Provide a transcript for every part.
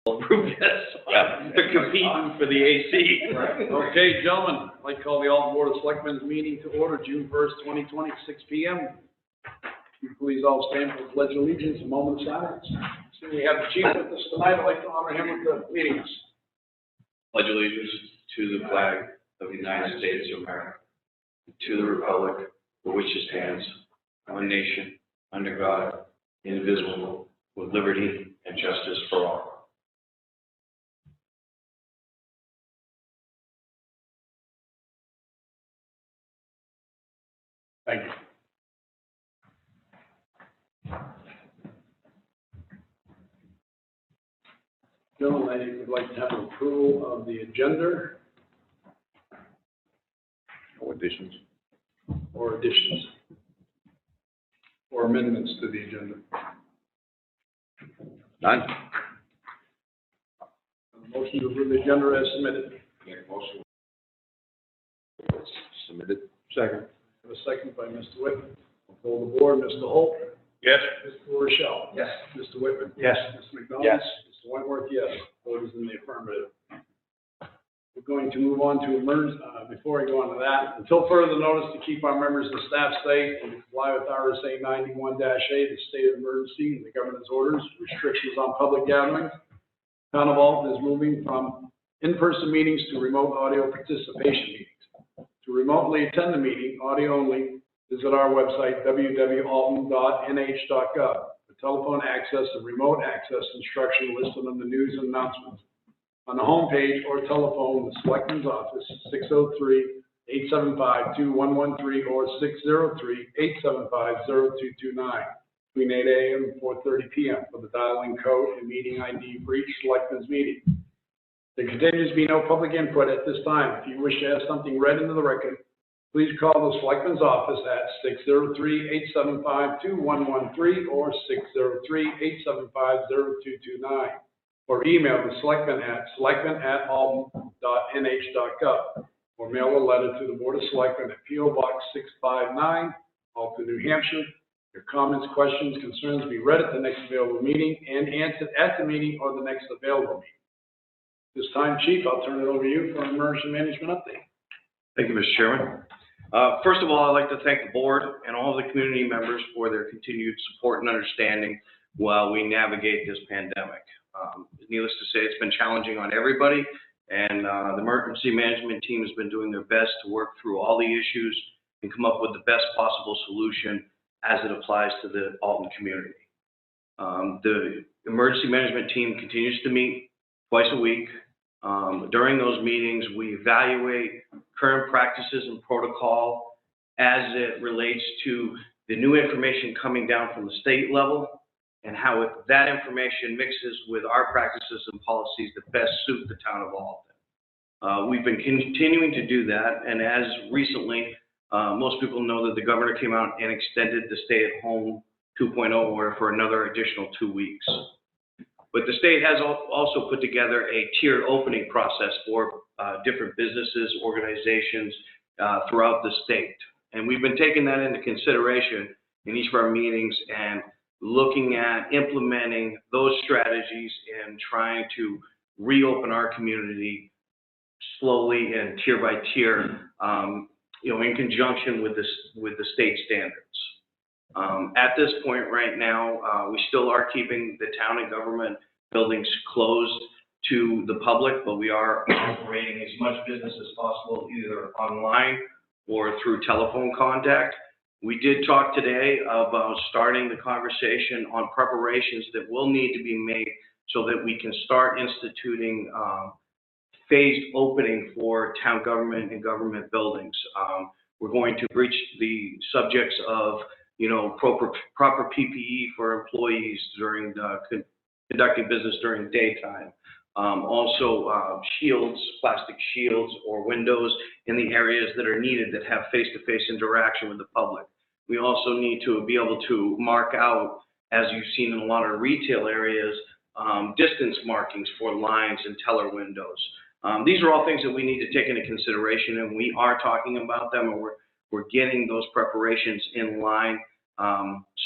approved yet, so they're competing for the AC. Right. Okay, gentlemen, I'd like to call the Alton Board of Selectmen's meeting to order, June 1st, 2020, 6 p.m. Will you please all stand for the Pledge of Allegiance, a moment of silence. So we have the chief with us tonight. I'd like to honor him with the meetings. Pledge allegiance to the flag of the United States of America, to the republic for which it stands, one nation, under God, indivisible, with liberty and justice for all. Thank you. Gentlemen, I would like to have an approval of the agenda No additions. or additions or amendments to the agenda. None. A motion to approve the agenda as submitted. Motion. Submitted. Second. I have a second by Mr. Whitman. I'll call the board. Mr. Holt. Yes. Mr. Rochelle. Yes. Mr. Whitman. Yes. Mr. McDonald. Yes. Mr. Wentworth, yes. Vote is in the affirmative. We're going to move on to emergency. Before I go on to that, until further notice to keep our members and staff safe and to comply with RSA 91-A, the state of emergency and the governor's orders, restrictions on public gatherings. Town of Alton is moving from in-person meetings to remote audio participation meetings. To remotely attend the meeting, audio only, visit our website, www.alton.nh.gov. For telephone access and remote access instruction listed on the news and announcements. On the homepage or telephone, the Selectmen's office, 603-875-2113 or 603-875-0229, between 8 a.m. and 4:30 p.m. for the dial-in code and meeting ID for each Selectmen's meeting. There continues to be no public input at this time. If you wish to have something read into the record, please call the Selectmen's office at 603-875-2113 or 603-875-0229, or email the selectmen@alton.nh.gov, or mail a letter to the Board of Selectmen at P.O. Box 659, Alton, New Hampshire. Your comments, questions, concerns will be read at the next available meeting and answered at the meeting or the next available meeting. This time, Chief, I'll turn it over to you for an emergency management update. Thank you, Mr. Chairman. First of all, I'd like to thank the board and all the community members for their continued support and understanding while we navigate this pandemic. Needless to say, it's been challenging on everybody, and the emergency management team has been doing their best to work through all the issues and come up with the best possible solution as it applies to the Alton community. The emergency management team continues to meet twice a week. During those meetings, we evaluate current practices and protocol as it relates to the new information coming down from the state level and how that information mixes with our practices and policies that best suit the town of Alton. We've been continuing to do that, and as recently, most people know that the governor came out and extended the stay-at-home 2.0 order for another additional 2 weeks. But the state has also put together a tiered opening process for different businesses, organizations throughout the state. And we've been taking that into consideration in each of our meetings and looking at implementing those strategies and trying to reopen our community slowly and tier by tier, in conjunction with the state standards. At this point right now, we still are keeping the town and government buildings closed to the public, but we are operating as much business as possible, either online or through telephone contact. We did talk today about starting the conversation on preparations that will need to be made so that we can start instituting phased opening for town government and government buildings. We're going to breach the subjects of proper PPE for employees during conducting business during daytime. Also, shields, plastic shields or windows in the areas that are needed that have face-to-face interaction with the public. We also need to be able to mark out, as you've seen in a lot of retail areas, distance markings for lines and teller windows. These are all things that we need to take into consideration, and we are talking about them, and we're getting those preparations in line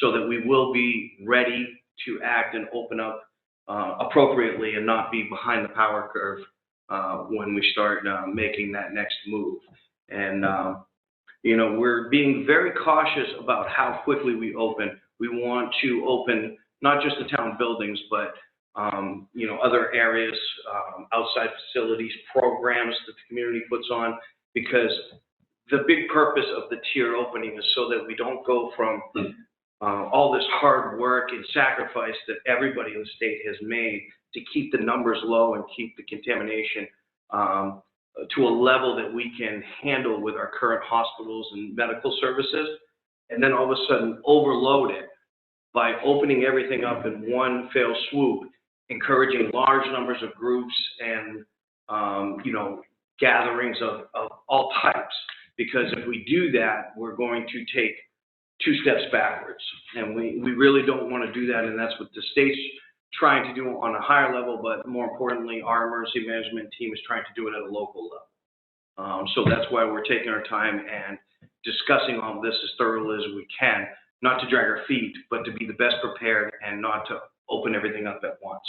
so that we will be ready to act and open up appropriately and not be behind the power curve when we start making that next move. And, you know, we're being very cautious about how quickly we open. We want to open not just the town buildings, but, you know, other areas, outside facilities, programs that the community puts on, because the big purpose of the tiered opening is so that we don't go from all this hard work and sacrifice that everybody in the state has made to keep the numbers low and keep the contamination to a level that we can handle with our current hospitals and medical services, and then all of a sudden overload it by opening everything up in one fell swoop, encouraging large numbers of groups and, you know, gatherings of all types. Because if we do that, we're going to take 2 steps backwards. And we really don't want to do that, and that's what the state's trying to do on a higher level, but more importantly, our emergency management team is trying to do it at a local level. So that's why we're taking our time and discussing all of this as thoroughly as we can, not to drag our feet, but to be the best prepared and not to open everything up at once.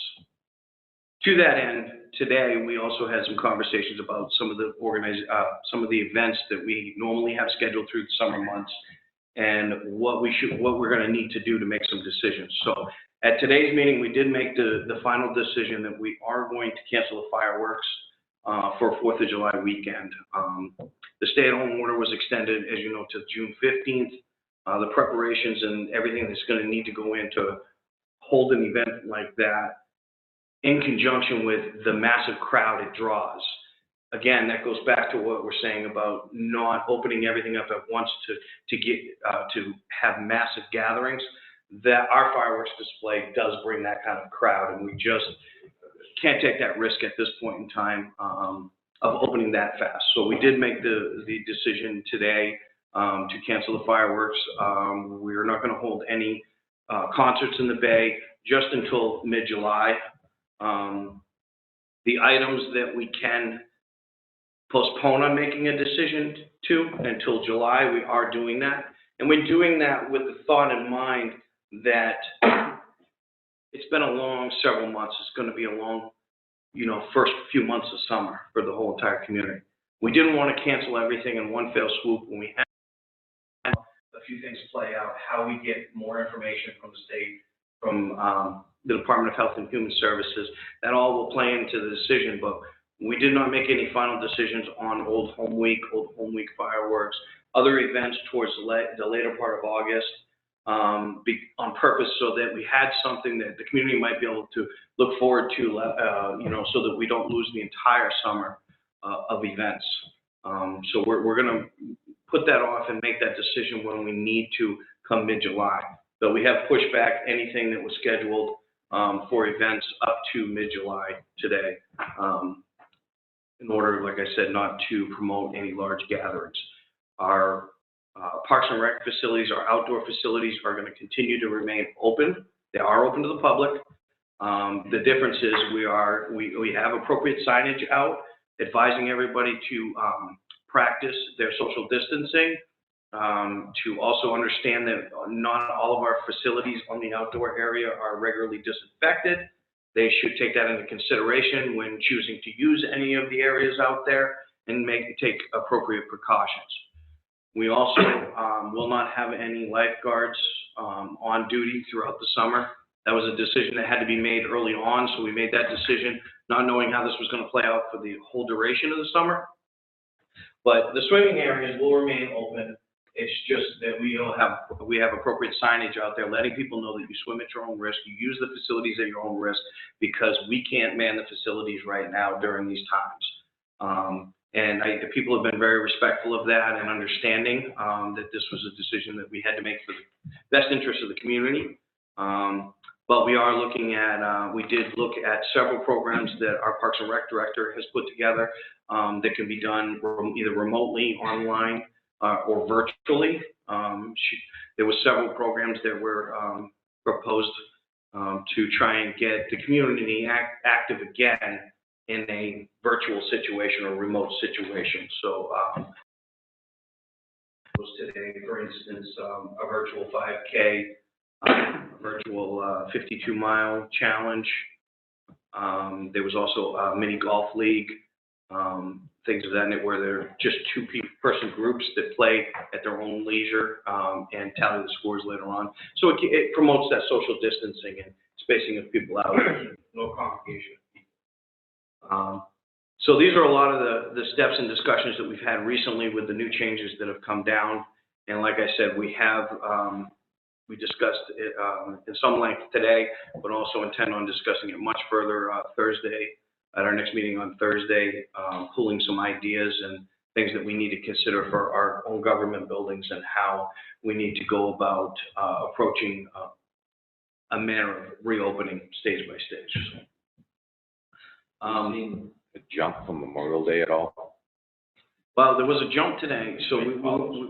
To that end, today we also had some conversations about some of the events that we normally have scheduled through the summer months, and what we're going to need to do to make some decisions. So at today's meeting, we did make the final decision that we are going to cancel the fireworks for 4th of July weekend. The stay-at-home order was extended, as you know, to June 15th. The preparations and everything that's going to need to go into hold an event like that, in conjunction with the massive crowd it draws. Again, that goes back to what we're saying about not opening everything up at once to have massive gatherings. That our fireworks display does bring that kind of crowd, and we just can't take that risk at this point in time of opening that fast. So we did make the decision today to cancel the fireworks. We're not going to hold any concerts in the Bay just until mid-July. The items that we can postpone on making a decision to until July, we are doing that. And we're doing that with the thought in mind that it's been a long several months. It's going to be a long, you know, first few months of summer for the whole entire community. We didn't want to cancel everything in one fell swoop when we had a few things play out, how we get more information from the state, from the Department of Health and Human Services. That all will play into the decision, but we did not make any final decisions on Old Home Week fireworks, other events towards the later part of August, on purpose, so that we had something that the community might be able to look forward to, you know, so that we don't lose the entire summer of events. So we're going to put that off and make that decision when we need to come mid-July. So we have pushed back anything that was scheduled for events up to mid-July today, in order, like I said, not to promote any large gatherings. Our Parks and Rec facilities, our outdoor facilities are going to continue to remain open. They are open to the public. The difference is we have appropriate signage out advising everybody to practice their social distancing, to also understand that not all of our facilities on the outdoor area are regularly disinfected. They should take that into consideration when choosing to use any of the areas out there and take appropriate precautions. We also will not have any lifeguards on duty throughout the summer. That was a decision that had to be made early on, so we made that decision not knowing how this was going to play out for the whole duration of the summer. But the swimming areas will remain open. It's just that we have appropriate signage out there letting people know that you swim at your own risk, you use the facilities at your own risk, because we can't man the facilities right now during these times. And the people have been very respectful of that and understanding that this was a decision that we had to make for the best interest of the community. But we are looking at, we did look at several programs that our Parks and Rec director has put together that can be done either remotely, online, or virtually. There were several programs that were proposed to try and get the community active again in a virtual situation or remote situation. So today, for instance, a virtual 5K, a virtual 52-mile challenge, There was also a mini golf league, things of that nature, where they're just two-person groups that play at their own leisure and tally the scores later on. So it promotes that social distancing and spacing of people out, no congregation of people. So these are a lot of the steps and discussions that we've had recently with the new changes that have come down. And like I said, we discussed it in some length today, but also intend on discussing it much further Thursday, at our next meeting on Thursday, pulling some ideas and things that we need to consider for our own government buildings and how we need to go about approaching a manner of reopening stage by stage. Seen a jump from Memorial Day at all? Well, there was a jump today, so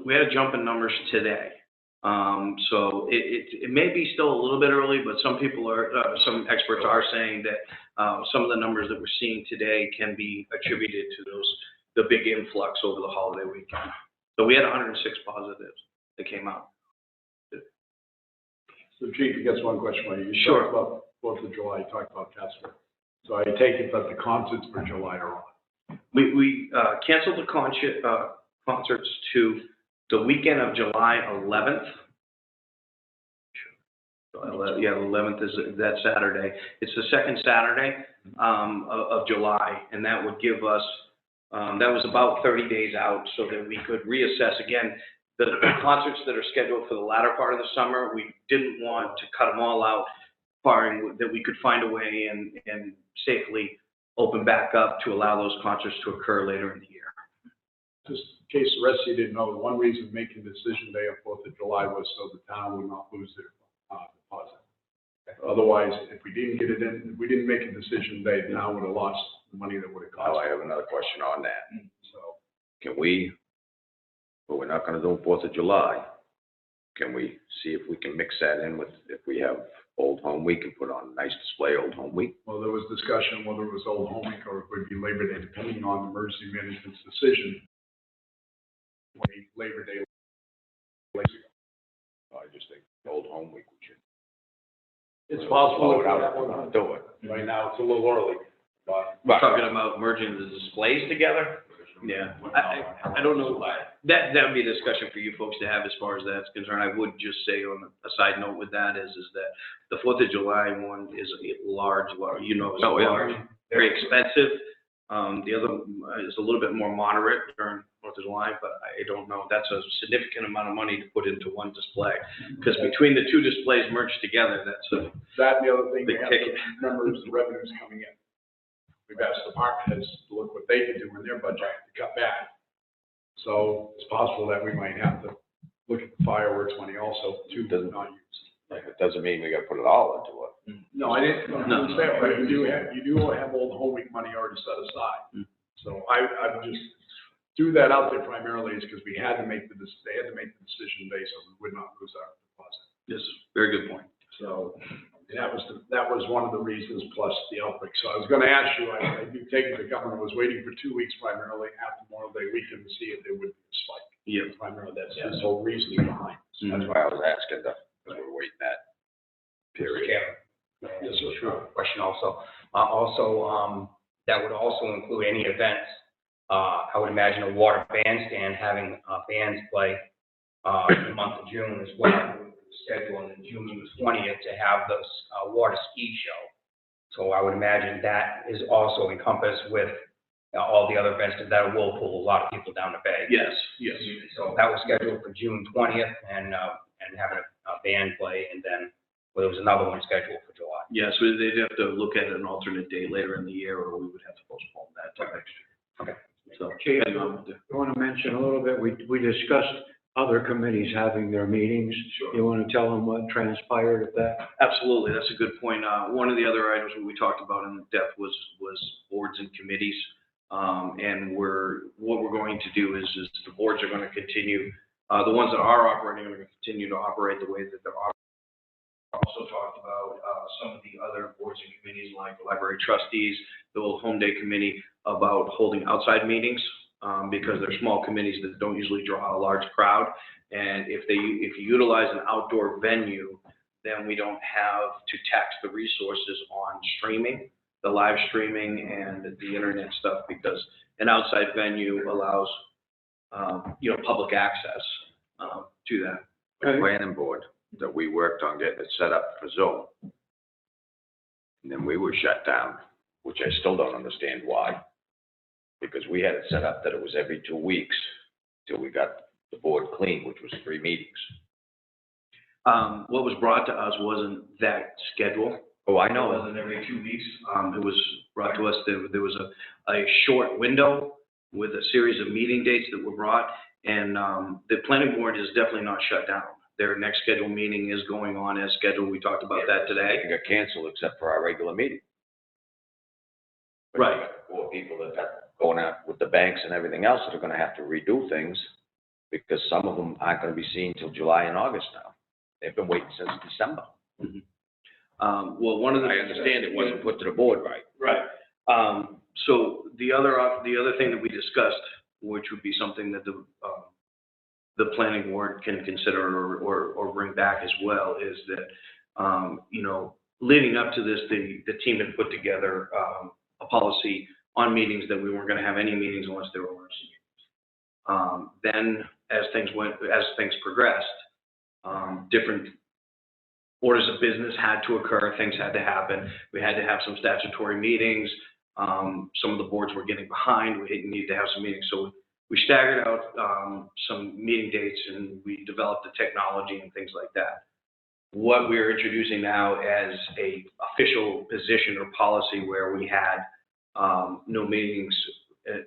we had a jump in numbers today. So it may be still a little bit early, but some some experts are saying that some of the numbers that we're seeing today can be attributed to the big influx over the holiday weekend. So we had 106 positives that came out. So Chief, I guess one question for you. You Sure. talked about 4th of July, you talked about festival. So I take it that the concerts for July are on. We canceled the concerts to the weekend of July 11th. Yeah, the 11th is that Saturday. It's the second Saturday of July, and that would give us, that was about 30 days out so that we could reassess again. The concerts that are scheduled for the latter part of the summer, we didn't want to cut them all out, barring that we could find a way and safely open back up to allow those concerts to occur later in the year. Just in case the rest of you didn't know, one reason making decision day on 4th of July was so the town would not lose their deposit. Otherwise, if we didn't get it in, if we didn't make a decision day, the town would have lost the money that would have cost. Now I have another question on that. So Can we, but we're not gonna do 4th of July, can we see if we can mix that in with, if we have Old Home Week and put on a nice display Old Home Week? well, there was discussion whether it was Old Home Week or it would be Labor Day, depending on the emergency management's decision. Labor Day. I just think Old Home Week we should. It's possible. Slow it out, do it. Right now, it's a little early, but. We're talking about merging the displays together? Yeah, I don't know. That would be a discussion for you folks to have as far as that's concerned. I would just say on a side note with that is that the 4th of July one is a large, you know, it's large, very expensive. The other is a little bit more moderate during 4th of July, but I don't know. That's a significant amount of money to put into one display. Because between the two displays merged together, that's a That and the other thing we big have ticket. to remember is the revenues coming in. We've asked department heads to look what they can do in their budget to cut back. So it's possible that we might have to look at the fireworks money also to not use. It doesn't mean we gotta put it all into it. No, I didn't understand, but you do have Old Home Week money already set aside. So I would just do that out there primarily is because they had to make the decision day so we would not lose our deposit. Yes, very good point. So that was one of the reasons, plus the outbreak. So I was going to ask you, I do take it the governor was waiting for 2 weeks primarily after Memorial Day weekend to see if there would be a spike. Yeah. Primarily, that's his whole reasoning behind it. That's why I was asking, because we're waiting that period. Yes, sir. Sure. Question also. That would also include any events. I would imagine a water bandstand having bands play in the month of June as well. Scheduled in June 20th to have this water ski show. So I would imagine that is also encompassed with all the other events that will pull a lot of people down the bay. Yes. So that was scheduled for June 20th and having a band play, and then there was another one scheduled for July. Yes, they'd have to look at an alternate date later in the year, or we would have to postpone that till next year. Okay. So, Chief, depending on what the- I want to mention a little bit, we discussed other committees having their meetings. Sure. You want to tell them what transpired at that? Absolutely, that's a good point. One of the other items that we talked about in depth was boards and committees. And what we're going to do is the boards are going to continue, the ones that are operating are going to continue to operate the way that they're operating. Also talked about some of the other boards and committees like the library trustees, the Old Home Day Committee, about holding outside meetings because they're small committees that don't usually draw a large crowd. And if you utilize an outdoor venue, then we don't have to tax the resources on streaming. the live streaming and the internet stuff, because an outside venue allows, public access, to that. The planning board that we worked on getting it set up for Zoom. And then we were shut down, which I still don't understand why. Because we had it set up that it was every 2 weeks till we got the board clean, which was 3 meetings. What was brought to us wasn't that schedule. Oh, I It know. wasn't every 2 weeks. It was brought to us, there was a short window with a series of meeting dates that were brought, and the planning board is definitely not shut down. Their next scheduled meeting is going on as scheduled. We talked about that today. It got canceled except for our regular meeting. Right. Or people that are going out with the banks and everything else that are gonna have to redo things, because some of them aren't gonna be seen till July and August now. They've been waiting since December. Well, one of the. I understand it wasn't put to the board right. Right. So the other thing that we discussed, which would be something that the planning board can consider or bring back as well, is that, leading up to this, the team had put together a policy on meetings that we weren't going to have any meetings unless they were emergency meetings. Then as things progressed, different orders of business had to occur, things had to happen. We had to have some statutory meetings. Some of the boards were getting behind. We needed to have some meetings. So we staggered out some meeting dates, and we developed the technology and things like that. What we're introducing now as a official position or policy where we had no meetings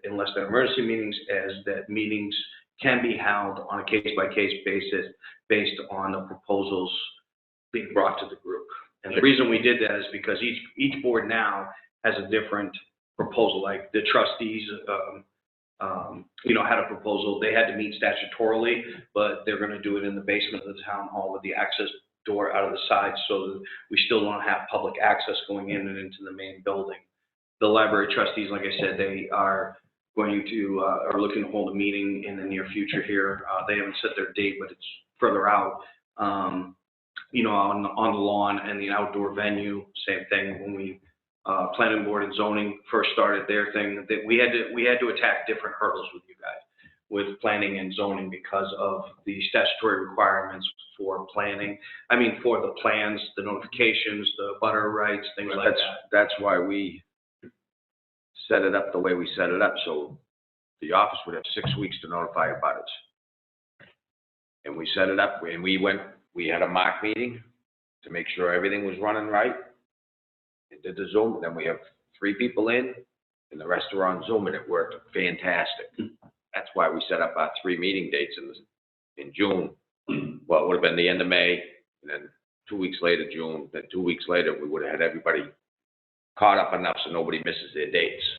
unless they're emergency meetings, as that meetings can be held on a case-by-case basis based on the proposals being brought to the group. And the reason we did that is because each board now has a different proposal. Like the trustees, had a proposal. They had to meet statutorily, but they're going to do it in the basement of the town hall with the access door out of the side, so that we still don't have public access going in and into the main building. The library trustees, like I said, they are going to are looking to hold a meeting in the near future here. They haven't set their date, but it's further out. On the lawn and the outdoor venue, same thing. When we planning board and zoning first started their thing, that we had to attack different hurdles with you guys, with planning and zoning, because of the statutory requirements for planning. I mean, for the plans, the notifications, the butter rights, things like that. That's why we set it up the way we set it up, so the office would have 6 weeks to notify abutters. And we set it up, and we had a mock meeting to make sure everything was running right. And did the Zoom, then we have 3 people in, and the rest are on Zoom, and it worked fantastic. That's why we set up our 3 meeting dates in June. Well, it would have been the end of May, and then 2 weeks later, June, then 2 weeks later, we would have had everybody caught up enough so nobody misses their dates.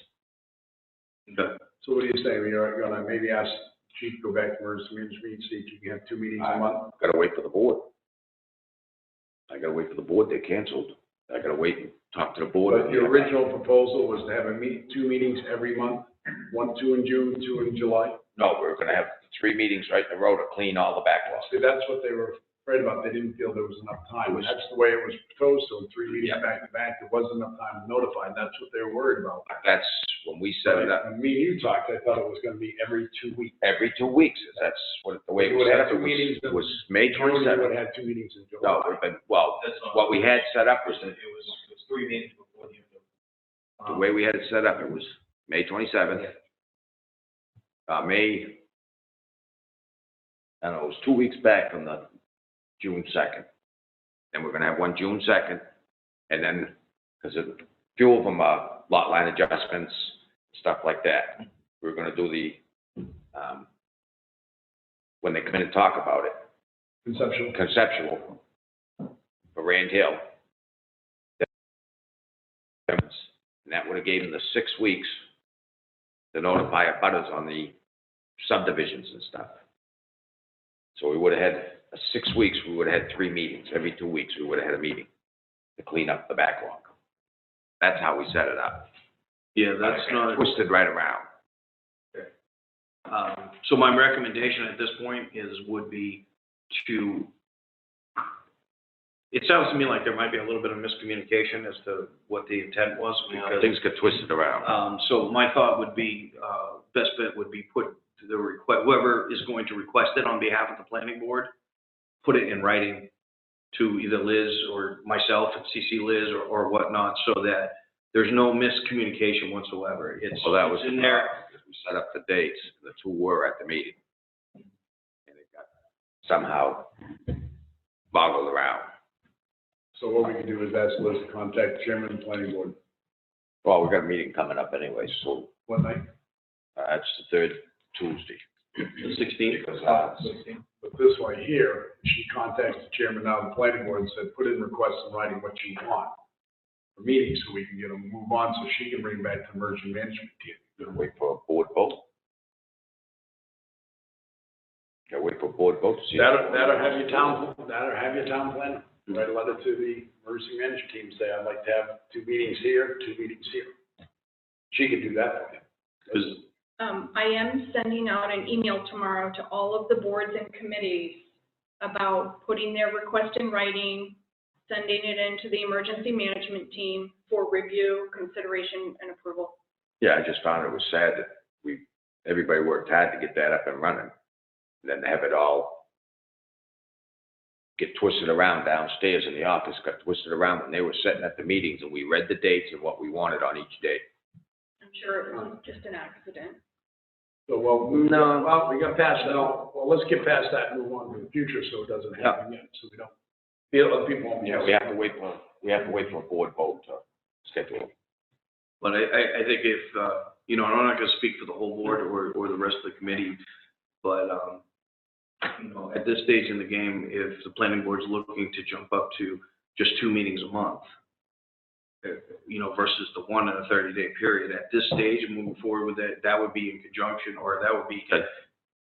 Okay. So what do you say? We're gonna maybe ask Chief to go back to emergency management, see if you can have 2 meetings a month? Gotta wait for the board. I gotta wait for the board, they canceled. I gotta wait and talk to the board. But your original proposal was to have 2 meetings every month, 2 in June, 2 in July? No, we're gonna have 3 meetings right in a row to clean all the backlogs. See, that's what they were afraid about. They didn't feel there was enough time. And that's the way it was proposed, so 3 meetings back to back, there wasn't enough time to notify. That's what they were worried about. That's when we set it up. When me and you talked, I thought it was gonna be every 2 weeks. Every 2 weeks, that's the way it was set up. It was May June, we 27th. would have had 2 meetings in July. No, it would've been, well, what we had set up was, It was 3 meetings before the end of. the way we had it set up, it was May 27th. It was 2 weeks back from the June 2nd. And we're gonna have one June 2nd, and then, because a few of them are lot line adjustments, stuff like that. We're gonna do the, when they come in and talk about it, conceptual for Rand Hill. And that would have given them the 6 weeks to notify abutters on the subdivisions and stuff. So we would have had 6 weeks, we would have had 3 meetings. Every 2 weeks, we would have had a meeting to clean up the backlog. That's how we set it up. Yeah, that's not. Twisted right around. So my recommendation at this point would be to It sounds to me like there might be a little bit of miscommunication as to what the intent was, because, Things get twisted around. so my thought would be, best bet would be put the request, whoever is going to request it on behalf of the planning board, put it in writing to either Liz or myself, and CC Liz or whatnot, so that there's no miscommunication whatsoever. Well, that was it's in there. We set up the dates, the two were at the meeting. And it got somehow boggled around. So what we can do is ask Liz to contact the chairman of the planning board. Well, we got a meeting coming up anyway, so What night? that's the third Tuesday. The 16th. Because, But this way here, she contacts the chairman now of the planning board and said, put in requests in writing what you want for meetings, so we can get them, move on, so she can bring back to the emergency management team. Gonna wait for a board vote. Gotta wait for a board vote to see. That'll have your town planner. Write a letter to the emergency management team, say, I'd like to have 2 meetings here, 2 meetings here. She can do that for you. I am sending out an email tomorrow to all of the boards and committees about putting their request in writing, sending it into the emergency management team for review, consideration, and approval. Yeah, I just found it was sad that everybody worked hard to get that up and running. And then have it all get twisted around downstairs in the office, got twisted around when they were sitting at the meetings and we read the dates and what we wanted on each day. I'm sure it was just an accident. So, we got past that. Well, let's get past that and move on to the future so it doesn't happen again, so we don't feel other people won't be. Yeah, we have to wait for a board vote to schedule it. But I think if, I'm not gonna speak for the whole board or the rest of the committee, but, at this stage in the game, if the planning board's looking to jump up to just 2 meetings a month, versus the 1 in a 30-day period, at this stage, moving forward with it, that would be in conjunction, or that would be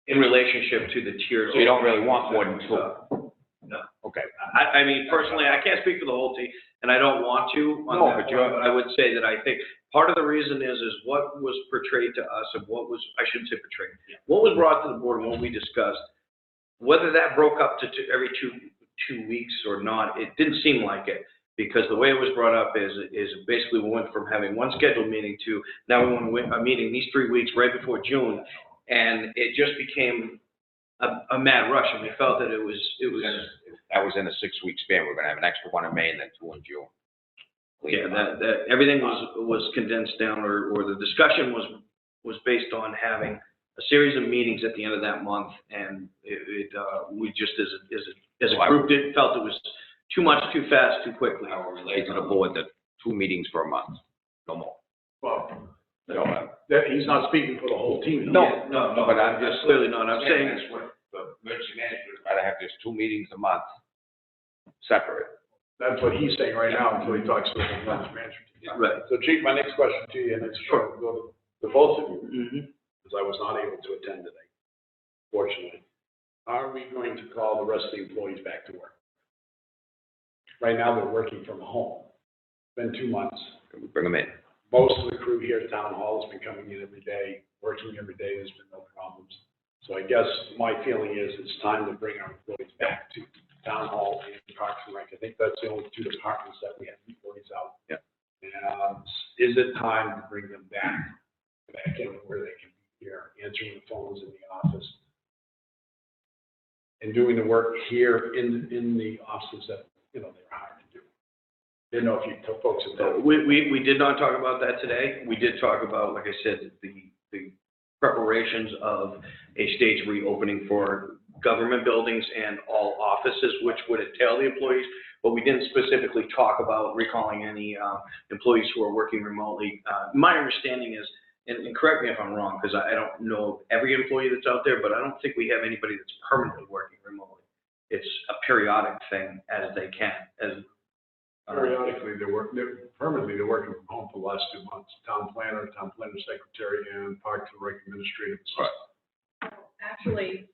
in relationship to the tier. So you don't really want more than 2? No. Okay. I mean, personally, I can't speak for the whole team, and I don't want to. No, but I would say that I think part of the reason is what was portrayed to us and what was, I shouldn't say portrayed, what was brought to the board and what we discussed, whether that broke up to every two weeks or not, it didn't seem like it, because the way it was brought up is basically we went from having one scheduled meeting to now we want a meeting these 3 weeks right before June, and it just became a mad rush, and we felt that it was. That was in a 6-week span. We're gonna have an extra one in May and then 2 in June. Yeah, that everything was condensed down, or the discussion was based on having a series of meetings at the end of that month, and we just as a group felt it was too much, too fast, too quickly. I will relay to the board that 2 meetings per month, no more. Well, So, he's not speaking for the whole team. No, but I'm just clearly not. I'm saying. That's what the emergency manager would rather have just 2 meetings a month, separate. That's what he's saying right now until he talks to the emergency management team. Right. So Chief, my next question to you, and it's short, go to both of you, Mm-hmm. because I was not able to attend today, fortunately. Are we going to call the rest of the employees back to work? Right now, they're working from home. It's been 2 months. We bring them in. Most of the crew here at Town Hall has been coming in every day, working every day. There's been no problems. So I guess my feeling is it's time to bring our employees back to Town Hall and Parks and Rec. I think that's the only 2 departments that we have employees out. Yeah. And is it time to bring them back in where they can be here, answering the phones in the office, and doing the work here in the offices that, they're hired to do? Didn't know if you took folks in that. We did not talk about that today. We did talk about, like I said, the preparations of a stage reopening for government buildings and all offices, which would entail the employees, but we didn't specifically talk about recalling any employees who are working remotely. My understanding is, and correct me if I'm wrong, because I don't know every employee that's out there, but I don't think we have anybody that's permanently working remotely. It's a periodic thing as they can. Periodically, permanently, they're working from home for the last 2 months. Town planner secretary, and Parks and Rec administrative assistant. Actually,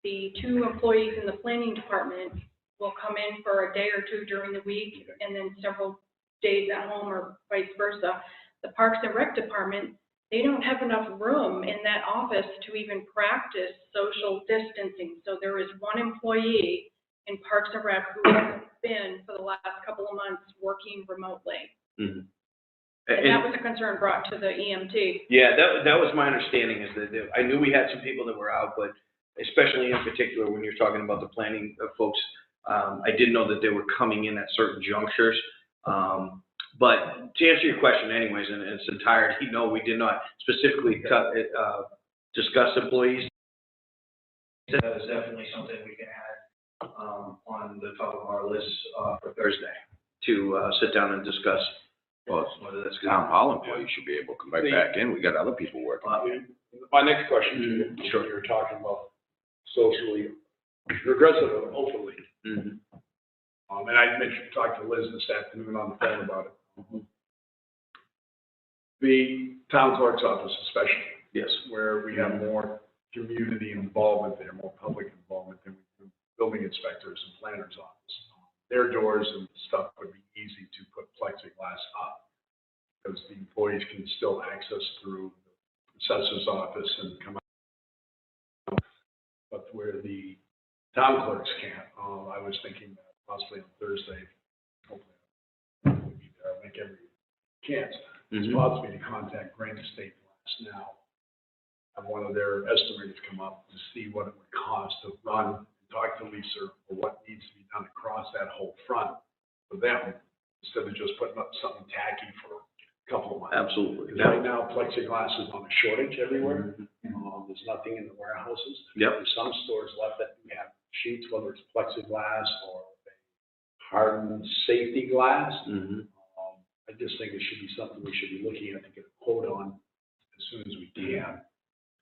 the 2 employees in the planning department will come in for a day or 2 during the week, and then several days at home, or vice versa. The Parks and Rec department, they don't have enough room in that office to even practice social distancing. So there is 1 employee in Parks and Rec who hasn't been for the last couple of months working remotely. Mhm. And that was a concern brought to the EMT. Yeah, that was my understanding, is that I knew we had some people that were out, but especially in particular when you're talking about the planning folks, I did know that they were coming in at certain junctures. But to answer your question anyways, in its entirety, no, we did not specifically discuss employees. That is definitely something we can add on the top of our list for Thursday to sit down and discuss. Well, Whether that's town hall employees should be able to come right back in. We got other people working. My next question, sure, you were talking about socially regressive, hopefully. Mhm. And I mentioned, talked to Liz this afternoon on the phone about it. The town clerk's office especially, Yes. where we have more community involvement there, more public involvement than we do building inspectors and planners office. Their doors and stuff would be easy to put plexiglass up, because the employees can still access through the assessor's office and come out. But where the town clerks can't, I was thinking that possibly on Thursday, hopefully, we'll be there, I'll make every chance. It's Mhm. possible to contact Grand Estate Glass now, have one of their estimators come up to see what it would cost to run, and talk to Lisa, or what needs to be done across that whole front for them, instead of just putting up something tacky for a couple of months. Absolutely. Because right now, plexiglass is on a shortage everywhere. There's nothing in the warehouses. Yep. There's some stores left that do have sheets, whether it's plexiglass or hardened safety glass. Mhm. I just think it should be something we should be looking at to get a quote on as soon as we can.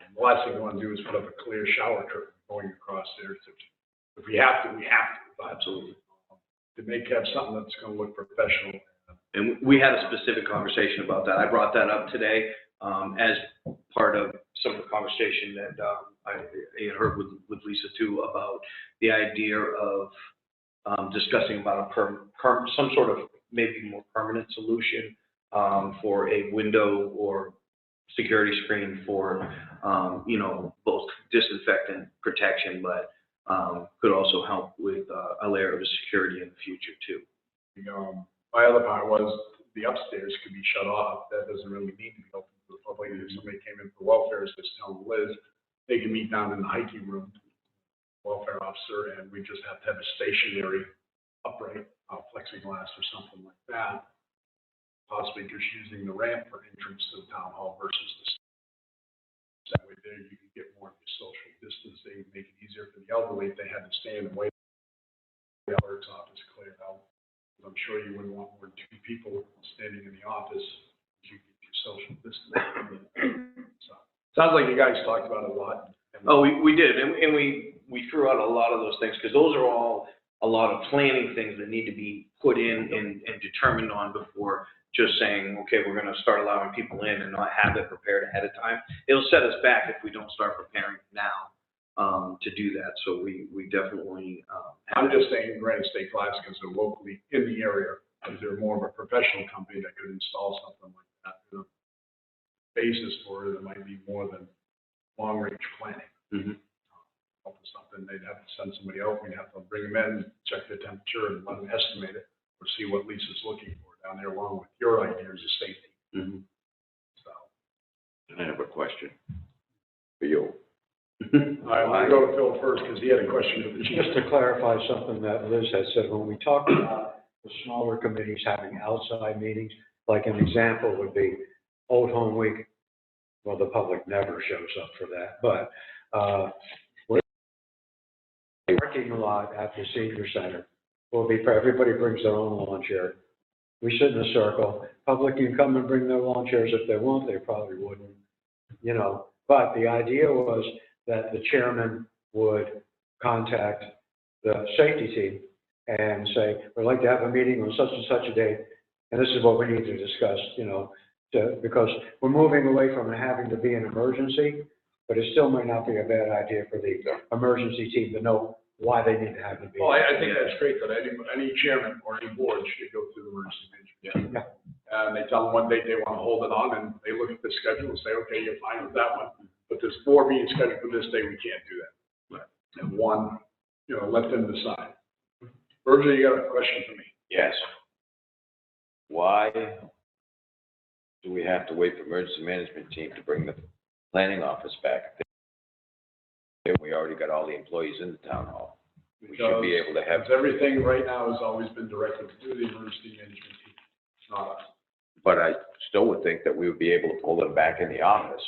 And the last thing we want to do is put up a clear shower curtain going across there. If we have to, we have to. But Absolutely. to have something that's going to look professional. And we had a specific conversation about that. I brought that up today as part of some of the conversation that I had heard with Lisa too, about the idea of discussing about some sort of maybe more permanent solution for a window or security screen for, both disinfectant protection, but could also help with a layer of security in the future too. My other part was the upstairs could be shut off. That doesn't really need to be open to the public. If somebody came in for welfare, as just telling Liz, they can meet down in the hiking room, welfare officer, and we just have to have a stationary upright plexiglass or something like that. Possibly just using the ramp for entrance to the town hall versus the stairs. That way there you can get more of your social distancing, make it easier for the elderly if they had to stand and wait. The clerk's office cleared out. I'm sure you wouldn't want more than 2 people standing in the office, as you get your social distancing. So, sounds like you guys talked about it a lot. Oh, we did, and we threw out a lot of those things, because those are all a lot of planning things that need to be put in and determined on before just saying, okay, we're going to start allowing people in and not have it prepared ahead of time. It'll set us back if we don't start preparing now to do that. So we definitely. I'm just saying Grand Estate Glass because they're locally in the area, because they're more of a professional company that could install something like that. Basis for it, it might be more than long-range planning. Mhm. Something they'd have to send somebody out. We'd have to bring them in, check their temperature, and let them estimate it, or see what Lisa's looking for down there, along with your ideas of safety. Mhm. So, And I have a question for you. all right, I'll go to Phil first because he had a question for the chief. Just to clarify something that Liz had said, when we talked about the smaller committees having outside meetings, like an example would be Old Home Week. Well, the public never shows up for that, but parking lot at the senior center will be, everybody brings their own lawn chair. We sit in a circle. Public can come and bring their lawn chairs if they want. They probably wouldn't, But the idea was that the chairman would contact the safety team and say, we'd like to have a meeting on such and such a day, and this is what we need to discuss, because we're moving away from it having to be an emergency, but it still might not be a bad idea for the emergency team to know why they need to have the meeting. Well, I think that's great, that any chairman or any board should go through the emergency management. Yeah. And they tell them what date they want to hold it on, and they look at the schedule and say, okay, you're fine with that one, but there's 4 meetings scheduled for this day, we can't do that. Right. And one, let them decide. Virgil, you got a question for me? Yes. Why do we have to wait for emergency management team to bring the planning office back? We already got all the employees in the town hall. We should be able to have, Because everything right now has always been directed to the emergency management team, not us. but I still would think that we would be able to pull them back in the office.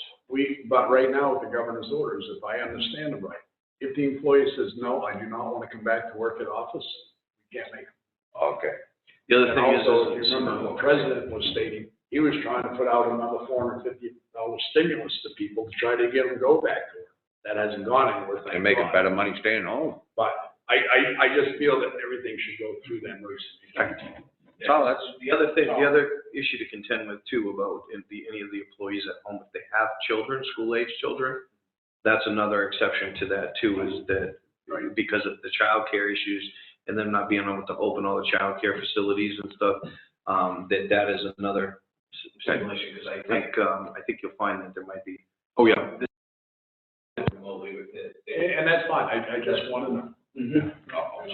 But right now with the governor's orders, if I understand them right, if the employee says, no, I do not want to come back to work at office, we can't make them. Okay. The other And thing is, also, if you remember what the president was stating, he was trying to put out another $450 stimulus to people to try to get them to go back to work. That hasn't gone anywhere, thank And making God. better money staying home. But I just feel that everything should go through that emergency management team. so that's the other thing, the other issue to contend with too about any of the employees at home, if they have children, school-age children, that's another exception to that too, is that because of the childcare issues and them not being able to open all the childcare facilities and stuff, that is another stipulation, because I think you'll find that there might be, oh yeah. And that's fine, I just want to know.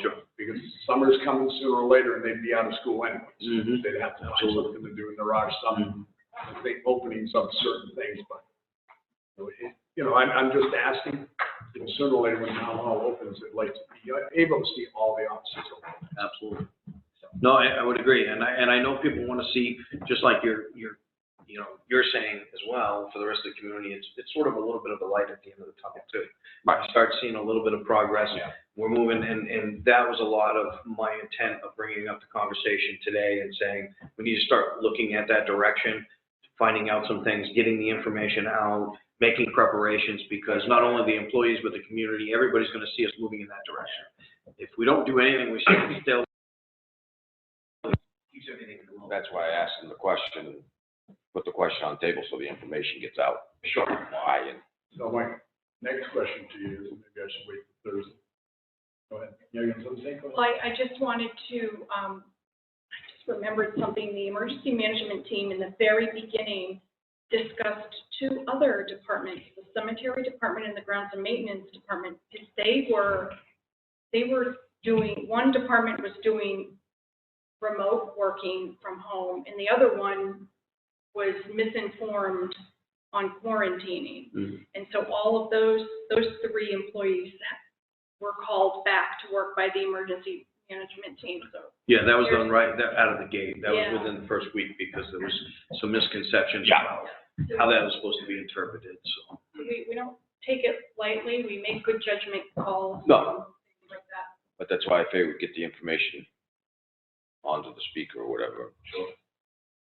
Sure. Because summer's coming sooner or later and they'd be out of school anyways. Mhm. They'd have to find something to do in there are some, I think, openings of certain things, but, you know, I'm just asking, you know, sooner or later when town hall opens, I'd like to be able to see all the offices open. Absolutely. No, I would agree, and I know people want to see, just like you're saying as well, for the rest of the community, it's sort of a little bit of a light at the end of the tunnel too. You start seeing a little bit of progress. Yeah. We're moving, and that was a lot of my intent of bringing up the conversation today and saying, we need to start looking at that direction, finding out some things, getting the information out, making preparations, because not only the employees, but the community, everybody's going to see us moving in that direction. If we don't do anything, we should still. That's why I asked them the question, put the question on the table so the information gets out. Sure. Why and So my next question to you is, maybe I should wait for Thursday. Go ahead. You're going to say something? Well, I just wanted to, I just remembered something. The emergency management team in the very beginning discussed two other departments, the cemetery department and the grounds and maintenance department, because they were doing, one department was doing remote working from home, and the other one was misinformed on quarantining. Mhm. And so all of those three employees were called back to work by the emergency management team, so. Yeah, that was done right out of the gate. That Yeah. was within the first week, because there was some misconceptions Yeah. about how that was supposed to be interpreted, so. We don't take it lightly, we make good judgment calls. No. Things like that. but that's why I figured we'd get the information onto the speaker or whatever. Sure.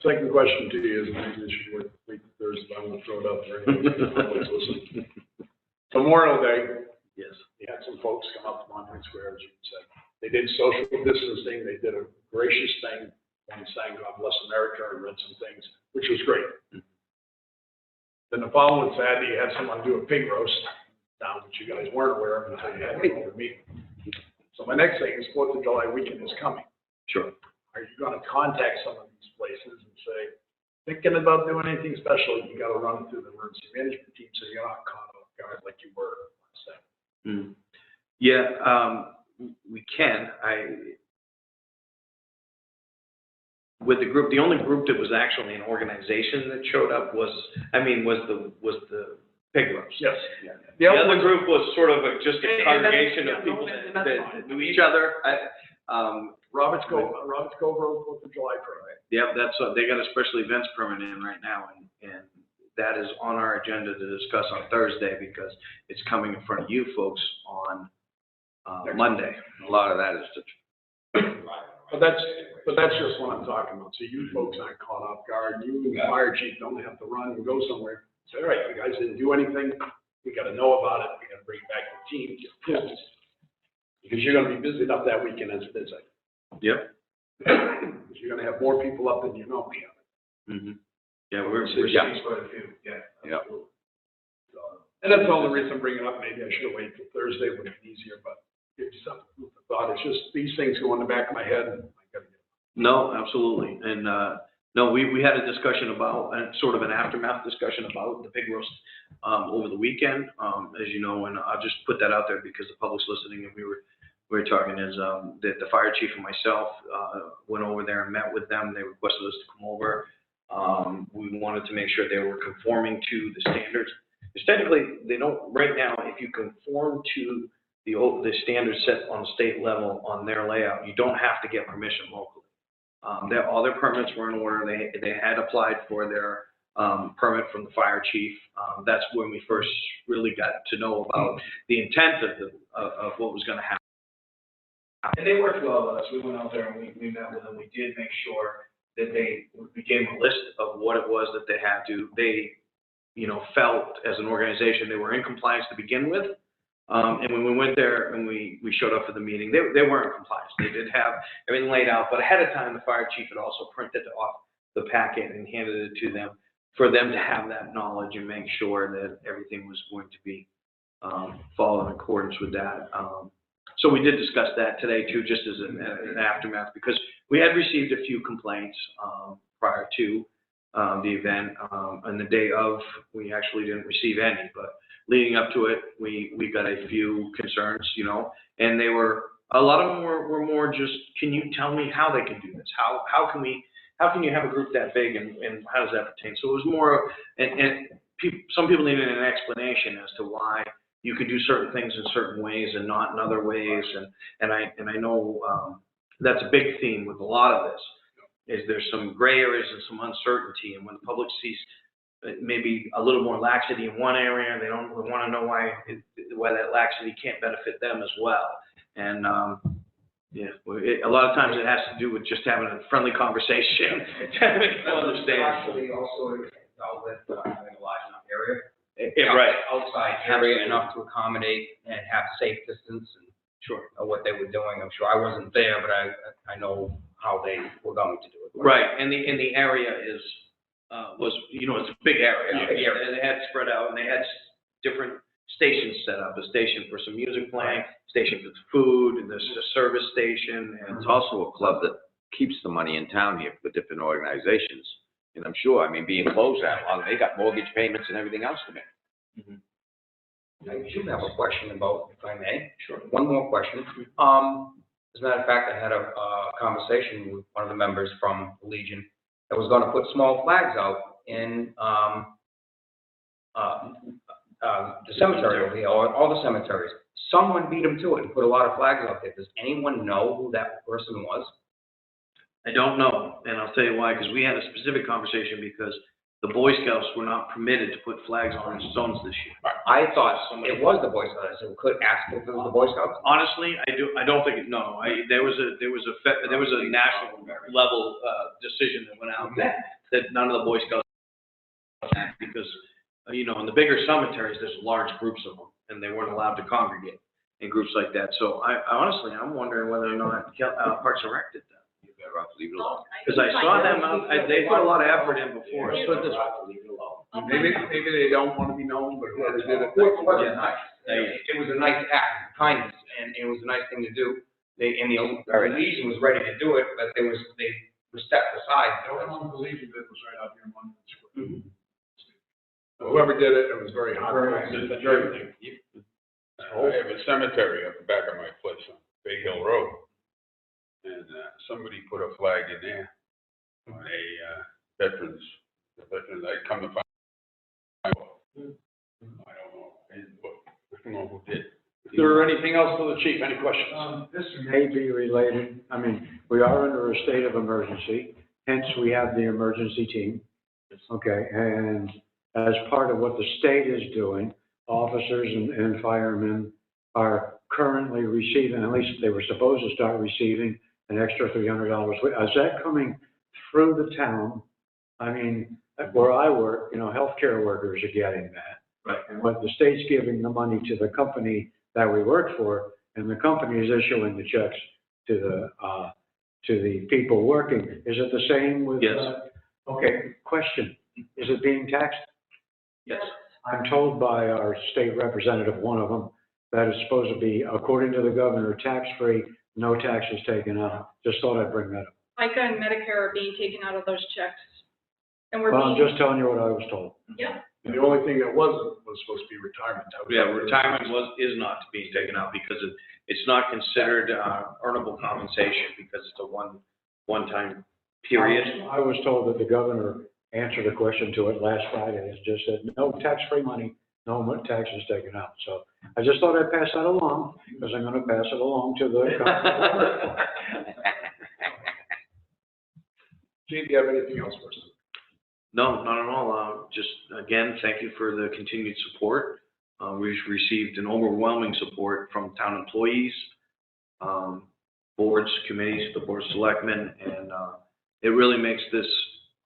Second question to you is, maybe this should wait for Thursday, but I'm going to throw it out there anyway. Memorial Day, Yes. you had some folks come up to Monument Square, as you said. They did social distancing, they did a gracious thing, and sang God Bless America and read some things, which was great. Then the following Saturday, you had someone do a pig roast down, which you guys weren't aware of until you had it over me. So my next thing is 4th of July weekend is coming. Sure. Are you going to contact some of these places and say, thinking about doing anything special, you got to run it through the emergency management team so you're not caught off guard like you were last Saturday? Yeah, we can. With the group, the only group that was actually an organization that showed up was the pig roast. Yes. The other group was sort of just a And congregation that's- of people and that's that fine. knew each other. Roberts Cove Road, 4th of July parade. Yep, they got a special events permit in right now, and that is on our agenda to discuss on Thursday, because it's coming in front of you folks on Monday. A lot of that is But that's just what I'm talking about. So you folks aren't caught off guard. You and the fire chief don't have to run and go somewhere. Say, all right, you guys didn't do anything. We got to know about it. We got to bring it back to the team. Get approved. Because you're going to be busy enough that weekend as it is. Yep. Because you're going to have more people up than you know we have. Mm-hmm. Yeah, we're Yeah. Yeah. And that's the only reason I'm bringing it up. Maybe I should have waited till Thursday, would have been easier, but it's something food for thought. It's just these things go in the back of my head. And I got to get. No, absolutely. And, no, we had a discussion about, sort of an aftermath discussion about the pig roast, over the weekend, as you know, and I'll just put that out there because the public's listening, and we were we were talking is, that the fire chief and myself, went over there and met with them. They requested us to come over. We wanted to make sure they were conforming to the standards. Because technically, they don't, right now, if you conform to the standards set on the state level on their layout, you don't have to get permission locally. All their permits were in order. They had applied for their permit from the fire chief. That's when we first really got to know about the intent of what was going to happen. And they worked well with us. We went out there and we met with them. We did make sure that we gave them a list of what it was that they had to. They, felt as an organization they were in compliance to begin with. And when we went there and we showed up for the meeting, they weren't in compliance. They did have everything laid out, but ahead of time, the fire chief had also printed off the packet and handed it to them for them to have that knowledge and make sure that everything was going to be followed in accordance with that. So we did discuss that today too, just as an aftermath, because we had received a few complaints prior to the event. And the day of, we actually didn't receive any, but leading up to it, we got a few concerns, and they were, a lot of them were more just, can you tell me how they can do this? How can you have a group that big and how does that pertain? So it was more, and some people needed an explanation as to why you could do certain things in certain ways and not in other ways. And I know that's a big theme with a lot of this, is there's some gray areas and some uncertainty. And when the public sees maybe a little more laxity in one area, they don't want to know why that laxity can't benefit them as well. And a lot of times it has to do with just having a friendly conversation to make them understand. Actually, also dealt with having a large enough area. Right. Outside area enough to accommodate and have safe distance and Sure. what they were doing. I'm sure I wasn't there, but I know how they were going to do it. Right, and the area was it's a big area. Yeah. And they had spread out, and they had different stations set up. A station for some music playing, station for food, and there's a service station, and It's also a club that keeps the money in town here for different organizations. And I'm sure, being closed that long, they got mortgage payments and everything else to make. Mm-hmm. I do have a question about, if I may. Sure. One more question. As a matter of fact, I had a conversation with one of the members from the Legion that was going to put small flags out in the cemetery over here, or all the cemeteries. Someone beat them to it and put a lot of flags out there. Does anyone know who that person was? I don't know, and I'll tell you why, because we had a specific conversation because the Boy Scouts were not permitted to put flags on their stones this year. I thought it was the Boy Scouts. I could ask if it was the Boy Scouts. Honestly, I don't think it, no. There was a national level decision that went out that none of the Boy Scouts, because in the bigger cemeteries there's large groups of them and they weren't allowed to congregate in groups like that. So I'm wondering whether or not Parks and Rec did that. You better off leave it alone. Because I saw them out, they put a lot of effort in before. Leave it alone. Maybe they don't want to be known, but whoever did it. It wasn't nice. It was a nice act of kindness, and it was a nice thing to do. The Legion was ready to do it, but they were stepped aside. Everyone believes it was right out here in Monument Square. Whoever did it, it was very hot. Very It's everything. I have a cemetery up the back of my place on Bay Hill Road. And somebody put a flag in there on a veterans, I come to find out. I don't know who did. Is there anything else for the chief? Any questions? This may be related, we are under a state of emergency, hence we have the emergency team. Okay, and as part of what the state is doing, officers and firemen are currently receiving, at least they were supposed to start receiving, an extra $300. Is that coming through the town? Where I work, healthcare workers are getting that. Right. And what the state's giving the money to the company that we work for, and the company is issuing the checks to the people working. Is it the same with? Yes. Okay, question. Is it being taxed? Yes. I'm told by our state representative, one of them, that it's supposed to be, according to the governor, tax-free, no taxes taken out. Just thought I'd bring that up. FICA and Medicare are being taken out of those checks. And we're Well, I'm being, just telling you what I was told. yeah, And the only thing that was supposed to be retirement. Yeah, retirement is not being taken out because It's not considered earnable compensation because it's a one-time period. I was told that the governor answered a question to it last Friday, and just said, no tax-free money, no more taxes taken out. So I just thought I'd pass that along, because I'm gonna pass it along to the governor. Gene, do you have anything else for us? No, not at all. Just, again, thank you for the continued support. We've received an overwhelming support from town employees, boards, committees, the board of selectmen, and it really makes this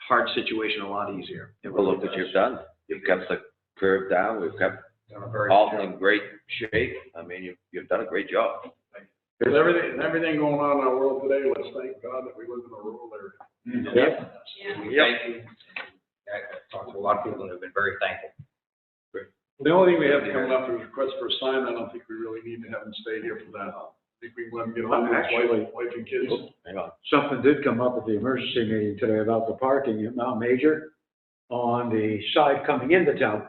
hard situation a lot easier. It Well, really look what does. you've done. You've kept the curve down, we've kept Done a very Alton in great shape. I mean, you've done a great job. With everything going on in our world today, let's thank God that we live in a rural area. Yep. Yeah. We thank you. I've talked to a lot of people and have been very thankful. The only thing we have coming up is request for a sign. I don't think we really need to have them stay here for that. I think we can let them get home with Actually- wife and kids. Hang on. Something did come up at the emergency meeting today about the parking at Mount Major on the side coming into town,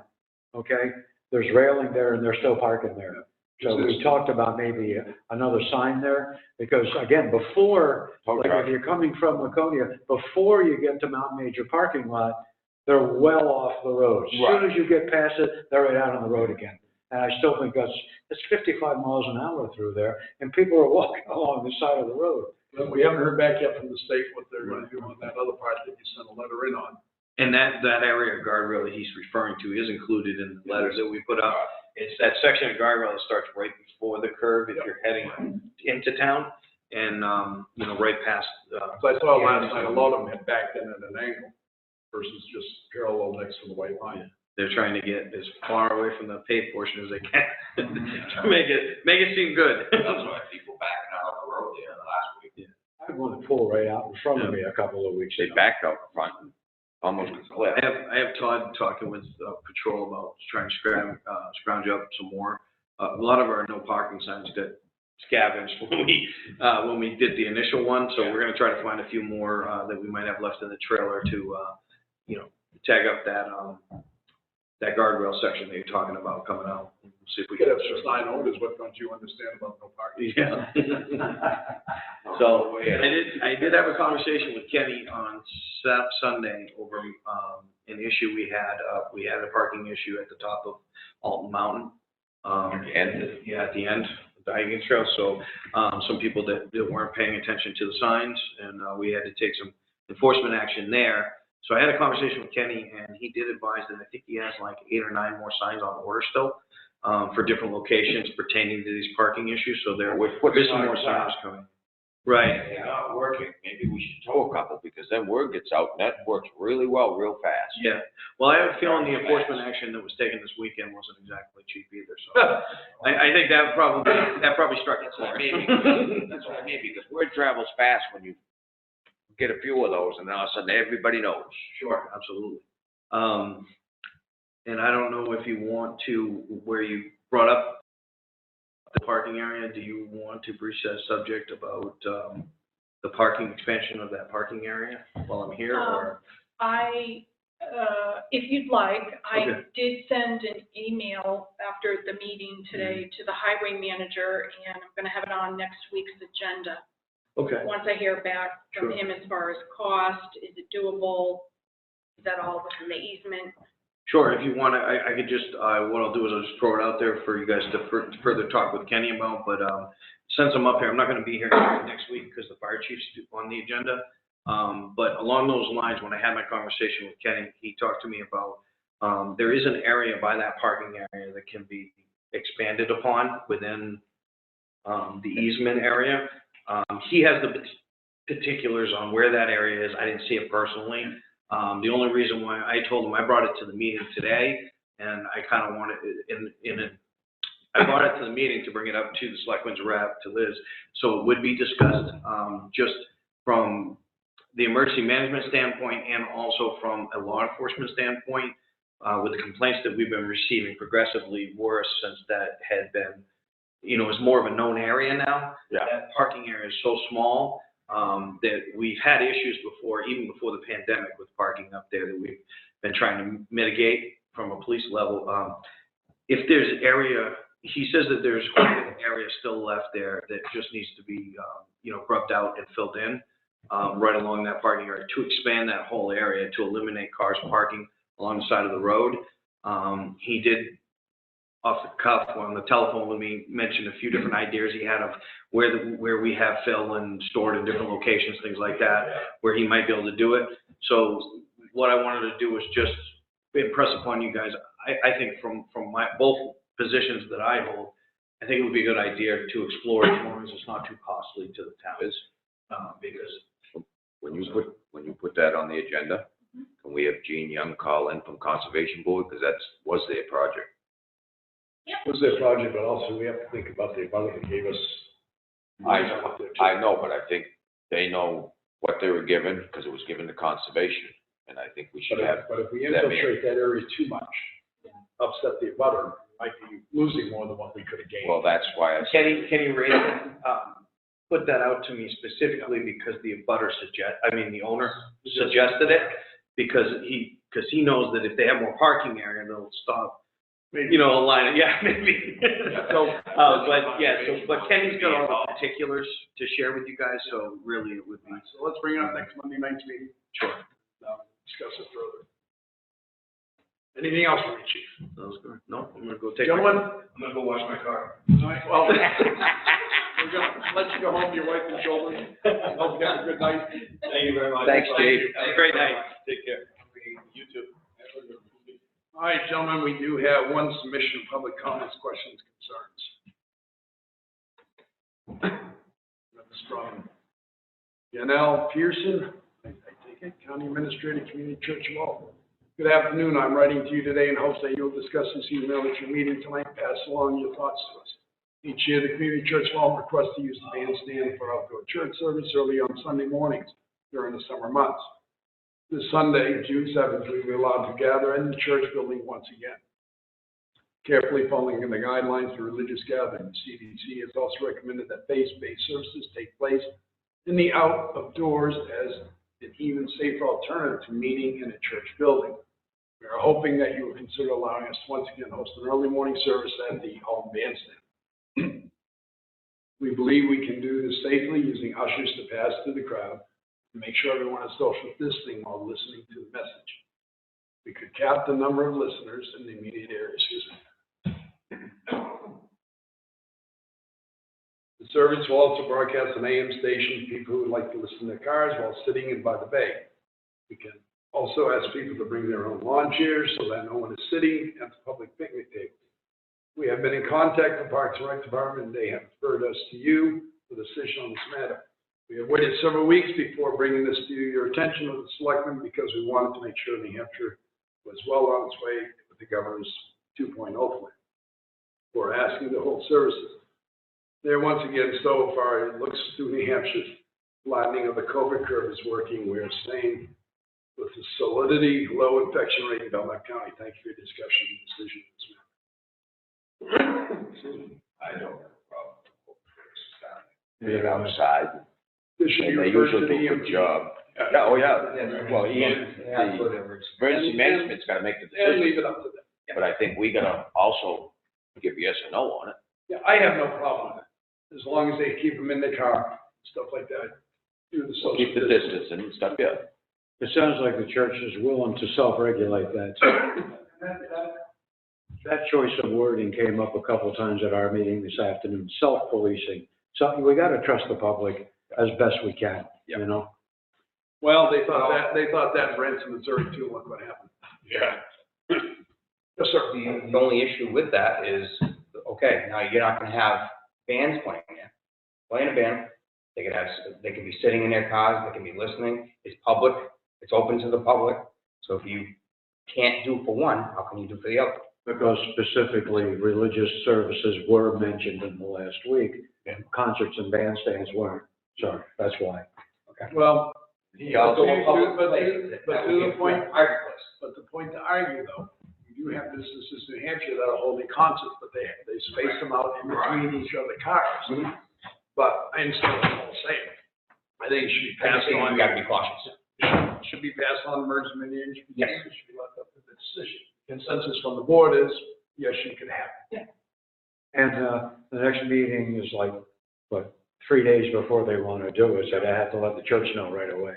okay? There's railing there and they're still parking there. So we talked about maybe another sign there, because again, before, like if you're coming from Laconia, before you get to Mount Major parking lot, they're well off the road. As soon as you get past it, they're right out on the road again. And I still think it's 55 miles an hour through there, and people are walking along the side of the road. But we haven't heard back yet from the state what they're gonna do on that other part that you sent a letter in on. And that area of guardrail that he's referring to is included in the letters that we put up. It's that section of guardrail that starts right before the curve if you're heading into town, and, right past, So I saw last night, a lot of them had backed in at an angle versus just parallel next to the white line. they're trying to get as far away from the paved portion as they can to make it seem good. That's why people backing out on the road there last week. I had one pull right out in front of me a couple of weeks They ago. backed out front, and almost a cliff. I have Todd talking with patrol about trying to scrounge up some more. A lot of our no parking signs got scavenged when we did the initial one, so we're gonna try to find a few more that we might have left in the trailer to tag up that guardrail section that you're talking about coming out. See if we We could can. have some sign owners, what don't you understand about no parking? Yeah. So I did have a conversation with Kenny on Sunday over an issue we had. We had a parking issue at the top of Alton Mountain. At the end, the hiking trail. So some people that weren't paying attention to the signs, and we had to take some enforcement action there. So I had a conversation with Kenny, and he did advise that I think he has like 8 or 9 more signs on order still for different locations pertaining to these parking issues. So there is some more signs coming. Right. They're not working, maybe we should tow a couple, because then word gets out, and that works really well, real fast. Yeah. Well, I have a feeling the enforcement action that was taken this weekend wasn't exactly cheap either. So I think that probably struck its That's what I mark. mean, that's what I mean, because word travels fast when you get a few of those, and then all of a sudden, everybody knows. Sure, absolutely. And I don't know if you want to, where you brought up the parking area, do you want to breach that subject about the parking expansion of that parking area while I'm here, or? If you'd like, I Okay. did send an email after the meeting today to the highway manager, and I'm gonna have it on next week's agenda. Okay. Once I hear back from Sure. him as far as cost, is it doable? Is that all within the easement? Sure, if you want to, I could just, what I'll do is I'll just throw it out there for you guys to further talk with Kenny about, but since I'm up here, I'm not going to be here next week because the fire chief's on the agenda. But along those lines, when I had my conversation with Kenny, he talked to me about, there is an area by that parking area that can be expanded upon within the easement area. He has the particulars on where that area is. I didn't see it personally. The only reason why I told him, I brought it to the meeting today, and I kind of wanted it I brought it to the meeting to bring it up to the selectmen's rep, to Liz, so it would be discussed, just from the emergency management standpoint and also from a law enforcement standpoint, with the complaints that we've been receiving progressively worse since that had been, is more of a known area now. Yeah. That parking area is so small, that we've had issues before, even before the pandemic, with parking up there that we've been trying to mitigate from a police level. If there's area he says that there's quite an area still left there that just needs to be, grubbed out and filled in, right along that parking area to expand that whole area to eliminate cars parking along the side of the road. He did, off the cuff on the telephone with me, mention a few different ideas he had of where we have fill and stored in different locations, things like that, where he might be able to do it. So what I wanted to do was just impress upon you guys, I think from both positions that I hold, I think it would be a good idea to explore as long as it's not too costly to the town. Because When you put that on the agenda, can we have Gene Young call in from Conservation Board, because was their project? It was their project, but also we have to think about the abutment that gave us. I know, but I think they know what they were given, because it was given to conservation, and I think we should have. But if we infiltrate that area too much, upset the abutter, might be losing more than what we could have gained. Well, that's why I can you raise it, put that out to me specifically because the owner suggested it, because he knows that if they have more parking area, they'll stop. Maybe. A line, maybe. But Kenny's got all the particulars to share with you guys, so really it would be. So let's bring it up next Monday night's meeting. Sure. Discuss it further. Anything else for me, Chief? That was good. No, I'm gonna go take. Gentlemen? I'm gonna go wash my car. All right, well, we're gonna let you go home to your wife and children. Hope you have a good night. Thank you very much. Thanks, Chief. Have a great night. Take care. You too. All right, gentlemen, we do have one submission of public comments, questions, concerns. That's from Yanel Pearson, I take it, County Administrator, Community Church of Walton. Good afternoon. I'm writing to you today in hopes that you'll discuss this email at your meeting tonight, pass along your thoughts to us. Each year, the Community Church of Walton requests to use the bandstand for outdoor church service early on Sunday mornings during the summer months. This Sunday, June 7th, we will be allowed to gather in the church building once again. Carefully following the guidelines for religious gathering, the CDC has also recommended that faith-based services take place in the out of doors as an even safer alternative to meeting in a church building. We are hoping that you will consider allowing us to once again host an early morning service at the home bandstand. We believe we can do this safely using ushers to pass through the crowd and make sure everyone is social distancing while listening to the message. We could cap the number of listeners in the immediate area. The service will also broadcast an AM station to people who would like to listen to their cars while sitting in by the bay. We can also ask people to bring their own lawn chairs so that no one is sitting at the public picnic table. We have been in contact with Parks and Rec Department, and they have referred us to you for the decision on this matter. We have waited several weeks before bringing this to your attention of the Selectmen because we wanted to make sure New Hampshire was well on its way with the governor's 2.0 plan. We're asking to hold services. There, once again, so far, it looks through New Hampshire's flattening of the COVID curve is working. We are staying with the solidity, low infection rate in Belknap County. Thank you for your discussion and decision on this matter. I don't have a problem. They're outside. This should be And they referred to usually the do a good EMT. job. Yeah, oh, yeah. Well, Whatever. emergency management's gotta make the And leave decision, it up to them. but I think we gotta also give yes or no on it. Yeah, I have no problem with it, as long as they keep them in the car, stuff like that. Do the social Keep the distance and stuff, yeah. It sounds like the church is willing to self-regulate that. That choice of wording came up a couple times at our meeting this afternoon, self-policing. So we got to trust the public as best we can, you know? Well, they thought that in Branson, Missouri too, look what happened. Yeah. Yes, sir. The only issue with that is, okay, now you're not gonna have bands playing there. Playing a band, they can be sitting in their cars, they can be listening, it's public, it's open to the public. So if you can't do for one, how can you do for the other? Because specifically, religious services were mentioned in the last week. Concerts and bandstands weren't. So that's why. Well, He also a public but place. to the point, Private place. but the point to argue though, you do have businesses in New Hampshire that are holding concerts, but they space them out in between each other cars. But I understand what you're saying. I think it should be passed You on. gotta be cautious. Should be passed on emergency management. Yes. It should be left up to the decision. Consensus from the board is, yes, you can have it. And, the next meeting is like, what, 3 days before they want to do it, so they have to let the church know right away.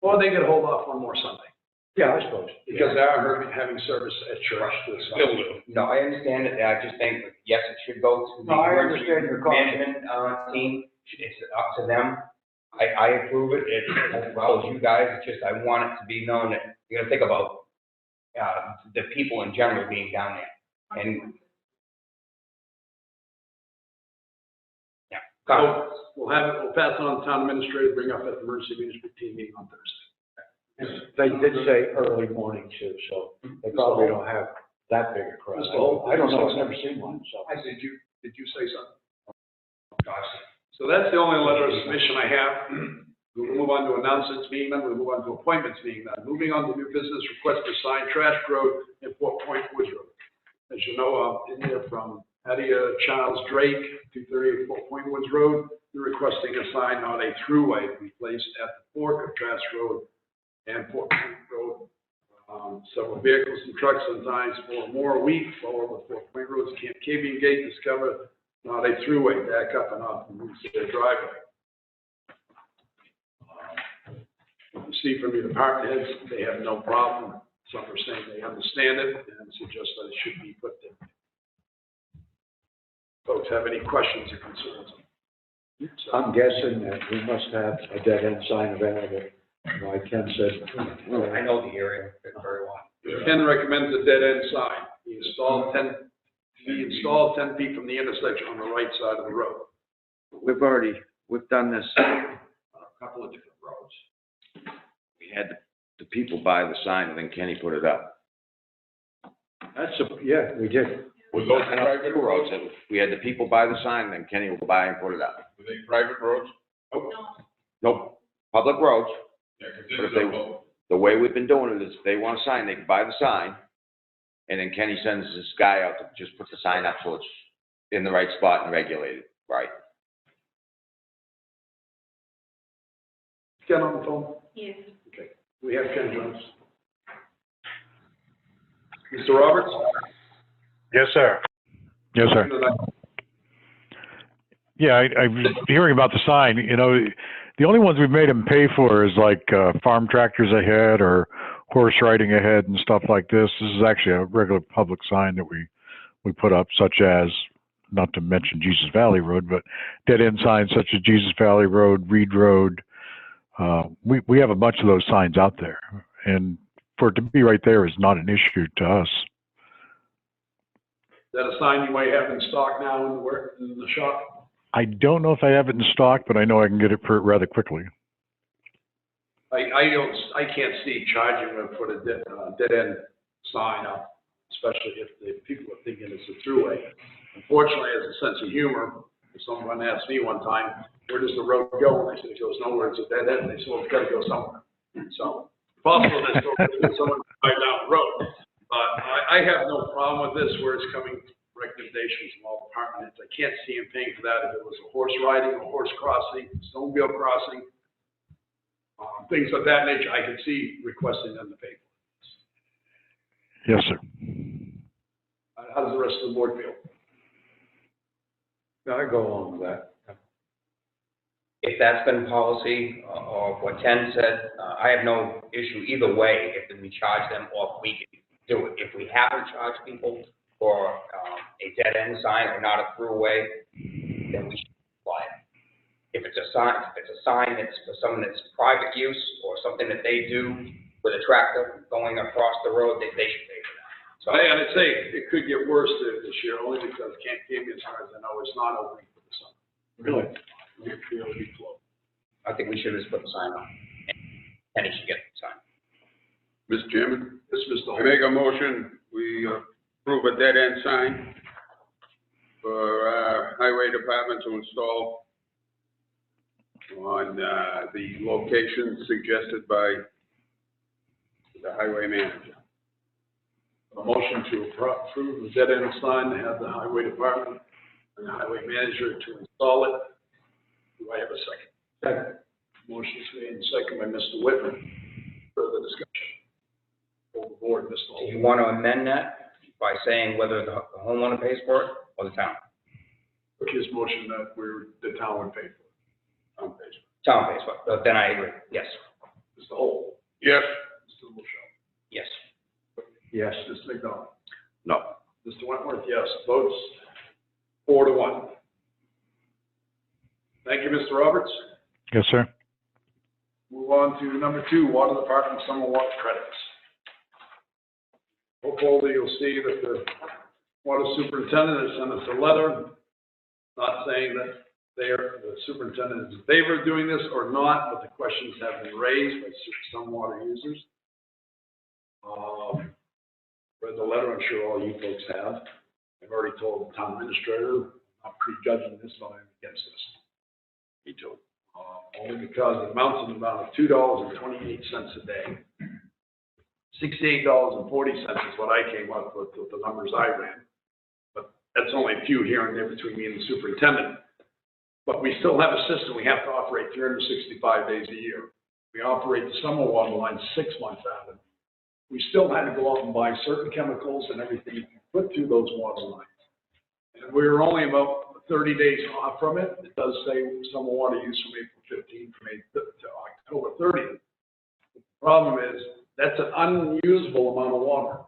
Or they could hold off one more Sunday, Yeah, I suppose. because they are having service at church this Still Sunday. do. No, I understand it. I just think, yes, it should go to the No, I emergency understand your caution. management, team. It's up to them. I approve it, as well as you guys. It's just, I want it to be known that you're gonna think about, the people in general being down there. And, yeah. So we'll pass it on to town administrator, bring up at the emergency management team meeting on Thursday. They did say early morning too, so they probably don't have that big a crowd. Mr. Holt? I don't know, I've never seen one, so. Did you say something? So that's the only letter of submission I have. We'll move on to announcements being done, we'll move on to appointments being done. Moving on to new business, request to sign Trash Road and Fort Point Woods Road. As you know, in there from Adia Charles Drake, 238 Fort Point Woods Road, they're requesting a sign on a throughway to be placed at the fork of Trash Road and Fort Point Road. Several vehicles and trucks sometimes for more a week, all over Fort Point Roads, Camp Cavian Gate, discover not a throughway, back up and off and move to their driveway. You see from your department heads, they have no problem. Some are saying they understand it and suggest that it should be put there. Folks have any questions or concerns? I'm guessing that we must have a dead end sign available, like Ken said. I know the area very well. Ken recommends a dead end sign. He installed 10 feet from the intersection on the right side of the road. We've done this on a couple of different roads. We had the people buy the sign and then Kenny put it up. Yeah, we did. Were those And on private two roads, roads? we had the people buy the sign, then Kenny will buy and put it up. Were they private roads? Nope, public roads. Yeah, 'cause But if this is they- a vote. The way we've been doing it is if they want a sign, they can buy the sign. And then Kenny sends this guy out to just put the sign up so it's in the right spot and regulated, right? Ken on the phone? Yes. Okay, we have Ken Jones. Mr. Roberts? Yes, sir. Yes, sir. Yeah, I was hearing about the sign, you know, the only ones we've made them pay for is like farm tractors ahead or horse riding ahead and stuff like this. This is actually a regular public sign that we put up, such as, not to mention Jesus Valley Road, but dead end signs such as Jesus Valley Road, Reed Road. We have a bunch of those signs out there, and for it to be right there is not an issue to us. Is that a sign you might have in stock now in the shop? I don't know if I have it in stock, but I know I can get it rather quickly. I can't see charging them for the dead end sign up, especially if the people are thinking it's a throughway. Unfortunately, as a sense of humor, someone asked me one time, where does the road go? And I said, it goes nowhere, it's a dead end. They said, well, it's gotta go somewhere. So, possible that someone right down the road. But I have no problem with this, where it's coming, recommendations from all departments. I can't see him paying for that if it was a horse riding, a horse crossing, snowmobile crossing, things of that nature. I could see requesting them to pay for. Yes, sir. How does the rest of the board feel? I go along with that. If that's been policy, or what Ken said, I have no issue either way if we charge them or if we can do it. If we haven't charged people for a dead end sign or not a throughway, then we should apply it. If it's a sign that's for someone that's private use or something that they do with a tractor going across the road, they should pay for that. So I'd say it could get worse this year, only because Camp Cavian, as far as I know, is not opening for the summer. Really? It'll be closed. I think we should just put the sign on. And he should get the sign. Mr. Chairman, This is the I make a motion, we approve a dead end sign for highway department to install on the location suggested by the highway manager. a motion to approve the dead end sign to have the highway department and the highway manager to install it. Do I have a second? Second. Motion is made and second by Mr. Whitman. Further discussion. Overboard, Mr. Do Holt. you want to amend that by saying whether the homeowner pays for it or the town? motion that the town would pay for it. On page. Town pays for it, then I agree, yes, Mr. Holt? Yes. Mr. Michelle? yes. Yes. Mr. McDonald? No. Mr. Wentworth, yes. Votes 4-1. Thank you, Mr. Roberts. Yes, sir. Move on to number 2, Water Department Summer Water Credits. Hopefully, you'll see that the water superintendent has sent us a letter, not saying that the superintendent is in favor of doing this or not, but the questions have been raised by some water users. Read the letter, I'm sure all you folks have. I've already told the town administrator, I'm prejudging this, but I'm against this. Me too. Only because it amounts to an amount of $2.28 a day. $68.40 is what I came up with the numbers I ran. But that's only a few here and there between me and the superintendent. But we still have a system, we have to operate 365 days a year. We operate the summer water line 6 months out of it. We still had to go out and buy certain chemicals and everything you put through those water lines. And we were only about 30 days off from it. It does say summer water use from April 15th to October 30th. The problem is, that's an unusable amount of water.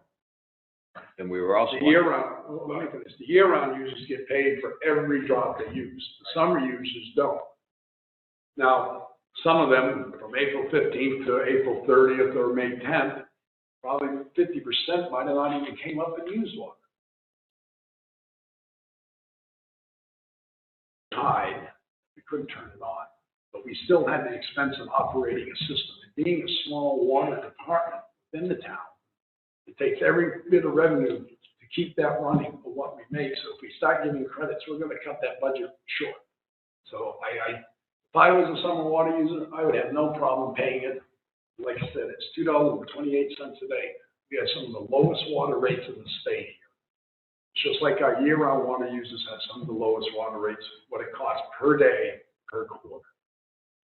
And we were also. The year-round, let me finish. The year-round users get paid for every drop they use. The summer users don't. Now, some of them, from April 15th to April 30th or May 10th, probably 50% might have not even came up and used water. Tide, we couldn't turn it on, but we still had the expense of operating a system. And being a small water department within the town, it takes every bit of revenue to keep that running for what we make. So if we start giving credits, we're going to cut that budget short. So if I was a summer water user, I would have no problem paying it. Like I said, it's $2.28 a day. We have some of the lowest water rates in the state here. Just like our year-round water users have some of the lowest water rates, what it costs per day, per quarter.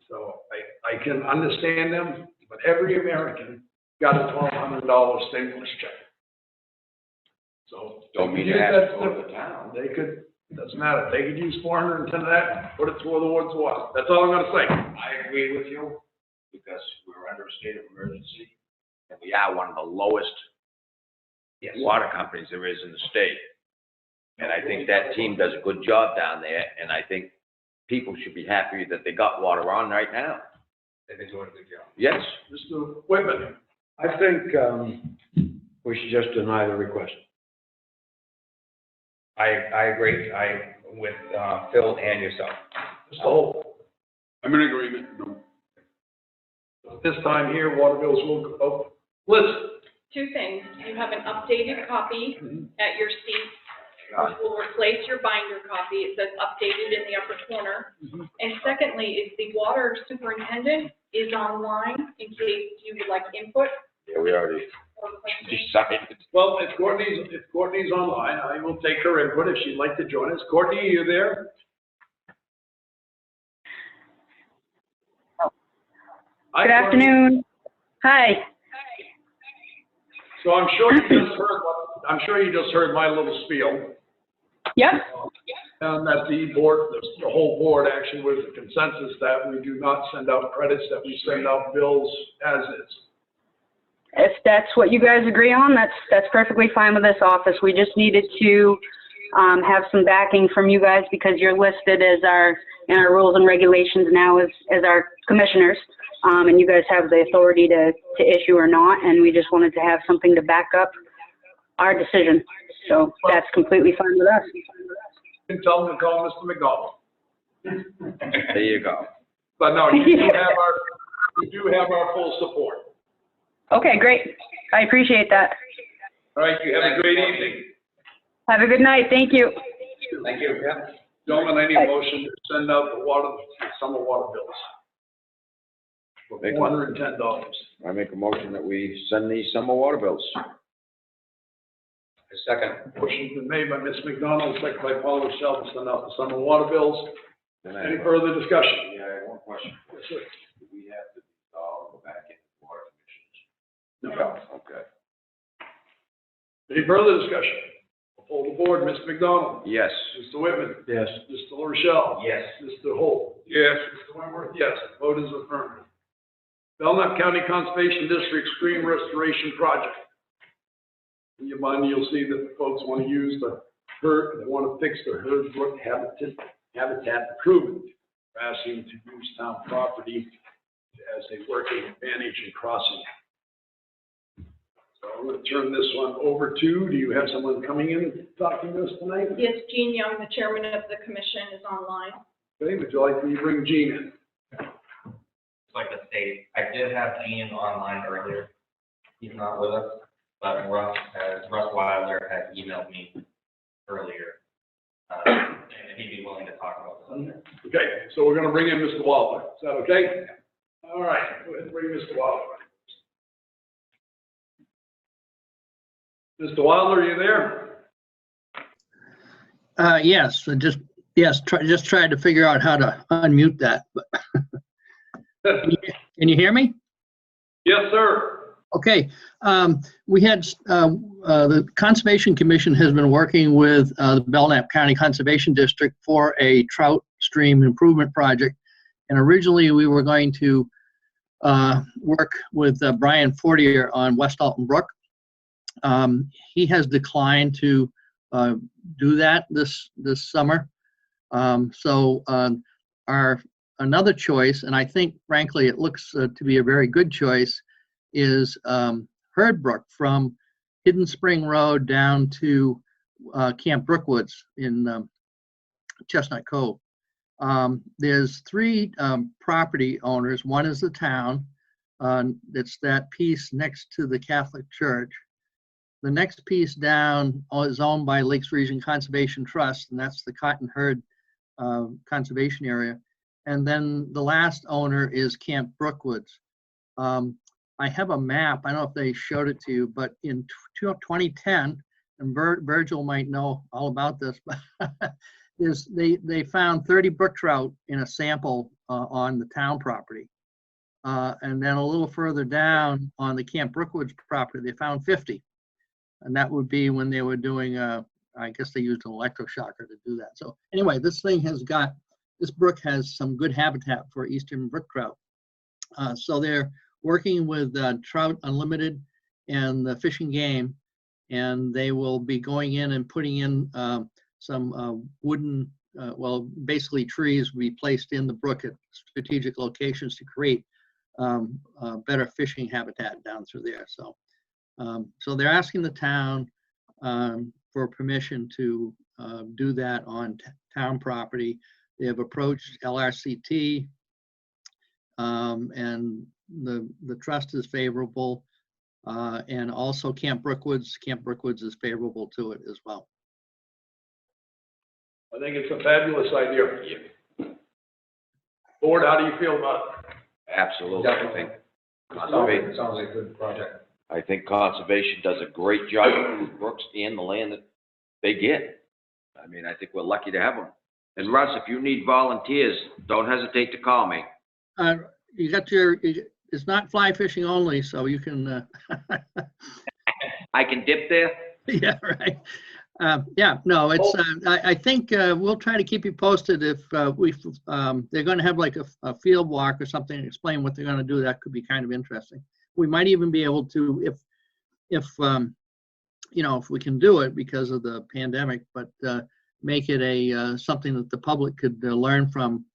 So I can understand them, but every American got a $1,200 stimulus check. So. Don't mean they to could have use to that go to the stuff. town. They could, doesn't matter, they could use 410 of that, put it towards water. That's all I'm gonna say. I agree with you, because we're under a state of emergency, and we are one of the lowest Yes. water companies there is in the state. And I think that team does a good job down there, and I think people should be happy that they got water on right now. They've been doing a good job. Yes. Mr. Whitman. I think we should just deny the request. I agree, with Phil and yourself. Mr. Holt. I'm in agreement. This time here, water bills will go, listen. 2 things. You have an updated copy at your seat, which will replace your binder copy. It says updated in the upper corner. And secondly, is the water superintendent is online in case you would like input Yeah, we already or questions. decided. Well, if Courtney's online, I will take her input if she'd like to join us. Courtney, are you there? Hi, Good Courtney. afternoon. Hi. So I'm sure you just heard my little spiel. Yep. And that the board, the whole board actually was a consensus that we do not send out credits, that we send out bills as is. If that's what you guys agree on, that's perfectly fine with this office. We just needed to have some backing from you guys because you're listed as in our rules and regulations now as our commissioners. And you guys have the authority to issue or not, and we just wanted to have something to back up our decision. So that's completely fine with us. You can tell them to call Mr. McDonald. There you go. But no, you do have our full support. Okay, great. I appreciate that. All right, you have a great evening. Have a good night. Thank you. Thank you. Yeah. Gentlemen, I need a motion to send out the summer water bills. For $410. I make a motion that we send these summer water bills. A second. Motion's been made by Ms. McDonald, second by Paul Michelle to send out the summer water bills. Then I Any have further discussion? Yeah, I have one question. Yes, sir. Do we have to go back in water commissions? No. Okay. Any further discussion? Hold the board, Mr. McDonald. Yes. Mr. Whitman. Yes. Mr. LaRochelle. Yes. Mr. Holt. Yes. Mr. Wentworth, yes. Vote is affirmative. Belknap County Conservation District Stream Restoration Project. In your mind, you'll see that the folks want to use the they want to fix the Herd Brook habitat improvement. They're asking to use town property as a working advantage in crossing. So I'm going to turn this one over to, do you have someone coming in talking to us tonight? Yes, Jean Young, the chairman of the commission, is online. Okay, would you like me to bring Gene in? Just like to state, I did have Gene online earlier. He's not with us, but Russ Wilder had emailed me earlier, saying that he'd be willing to talk about the subject. Okay, so we're going to bring in Mr. Wilder. Is that okay? All right, go ahead and bring Mr. Wilder. Mr. Wilder, are you there? Yes, just tried to figure out how to unmute that, but can you hear me? Yes, sir. Okay, we had, the Conservation Commission has been working with the Belknap County Conservation District for a trout stream improvement project. And originally we were going to work with Brian Fortier on West Alton Brook. He has declined to do that this summer. So our another choice, and I think frankly it looks to be a very good choice, is Herd Brook from Hidden Spring Road down to Camp Brookwoods in Chestnut Cove. There's three property owners. One is the town. It's that piece next to the Catholic Church. The next piece down is owned by Lakes Region Conservation Trust, and that's the Cotton Herd Conservation Area. And then the last owner is Camp Brookwoods. I have a map, I don't know if they showed it to you, but in 2010, and Virgil might know all about this, but they found 30 brook trout in a sample on the town property. And then a little further down on the Camp Brookwoods property, they found 50. And that would be when they were doing, I guess they used an electroshocker to do that. So anyway, this brook has some good habitat for eastern brook trout. So they're working with Trout Unlimited and the Fish and Game, and they will be going in and putting in some wooden, basically trees will be placed in the brook at strategic locations to create better fishing habitat down through there. So, so they're asking the town for permission to do that on town property. They have approached LRCT, and the trust is favorable, and also Camp Brookwoods. Camp Brookwoods is favorable to it as well. I think it's a fabulous idea. Board, how do you feel about it? Absolutely. I think It sounds like a good project. I think conservation does a great job with brooks and the land that they get. I mean, I think we're lucky to have them. And Russ, if you need volunteers, don't hesitate to call me. You got it's not fly fishing only, so you can. I can dip there? Yeah, right. Yeah, no, it's, I think we'll try to keep you posted if they're going to have like a field walk or something and explain what they're going to do. That could be kind of interesting. We might even be able to, if we can do it because of the pandemic, but make it something that the public could learn from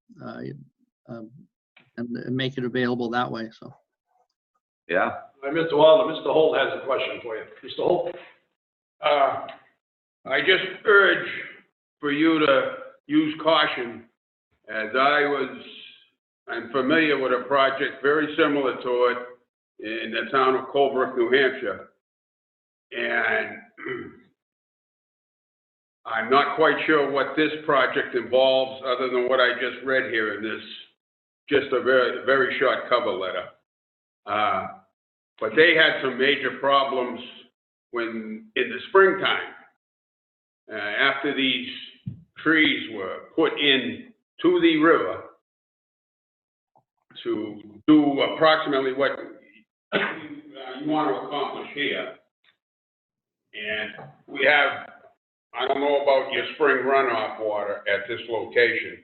and make it available that way. So. Yeah. Mr. Wilder, Mr. Holt has a question for you. Mr. Holt? I just urge for you to use caution, as I'm familiar with a project very similar to it in the town of Colebrook, New Hampshire. And I'm not quite sure what this project involves other than what I just read here in this, just a very, very short cover letter. But they had some major problems in the springtime. After these trees were put in to the river to do approximately what you want to accomplish here. And we have I don't know about your spring runoff water at this location,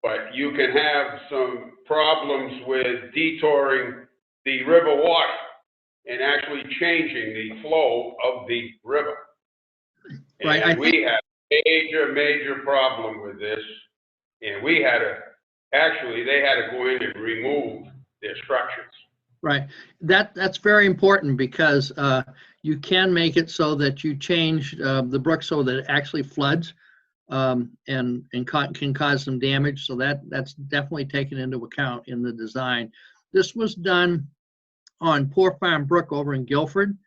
but you can have some problems with detouring the river water and actually changing the flow of the river. Right, I And we had a major problem with this, and we had to, actually, they had to go in and remove their structures. Right. That's very important because you can make it so that you change the brook so that it actually floods and can cause some damage. So that's definitely taken into account in the design. This was done on Poor Farm Brook over in Guilford,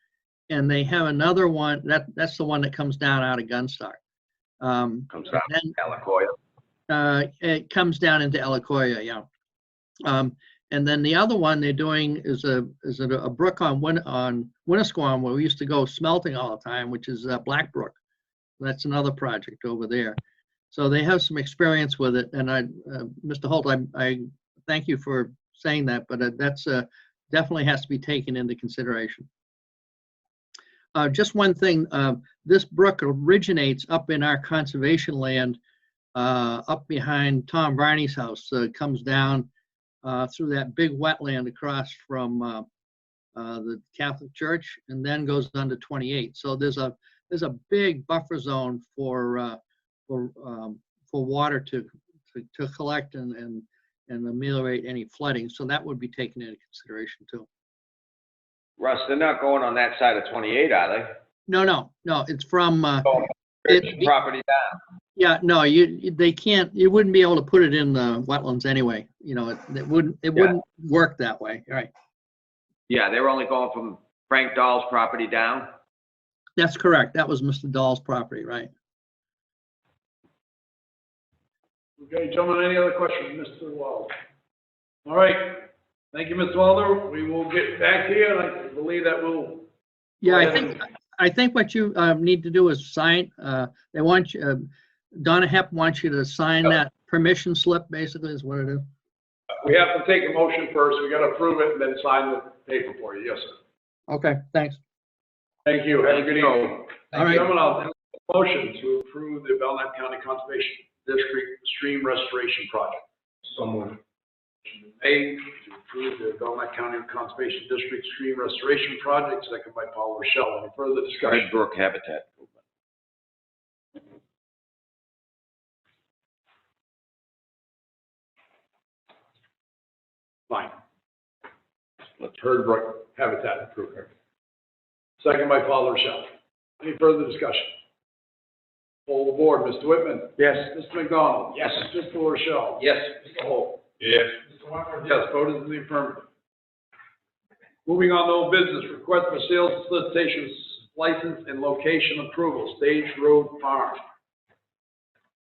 and they have another one, that's the one that comes down out of Gunstock. Comes down Then, Alacoya. it comes down into Elacoya, yeah. And then the other one they're doing is a brook on Winnisquam where we used to go smelting all the time, which is Black Brook. That's another project over there. So they have some experience with it. And Mr. Holt, I thank you for saying that, but that's definitely has to be taken into consideration. Just one thing, this brook originates up in our conservation land, up behind Tom Varney's house. It comes down through that big wetland across from the Catholic Church, and then goes on to 28. So there's a big buffer zone for water to collect and ameliorate any flooding. So that would be taken into consideration too. Russ, they're not going on that side of 28, are they? No. It's from Property down. yeah. No, they can't. You wouldn't be able to put it in the wetlands anyway. You know, it wouldn't work that way, right? Yeah, they were only going from Frank Dahl's property down. That's correct. That was Mr. Dahl's property, right? Okay, gentlemen, any other questions, Mr. Wilder? All right, thank you, Mr. Wilder. We will get back to you, and I believe that will. Yeah, I think what you need to do is sign. They want you. Donna Hepp wants you to sign that permission slip. Basically, is what it is. We have to take a motion first. We got to approve it and then sign the paper for you. Yes, sir. Okay, thanks. Thank you. Have a good evening. All right. Gentlemen, I'll take a motion to approve the Belknap County Conservation District Stream Restoration Project. So moved. Made to approve the Belknap County Conservation District Stream Restoration Project, second by Paul Rochelle. Any further discussion? Red Brook Habitat. Fine. Let's Herd Brook Habitat Improvement. Second by Paul Rochelle. Any further discussion? Poll the board. Mr. Whitman? Yes. Mr. McDonald? Yes. Mr. Rochelle? Yes. Mr. Holt? Yes. Mr. Wentworth? Yes, vote is in the affirmative. Moving on to old business, request for sales solicitation license and location approval, Stage Road Farm.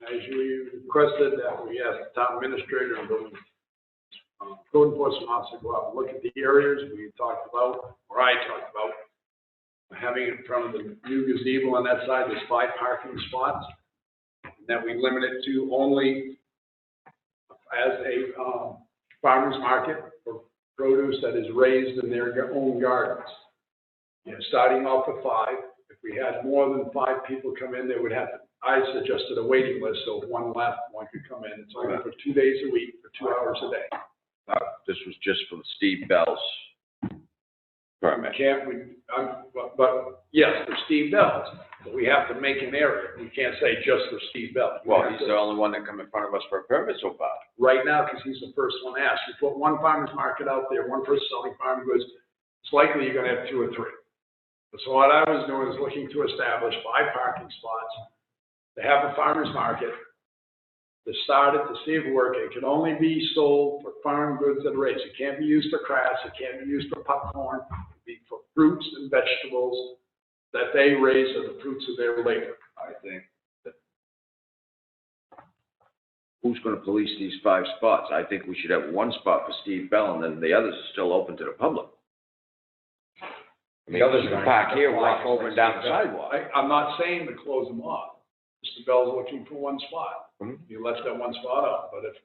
As you requested that we ask the town administrator and building code enforcement officer go out and look at the areas we talked about, or I talked about, having in front of the new gazebo on that side, there's 5 parking spots, and that we limit it to only as a farmer's market for produce that is raised in their own gardens. You know, starting off with 5, if we had more than 5 people come in, they would have to, I suggested a waiting list, so if one left, one could come in. It's only for 2 days a week, for 2 hours a day. This was just for the Steve Bell's permit. But yes, for Steve Bell's, but we have to make an area. We can't say just for Steve Bell. Well, he's the only one that come in front of us for a permit so far. Right now, because he's the first one asked. You put one farmer's market out there, one person selling farm goods, it's likely you're gonna have 2 or 3. So what I was doing is looking to establish 5 parking spots, to have a farmer's market, to start it, to see if it works. It can only be sold for farm goods that are raised. It can't be used for crafts, it can't be used for popcorn, it can be for fruits and vegetables that they raise are the fruits of their labor. I think that who's gonna police these 5 spots? I think we should have 1 spot for Steve Bell, and then the others are still open to the public. I mean, others can park here, walk over and down the sidewalk. I'm not saying to close them off. Mr. Bell's looking for 1 spot. He left that 1 spot out, but if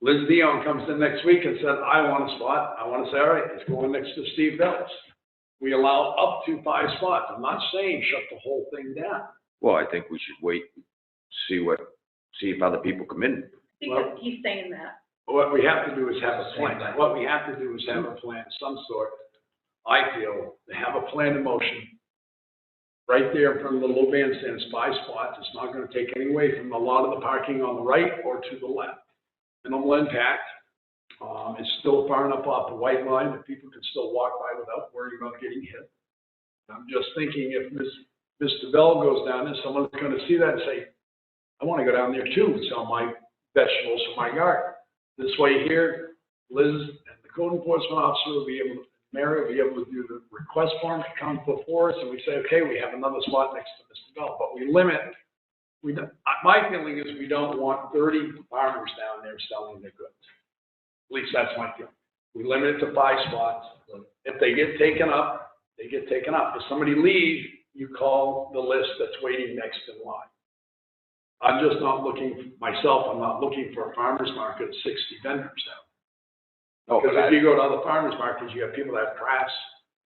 Liz Dion comes in next week and said, I want a spot, I want to say, all right, it's going next to Steve Bell's. we allow up to 5 spots. I'm not saying shut the whole thing down. Well, I think we should wait, see if other people come in. Because he's saying that. What we have to do is have a plan. What we have to do is have a plan of some sort. I feel to have a plan in motion. Right there in front of the low bandstand is 5 spots. It's not gonna take any away from a lot of the parking on the right or to the left. Minimal impact. It's still far enough off the white line that people can still walk by without worrying about getting hit. I'm just thinking if Mr. Bell goes down there, someone's gonna see that and say, I wanna go down there too and sell my vegetables from my garden. This way here, Liz and the code enforcement officer will be able to, Mary will be able to do the request form to come before us, and we say, okay, we have another spot next to Mr. Bell, but we limit, my feeling is we don't want 30 farmers down there selling their goods. At least that's my feeling. We limit it to 5 spots. If they get taken up, they get taken up. If somebody leaves, you call the list that's waiting next in line. I'm just not looking, myself, I'm not looking for a farmer's market of 60 vendors out. No, Because if you go to other farmers markets, you have people that have crafts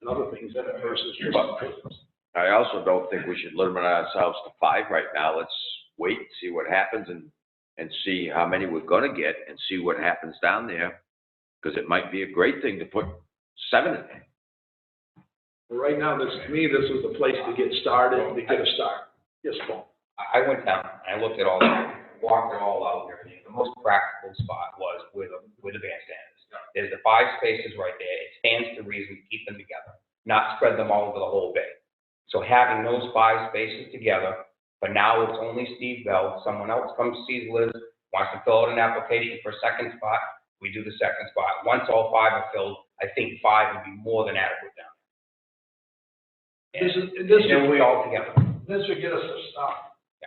and other things in it versus just business. I also don't think we should limit ourselves to 5 right now. Let's wait, see what happens and see how many we're gonna get and see what happens down there. Because it might be a great thing to put 7 in there. But right now, to me, this is the place to get started, to get a start. Yes, Paul? I went down, and I looked at all that, walked it all out and everything. The most practical spot was where the bandstand is. There's the 5 spaces right there. It stands to reason to keep them together, not spread them all over the whole bay. So having those 5 spaces together, but now it's only Steve Bell. Someone else comes, sees Liz, wants to fill out an application for a second spot, we do the second spot. Once all 5 are filled, I think 5 would be more than adequate down there. And then we all together. This would get us a start.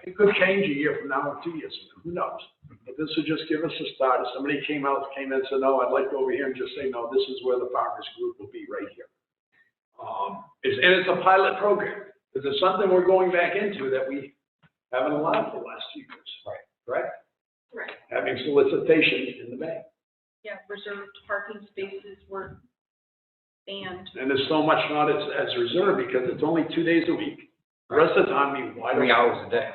It could change a year from now or 2 years from now, who knows? But this would just give us a start. If somebody came in and said, no, I'd like to go over here and just say, no, this is where the farmers group will be right here. And it's a pilot program. Because it's something we're going back into that we haven't allowed for the last 2 years. Right. Correct? Right. Having solicitation in the bank. Yeah, reserved parking spaces were banned. And there's so much not as reserved because it's only 2 days a week. The rest of the time, we wide 3 hours a day.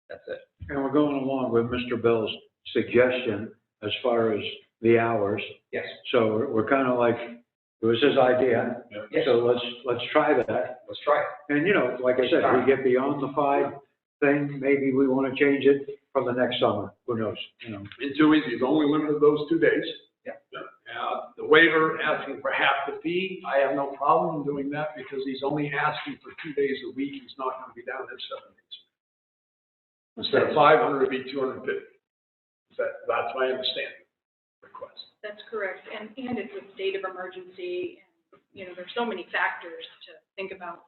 That's it. And we're going along with Mr. Bell's suggestion as far as the hours. Yes. So we're kind of like, it was his idea. Yes. So let's try that. Let's try it. And, you know, like I said, we get beyond the 5 thing, maybe we want to change it for the next summer. Who knows, you know? In 2 weeks, he's only limited those 2 days. Yeah. The waiver asking for half the fee, I have no problem doing that because he's only asking for 2 days a week. He's not going to be down there 7 days. Instead of 500, it'd be 250. That's my understanding. Request. That's correct. And it's a state of emergency. And, you know, there's so many factors to think about.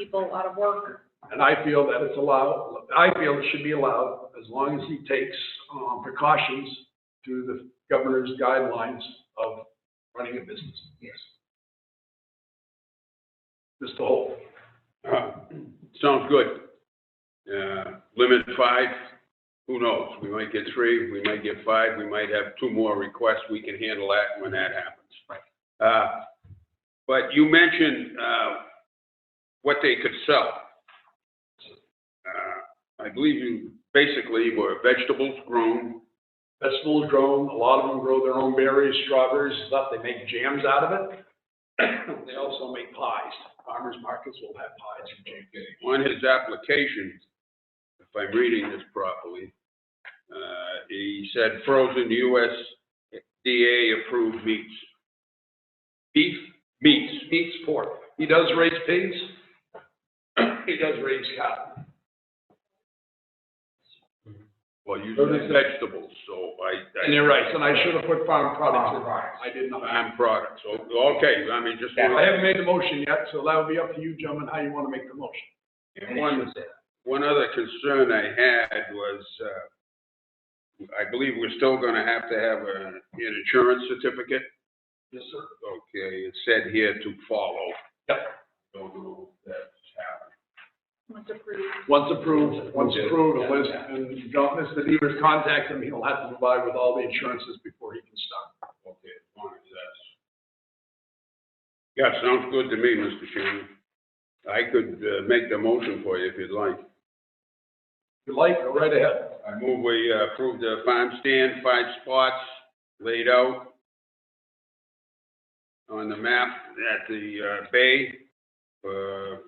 People out of work. And I feel that it's allowed, I feel it should be allowed as long as he takes precautions through the governor's guidelines of running a business. Yes. Mr. Holt. Sounds good. Limit 5, who knows? We might get 3, we might get 5, we might have 2 more requests. We can handle that when that happens. Right. But you mentioned what they could sell. I believe you basically were vegetables grown. Vegetables grown, a lot of them grow their own berries, strawberries, stuff. They make jams out of it. They also make pies. Farmers markets will have pies and jams. On his application, if I'm reading this properly, he said frozen USDA approved meats. Beef, meats. Meats, pork. He does raise pigs. He does raise cattle. Well, you said vegetables, so And you're right, and I should have put farm products in. I did not. farm products. Okay, I mean, just. I haven't made the motion yet, so that will be up to you, gentlemen, how you want to make the motion. And one other concern I had was, I believe we're still gonna have to have an insurance certificate. Yes, sir. Okay, it said here to follow. Yep. Don't know if that's happened. Once approved. Once approved, and Mr. Devers contact him, he'll have to provide with all the insurances before he can start. Okay, as long as that's. Yeah, sounds good to me, Mr. Chairman. I could make the motion for you if you'd like. If you like, go right ahead. I move we approve the farm stand, 5 spots laid out on the map at the bay for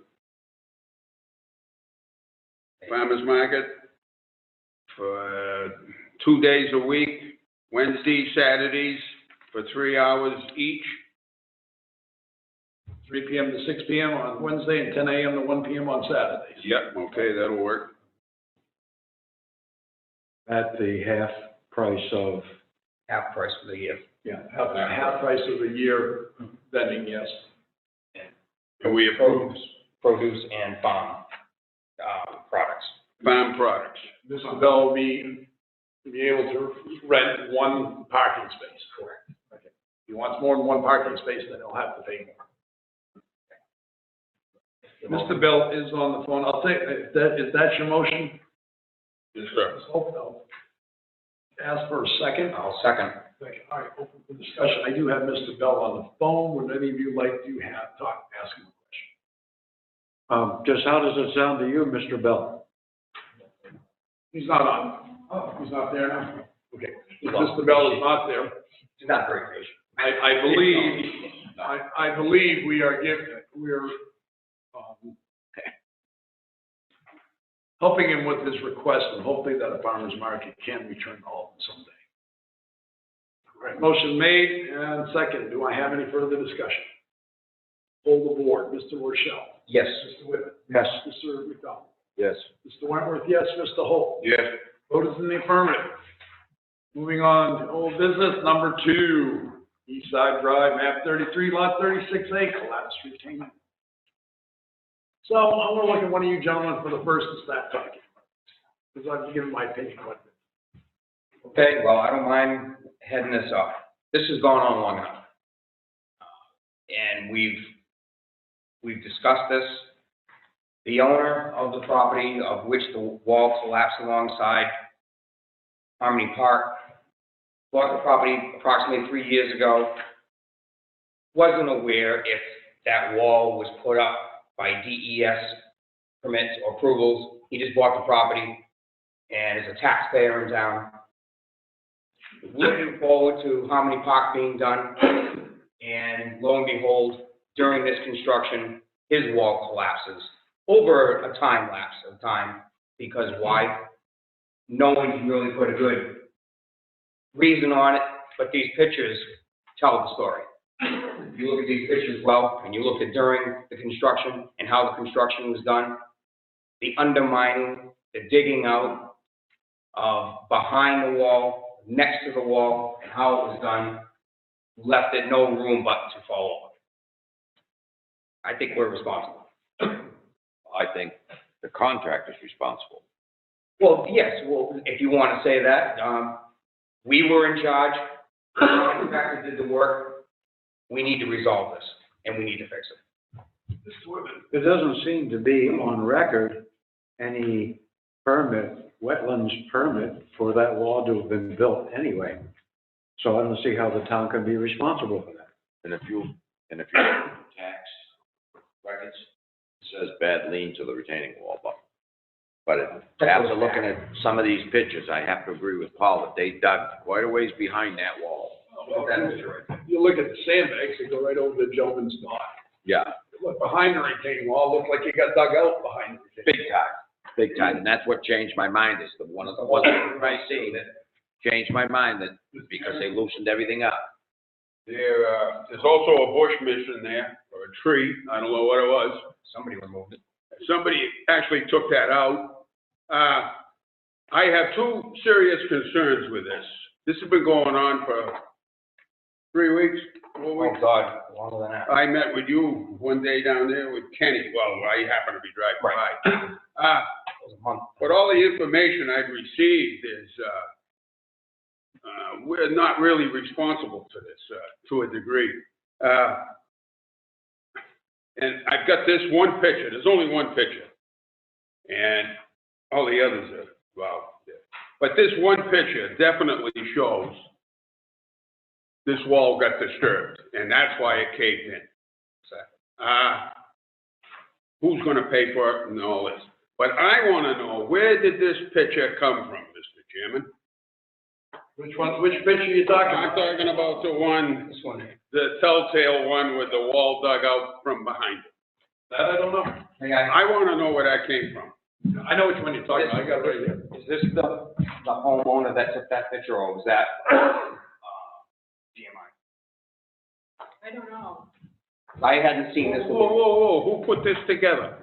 farmer's market for 2 days a week, Wednesdays, Saturdays, for 3 hours each. 3 PM to 6 PM on Wednesday and 10 AM to 1 PM on Saturdays. Yep, okay, that'll work. At the half price of, Half price for the year. Yeah, half price of the year vending, yes. And we approve Produce and farm, products. farm products. Mr. Bell will be able to rent 1 parking space. Correct. Okay. If he wants more than 1 parking space, then he'll have to pay more. Mr. Bell is on the phone. I'll take, is that your motion? Yes, sir. I'll ask for a second. I'll second. Second. All right, open for discussion. I do have Mr. Bell on the phone. Would any of you like to ask him a question? just how does it sound to you, Mr. Bell? He's not on. Oh, he's not there now? Okay. Mr. Bell is not there. He's not very patient. I believe we're helping him with his request and hopefully that a farmer's market can return to Alton someday. All right, motion made and second. Do I have any further discussion? Hold the board. Mr. Rochelle. Yes. Mr. Whitman. Yes. Mr. McDonald. Yes. Mr. Wentworth, yes. Mr. Holt. Yes. Vote is in the affirmative. Moving on to old business number 2, East Side Drive, map 33, lot 36A, collapse retaining. So I want to look at one of you gentlemen for the first to start talking, because I've given my opinion quite a bit. Okay, well, I don't mind heading this up. This has gone on long enough. And we've discussed this. The owner of the property of which the wall collapsed alongside Harmony Park bought the property approximately 3 years ago. Wasn't aware if that wall was put up by DES permits or approvals. He just bought the property and is a taxpayer in town. Looking forward to Harmony Park being done, and lo and behold, during this construction, his wall collapses over a time lapse of time. Because why? No one really put a good reason on it, but these pictures tell the story. If you look at these pictures well, and you look at during the construction and how the construction was done, the undermining, the digging out of behind the wall, next to the wall, and how it was done, left it no room but to fall over. I think we're responsible. I think the contractor's responsible. Well, yes, well, if you want to say that, we were in charge, the contractor did the work, we need to resolve this, and we need to fix it. There doesn't seem to be on record any permit, wetlands permit for that wall to have been built anyway. So I don't see how the town can be responsible for that. And if you look at tax records, it says bad lien to the retaining wall, but after looking at some of these pictures, I have to agree with Paul that they dug quite a ways behind that wall. You look at the sandbags, they go right over the gentleman's dock. Yeah, Look behind the retaining wall, look like you got dug out behind the retaining big time, and that's what changed my mind, is the one of the ones I seen that changed my mind, that because they loosened everything up. There's also a bush missing there, or a tree, I don't know what it was. Somebody removed it. Somebody actually took that out. I have 2 serious concerns with this. This has been going on for 3 weeks, 4 weeks. Oh, God, longer than that. I met with you one day down there with Kenny. Well, I happened to be driving by. It was a month. But all the information I've received is, we're not really responsible for this, to a degree. And I've got this one picture. There's only one picture. And all the others are, well, but this one picture definitely shows this wall got disturbed, and that's why it caved in. who's gonna pay for it and all this. But I wanna know, where did this picture come from, Mr. Chairman? Which picture are you talking I'm about? talking about the one, This one here. the telltale one with the wall dug out from behind it. That I don't know. I wanna know where that came from. I know which one you're talking about, I got it right here. Is this the homeowner that took that picture, or was that, GMI? I don't know. I hadn't seen this Whoa, one. whoa, who put this together?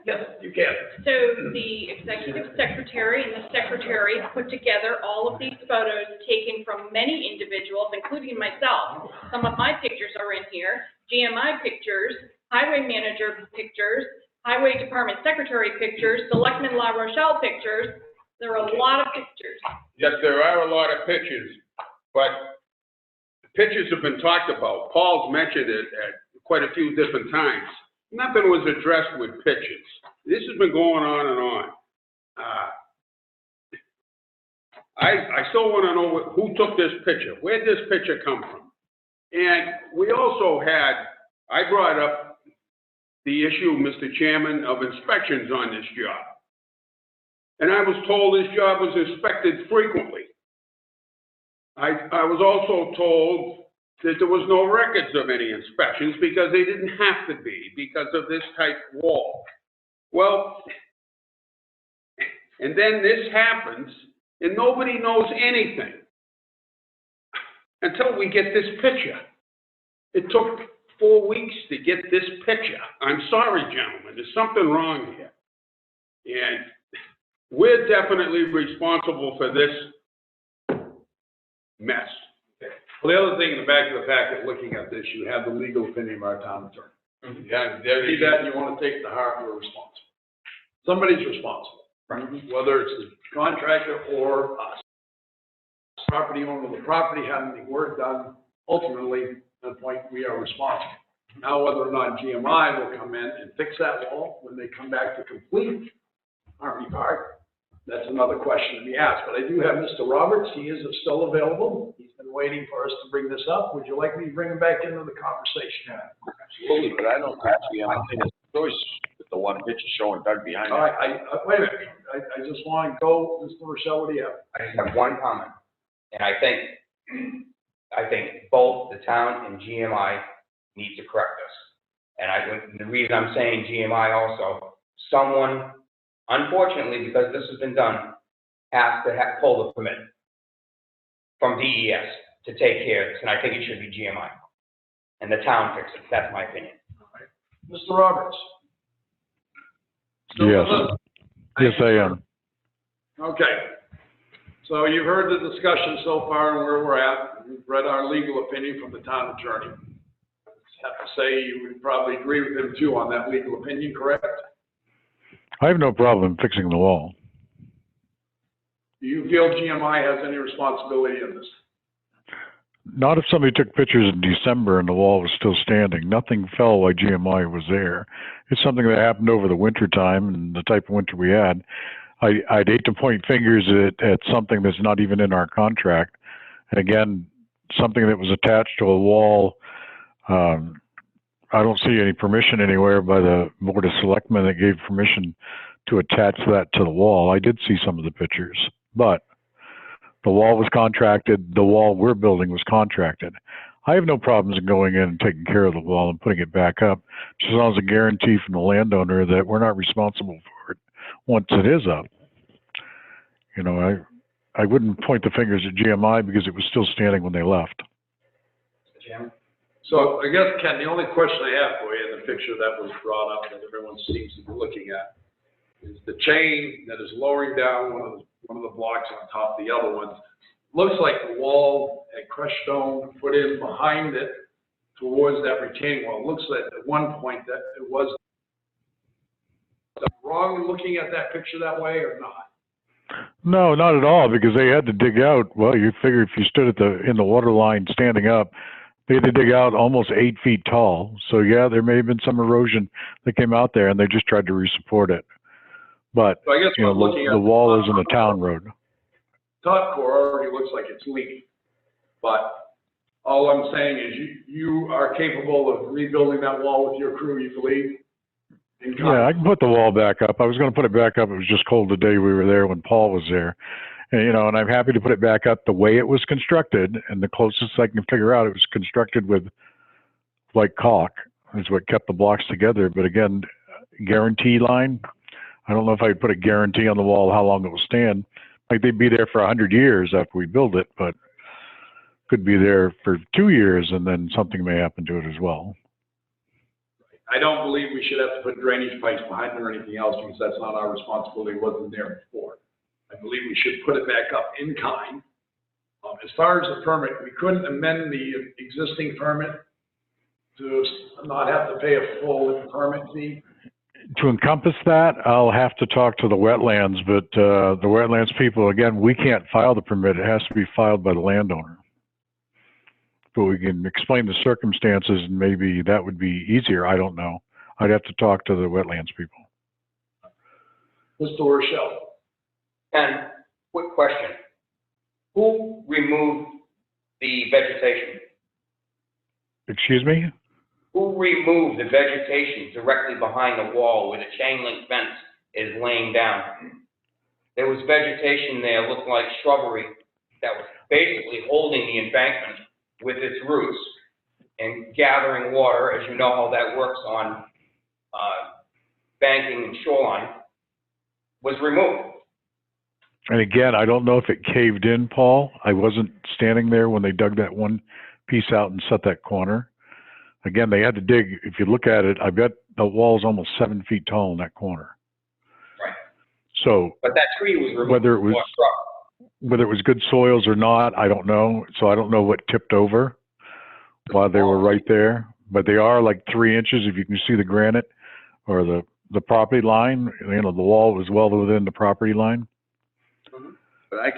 Yes, you can. So the executive secretary and the secretary put together all of these photos taken from many individuals, including myself. Some of my pictures are in here, GMI pictures, highway manager pictures, highway department secretary pictures, Selectmen La Rochelle pictures. There are a lot of pictures. Yes, there are a lot of pictures, but the pictures have been talked about. Paul's mentioned it at quite a few different times. Nothing was addressed with pictures. This has been going on and on. I still want to know who took this picture. Where did this picture come from? And we also I brought up the issue, Mr. Chairman, of inspections on this job. And I was told this job was inspected frequently. I was also told that there was no records of any inspections because they didn't have to be because of this type wall. Well, and then this happens and nobody knows anything until we get this picture. It took 4 weeks to get this picture. I'm sorry, gentlemen, there's something wrong here. And we're definitely responsible for this mess. Well, the other thing, in the back of the packet, looking at this, you have the legal opinion of our town attorney. Yeah, there See you go. that, and you want to take to heart, we're responsible. Somebody's responsible, whether it's the contractor or us. Property owner of the property having the work done, ultimately, at the point, we are responsible. Now, whether or not GMI will come in and fix that wall when they come back to complete Harmony Park, that's another question to be asked. But I do have Mr. Roberts, he is still available. He's been waiting for us to bring this up. Would you like me to bring him back into the conversation? Absolutely, but I don't actually, I think it's a choice with the one picture showing Doug behind All it. right, wait a minute, I just want to go, Mr. Rochelle, what do you have? I just have one comment, and I think both the town and GMI need to correct this. And the reason I'm saying GMI also, someone, unfortunately, because this has been done, has to pull the permit from DES to take care of this, and I think it should be GMI. And the town fix it, that's my opinion. Mr. Roberts? Still Yes. with us? Yes, I am. Okay. So you've heard the discussion so far and where we're at. You've read our legal opinion from the town attorney. I have to say, you would probably agree with him too on that legal opinion, correct? I have no problem fixing the wall. Do you feel GMI has any responsibility in this? Not if somebody took pictures in December and the wall was still standing. Nothing fell while GMI was there. It's something that happened over the winter time and the type of winter we had. I'd hate to point fingers at something that's not even in our contract. And again, something that was attached to a wall, I don't see any permission anywhere by the Board of Selectmen that gave permission to attach that to the wall. I did see some of the pictures, but the wall was contracted. The wall we're building was contracted. I have no problems in going in and taking care of the wall and putting it back up, just as long as a guarantee from the landowner that we're not responsible for it once it is up. You know, I wouldn't point the fingers at GMI because it was still standing when they left. Mr. Chairman? So I guess, Ken, the only question I have for you in the picture that was brought up that everyone seems to be looking at is the chain that is lowering down one of the blocks on top of the other ones. Looks like the wall at crushed stone put in behind it towards that retaining wall. It looks like at one point that it was. Am I wrong in looking at that picture that way or not? No, not at all, because they had to dig out. Well, you figure if you stood in the water line standing up, they had to dig out almost 8 feet tall. So yeah, there may have been some erosion that came out there, and they just tried to resupport it. But So I guess you know, I'm looking at the wall isn't a town road. Top core already looks like it's leaking, but All I'm saying is you are capable of rebuilding that wall with your crew, you believe? In Yeah, I can put the wall back up. I was gonna put it back up. It was just cold the day we were there when Paul was there. And, you know, and I'm happy to put it back up the way it was constructed, and the closest I can figure out, it was constructed with like caulk is what kept the blocks together. But again, guarantee line, I don't know if I'd put a guarantee on the wall how long it will stand. Like they'd be there for 100 years after we build it, but could be there for 2 years and then something may happen to it as well. I don't believe we should have to put drainage pipes behind it or anything else because that's not our responsibility. It wasn't there before. I believe we should put it back up in kind. As far as the permit, we couldn't amend the existing permit to not have to pay a full permit fee. To encompass that, I'll have to talk to the wetlands, but the wetlands people, again, we can't file the permit. It has to be filed by the landowner. But we can explain the circumstances and maybe that would be easier. I don't know. I'd have to talk to the wetlands people. Mr. Rochelle. And quick question. Who removed the vegetation? Excuse me? Who removed the vegetation directly behind the wall where the chain link fence is laying down? There was vegetation there, looked like shrubbery, that was basically holding the embankment with its roots and gathering water, as you know how that works on banking and shoreline, was removed. And again, I don't know if it caved in, Paul. I wasn't standing there when they dug that one piece out and set that corner. Again, they had to dig. If you look at it, I bet the wall's almost 7 feet tall in that corner. Right. So, but that tree was removed. Whether it was good soils or not, I don't know. So I don't know what tipped over while they were right there. But they are like 3 inches, if you can see the granite or the property line. You know, the wall was well within the property line. But I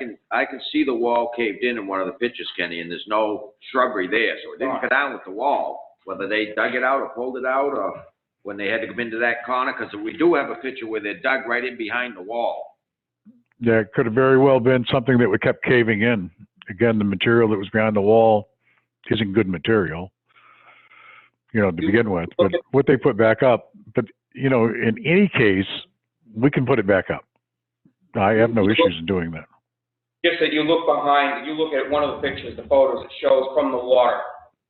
can see the wall caved in one of the pictures, Kenny, and there's no shrubbery there, so it didn't cut down with the wall. Whether they dug it out or pulled it out, or when they had to come into that corner, because we do have a picture where they dug right in behind the wall. Yeah, it could have very well been something that we kept caving in. Again, the material that was behind the wall isn't good material, you know, to begin with. But what they put back up, but, you know, in any case, we can put it back up. I have no issues in doing that. Just that you look behind, you look at one of the pictures, the photos, it shows from the water,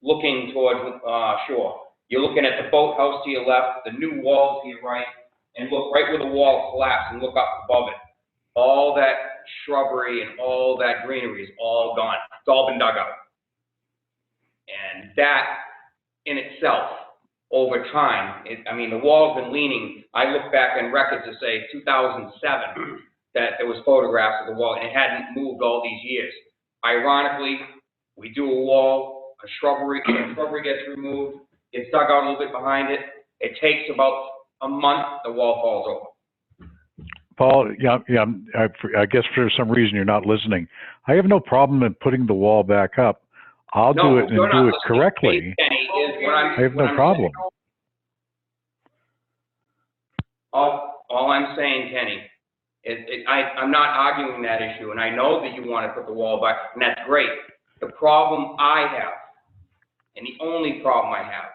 looking towards shore. You're looking at the boathouse to your left, the new walls to your right, and look right where the wall collapsed and look up above it. All that shrubbery and all that greenery is all gone. It's all been dug out. And that in itself, over time, I mean, the wall's been leaning. I look back in records to say 2007, that there was photographs of the wall, and it hadn't moved all these years. Ironically, we do a wall, a shrubbery gets removed, it's dug out a little bit behind it. It takes about a month, the wall falls over. Paul, I guess for some reason you're not listening. I have no problem in putting the wall back up. I'll do it and do it correctly. I have no problem. All I'm saying, Kenny, I'm not arguing that issue, and I know that you want to put the wall back, and that's great. The problem I have, and the only problem I have,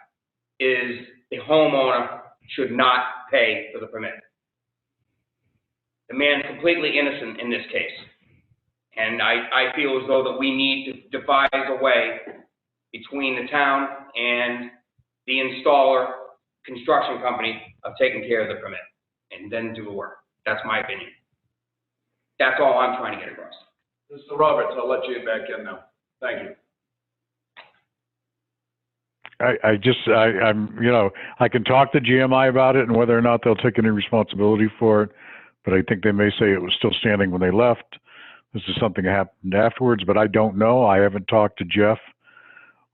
is the homeowner should not pay for the permit. The man's completely innocent in this case. And I feel as though that we need to devise a way between the town and the installer construction company of taking care of the permit and then do the work. That's my opinion. That's all I'm trying to get across. Mr. Roberts, I'll let you back in now. Thank you. I'm, you know, I can talk to GMI about it and whether or not they'll take any responsibility for it, but I think they may say it was still standing when they left. This is something that happened afterwards, but I don't know. I haven't talked to Jeff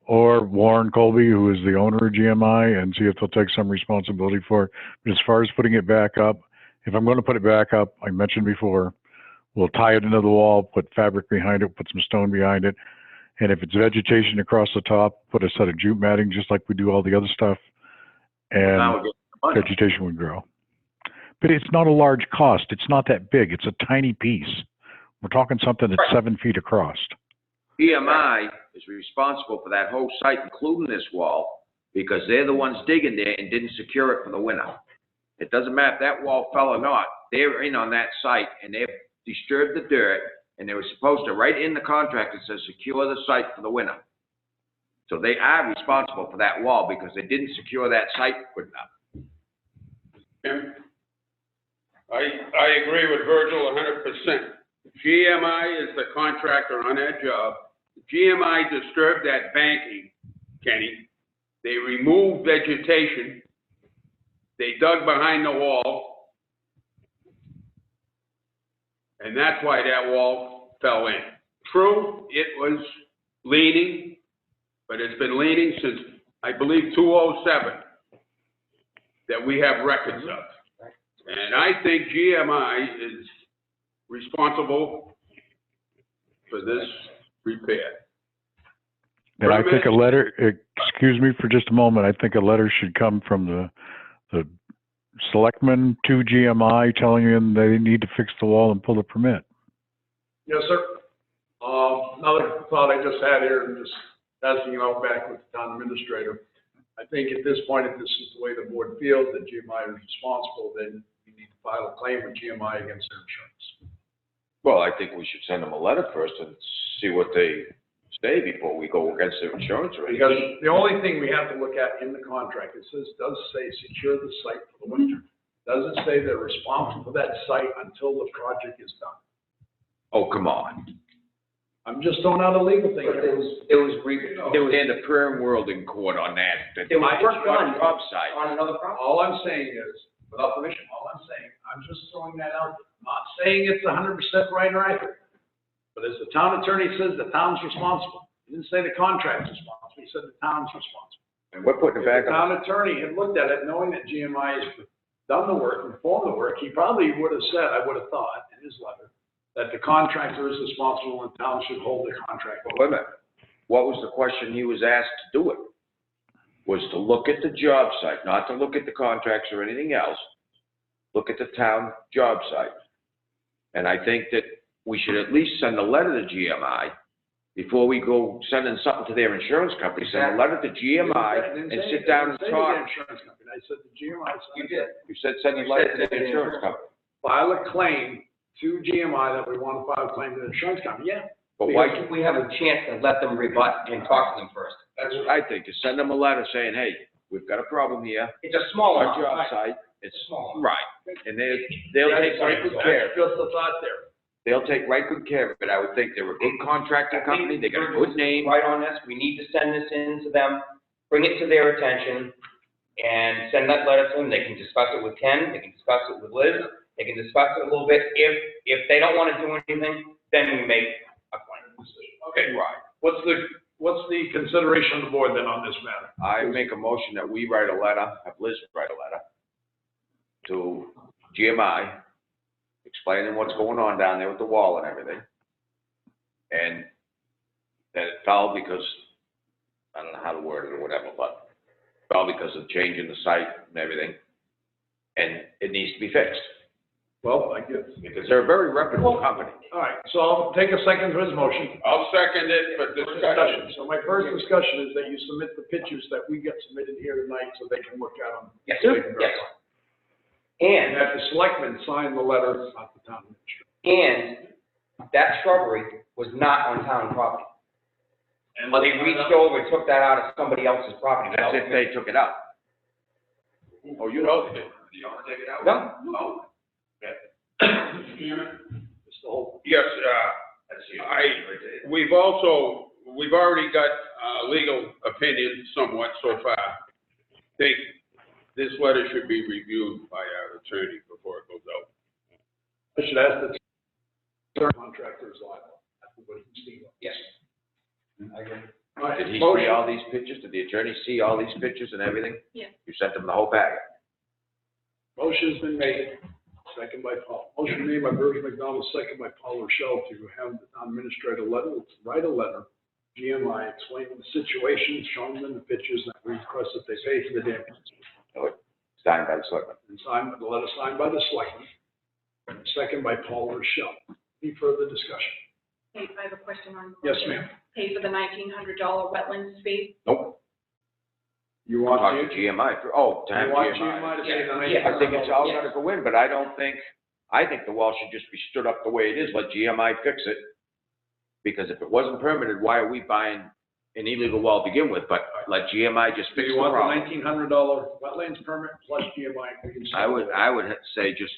or Warren Colby, who is the owner of GMI, and see if they'll take some responsibility for it. But as far as putting it back up, if I'm going to put it back up, I mentioned before, we'll tie it into the wall, put fabric behind it, put some stone behind it. And if it's vegetation across the top, put a set of jute matting, just like we do all the other stuff, and vegetation would grow. But it's not a large cost. It's not that big. It's a tiny piece. We're talking something that's 7 feet across. GMI is responsible for that whole site, including this wall, because they're the ones digging there and didn't secure it for the winter. It doesn't matter if that wall fell or not, they're in on that site and they've disturbed the dirt, and they were supposed to, right in the contract, it says secure the site for the winter. So they are responsible for that wall because they didn't secure that site good enough. Jim? I agree with Virgil 100%. GMI is the contractor on that job. GMI disturbed that banking, Kenny. They removed vegetation. They dug behind the wall. And that's why that wall fell in. True, it was leaning, but it's been leaning since, I believe, 2007 that we have records of. And I think GMI is responsible for this repair. And I think a letter, excuse me for just a moment, I think a letter should come from the selectmen to GMI telling them they need to fix the wall and pull the permit. Yes, sir. Another thought I just had here, and just passing it out back with the town administrator. I think at this point, if this is the way the board feels that GMI is responsible, then we need to file a claim with GMI against their insurance. Well, I think we should send them a letter first and see what they say before we go against their insurance rate. Because the only thing we have to look at in the contract, it does say secure the site for the winter. Doesn't say they're responsible for that site until the project is done. Oh, come on. I'm just throwing out a legal thing. But there was In the prayer world in court on that. There was work done Job site. on another property. All I'm saying is, without permission, I'm just throwing that out there. I'm not saying it's 100% right or accurate. But as the town attorney says, the town's responsible. He didn't say the contract's responsible. He said the town's responsible. And we're putting it back If the on. town attorney had looked at it, knowing that GMI has done the work, performed the work, he probably would have said, I would have thought in his letter, that the contractor is responsible and town should hold the contract. Wait a minute. What was the question he was asked to do it? Was to look at the job site, not to look at the contracts or anything else. Look at the town job site. And I think that we should at least send a letter to GMI before we go sending something to their insurance company. Send a letter to GMI and sit down and talk. I said the GMI. You did. You said send a letter to the insurance company. File a claim to GMI that we want to file a claim to the insurance company, yeah. But why, Because we have a chance to let them rebut and talk to them first. that's what I think, is send them a letter saying, hey, we've got a problem here. It's a small Our amount. job Right. site, it's Small. right. And they'll take right good care. That's just a thought there. They'll take right good care of it. I would think they're a good contractor company. They got a good name. Right on this, we need to send this in to them, bring it to their attention, and send that letter to them. They can discuss it with Ken, they can discuss it with Liz, they can discuss it a little bit. If they don't want to do anything, then we make a claim. Okay, right. What's the consideration of the board then on this matter? I make a motion that we write a letter, have Liz write a letter to GMI, explaining what's going on down there with the wall and everything. And that it fell because, I don't know how to word it or whatever, but fell because of changing the site and everything. And it needs to be fixed, Well, I guess. because they're a very reputable company. All right, so I'll take a second to his motion. I'll second it for discussion. So my first discussion is that you submit the pictures that we get submitted here tonight so they can look at them. Yes, So they can yes. verify. And, And that the selectmen sign the letter, not the town administrator. and that shrubbery was not on town property. And They reached over and took that out of somebody else's property. That's if they took it out. Oh, you know, do you want to take it out? No. No. Mr. Chairman, Mr. Holt. Yes, we've already got, legal opinion somewhat so far. Think this letter should be reviewed by our attorney before it goes out. I should ask the contractor is liable. That's what he's seen. Yes. I agree. All right, Did he see motion. all these pictures? Did the attorney see all these pictures and everything? Yes. You sent them the whole packet? Motion's been made, second by Paul. Motion made by Virgil McDonald, second by Paul Rochelle to have the town administrator write a letter, GMI, explaining the situation, showing them the pictures that we request that they pay for the damage. Signed by the selectman. And signed, the letter signed by the selectman, second by Paul Rochelle. Any further discussion? Hey, I have a question on. Yes, ma'am. Pay for the $1,900 wetlands fee. Nope. You I'm want talking to, GMI, to have you want GMI. GMI to pay the Yeah, I think it's all Yes. gonna go in, but I think the wall should just be stood up the way it is, let GMI fix it. Because if it wasn't permitted, why are we buying an illegal wall to begin with? But let GMI just Do fix you the want the problem. $1,900 wetlands permit plus GMI? I would say just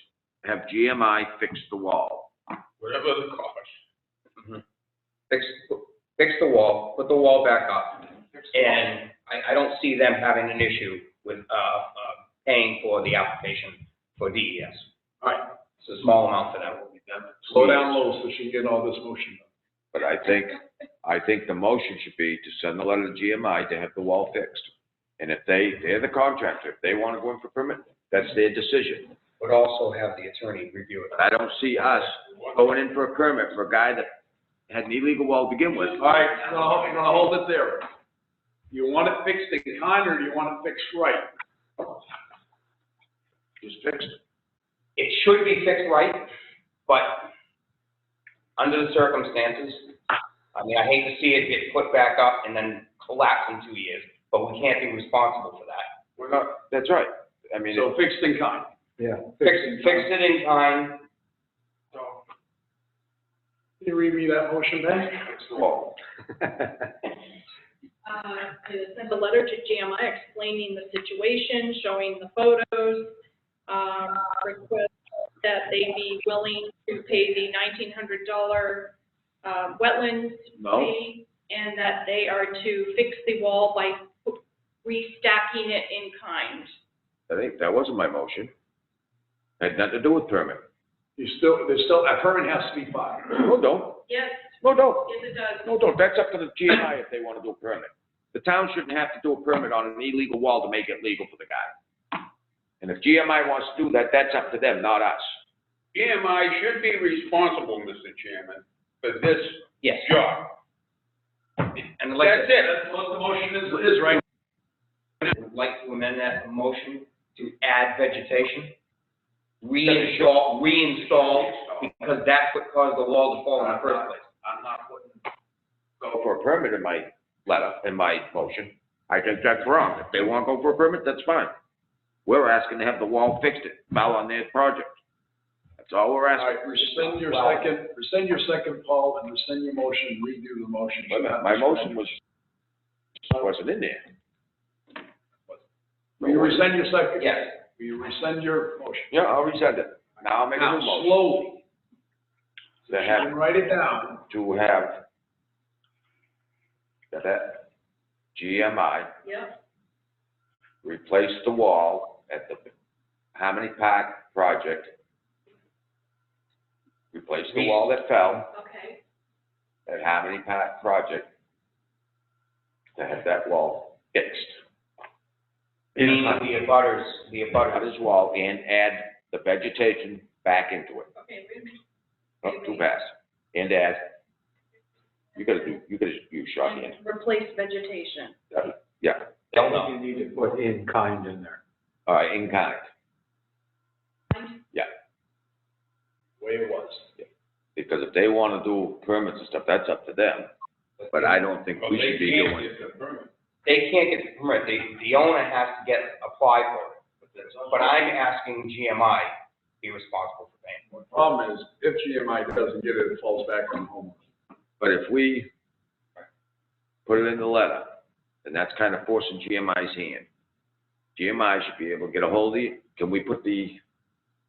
have GMI fix the wall. Whatever the cost. Fix the wall, put the wall back up, and I don't see them having an issue with, paying for the application for DES. All right, It's a small amount for them. slow down low so she can get all this motion done. But I think the motion should be to send a letter to GMI to have the wall fixed. And if they're the contractor, if they want to go in for permit, that's their decision. But also have the attorney review it. But I don't see us going in for a permit for a guy that had an illegal wall to begin with. All right, I'm gonna hold it there. You want it fixed in kind or do you want it fixed right? Just fix it. It should be fixed right, but under the circumstances, I mean, I hate to see it get put back up and then collapse in 2 years, but we can't be responsible for that. We're not, that's right. I mean, So fixed in kind. Yeah. Fix it in time. Can you read me that motion back? fix the wall. To send a letter to GMI explaining the situation, showing the photos, request that they be willing to pay the $1,900 wetlands No. fee, and that they are to fix the wall by restacking it in kind. That wasn't my motion. Had nothing to do with permit. A permit has to be filed. No, don't. Yes, No, don't. yes, it does. No, don't. That's up to the GMI if they want to do a permit. The town shouldn't have to do a permit on an illegal wall to make it legal for the guy. And if GMI wants to do that, that's up to them, not us. EMI should be responsible, Mr. Chairman, for this Yes. job. And I'd like That's to, it. That's what the motion is right. would like to amend that motion to add vegetation. Reinstall, because that's what caused the wall to fall in the first place. I'm not putting. Go for a permit in my letter, in my motion. I think that's wrong. If they want to go for a permit, that's fine. We're asking to have the wall fixed, it fell on their project. That's all we're All asking. right, rescind your second, Paul, and rescind your motion, redo the motion. Wait a minute, my motion wasn't in there. Will you rescind your second? Yes. Will you rescind your motion? Yeah, I'll resend it. Now I'll make a Now, new motion. slowly, To you have, can write it down. to have that GMI Yep, replace the wall at the Harmony Park project. Replace the wall that fell okay. at Harmony Park project. To have that wall fixed. Meaning the abutters, Cut his wall and add the vegetation back into it. Okay, wait a minute. Not too fast. And add, you gotta use shorthand. And replace vegetation. Yeah, don't know. You need to put in kind in there. all right, in kind. Way it was. Because if they wanna do permits and stuff, that's up to them. But I don't think But we they should be can't doing it. get the permit. They can't get the permit, the owner has to apply for it. But I'm asking GMI to be responsible for paying for it. The problem is, if GMI doesn't get it, it falls back on the homeowner. But if we put it in the letter, then that's kind of forcing GMI's hand. GMI should be able to get a hold of you. Can we put the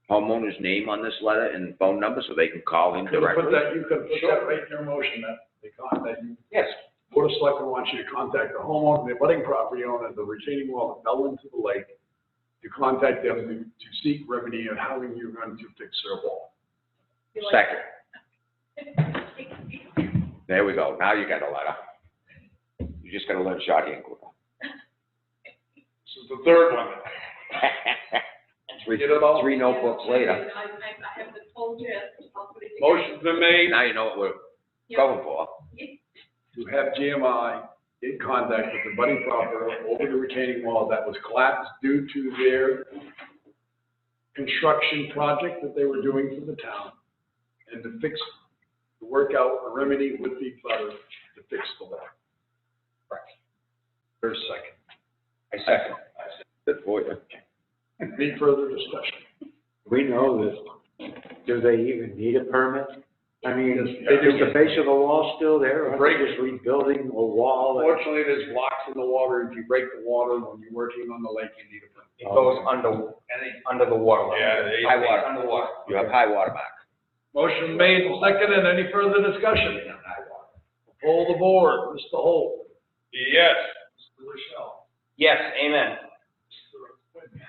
homeowner's name on this letter and phone number so they can call him You could directly? put that right in your motion, that they contact you. Yes. Board of Selectmen wants you to contact the homeowner, the abutting property owner, the retaining wall that fell into the lake, to contact them to seek remedy on how you're going to fix their wall. You like Second. There we go. Now you got a letter. You just gotta learn shorthand quicker. This is the third one. Three, Get it all? three notebooks later. I have the full gist. I'll put it together. Motion's been made Now you know what we're Yep. going for. to have GMI in contact with the abutting property over the retaining wall that was collapsed due to their construction project that they were doing for the town, and to fix to work out a remedy with the butter to fix the water. Correct. There's a second. I second. Good for you. Any further discussion? We know this. Do they even need a permit? I mean, Yes, they do. is the base of the wall still there, or are Break they just rebuilding a wall? Unfortunately, there's blocks in the water. If you break the water when you're working on the lake, you need a permit. It goes under the water level. Yeah, they- High water. Underwater. You have high water mark. Motion made and seconded. Any further discussion? Poll the board. Mr. Holt. Yes. Mr. Rochelle. Yes, amen.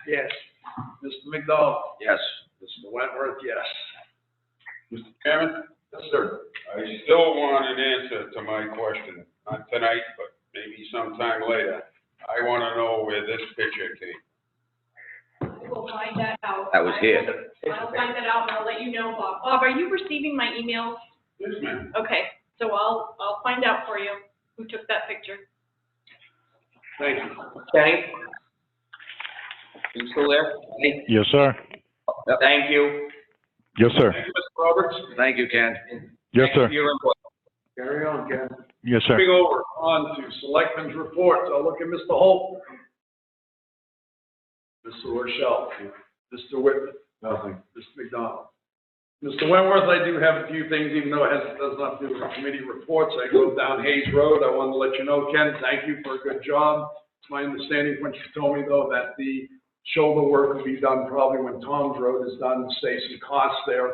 Yes. Mr. McDonald. Yes. Mr. Wentworth, yes. Mr. Chairman, Yes, sir. I still want an answer to my question, not tonight, but maybe sometime later. I want to know where this picture came. We'll find that out. That was here. I'll find that out and I'll let you know, Bob. Bob, are you receiving my emails? Yes, ma'am. Okay, so I'll find out for you who took that picture. Thank you. Kenny? You still there? Yes, sir. Thank you. Yes, sir. Thank you, Mr. Roberts. Thank you, Ken. Yes, Thank you sir. for your input. Carry on, Ken. Yes, sir. Moving over on to selectmen's reports. I'll look at Mr. Holt. Mr. Rochelle. Mr. Whitman. Nothing. Mr. McDonald. Mr. Wentworth, I do have a few things, even though it does not do with committee reports. I drove down Hayes Road. I wanted to let you know, Ken, thank you for a good job. It's my understanding, when you told me though, that the shoulder work will be done probably when Tom's Road is done, to save some costs there.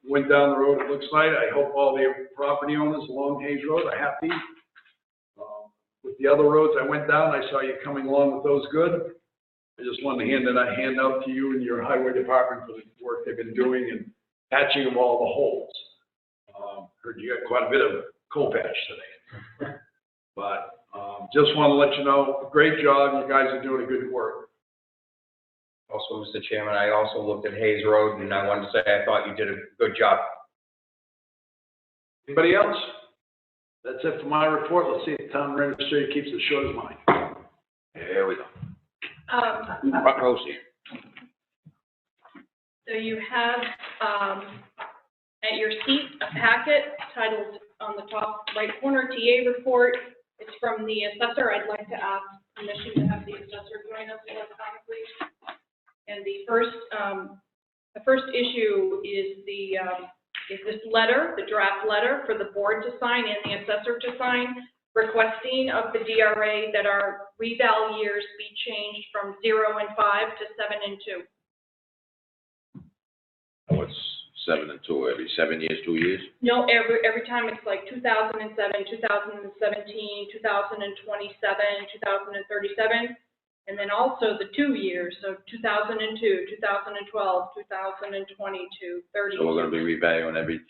Went down the road, it looks like. I hope all the property owners along Hayes Road are happy. With the other roads I went down, I saw you coming along with those good. I just wanted to hand out to you and your highway department for the work they've been doing and patching of all the holes. Heard you got quite a bit of coal patch today. But, just want to let you know, great job. You guys are doing a good work. Also, Mr. Chairman, I also looked at Hayes Road, and I wanted to say I thought you did a good job. Anybody else? That's it for my report. Let's see if the town administrator keeps it short as mine. Here we go. Front row seat. So you have, at your seat, a packet titled on the top right corner, TA report. It's from the assessor. I'd like to ask permission to have the assessor join us electronically. And the first issue is this letter, the draft letter for the board to sign and the assessor to sign, requesting of the DRA that our reval years be changed from 0 and 5 to 7 and 2. Oh, it's 7 and 2, every 7 years, 2 years? No, every time it's like 2007, 2017, 2027, 2037, and then also the 2 years, so 2002, 2012, 2022, 30. So we're gonna be revaluing every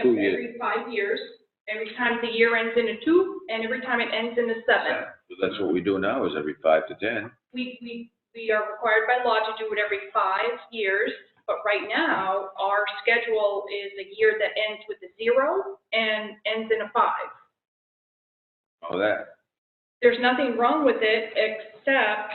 2 years? Every 5 years, every time the year ends in a 2, and every time it ends in a 7. So that's what we do now, is every 5 to 10. We are required by law to do it every 5 years, but right now, our schedule is a year that ends with a 0 and ends in a 5. Oh, that. There's nothing wrong with it, except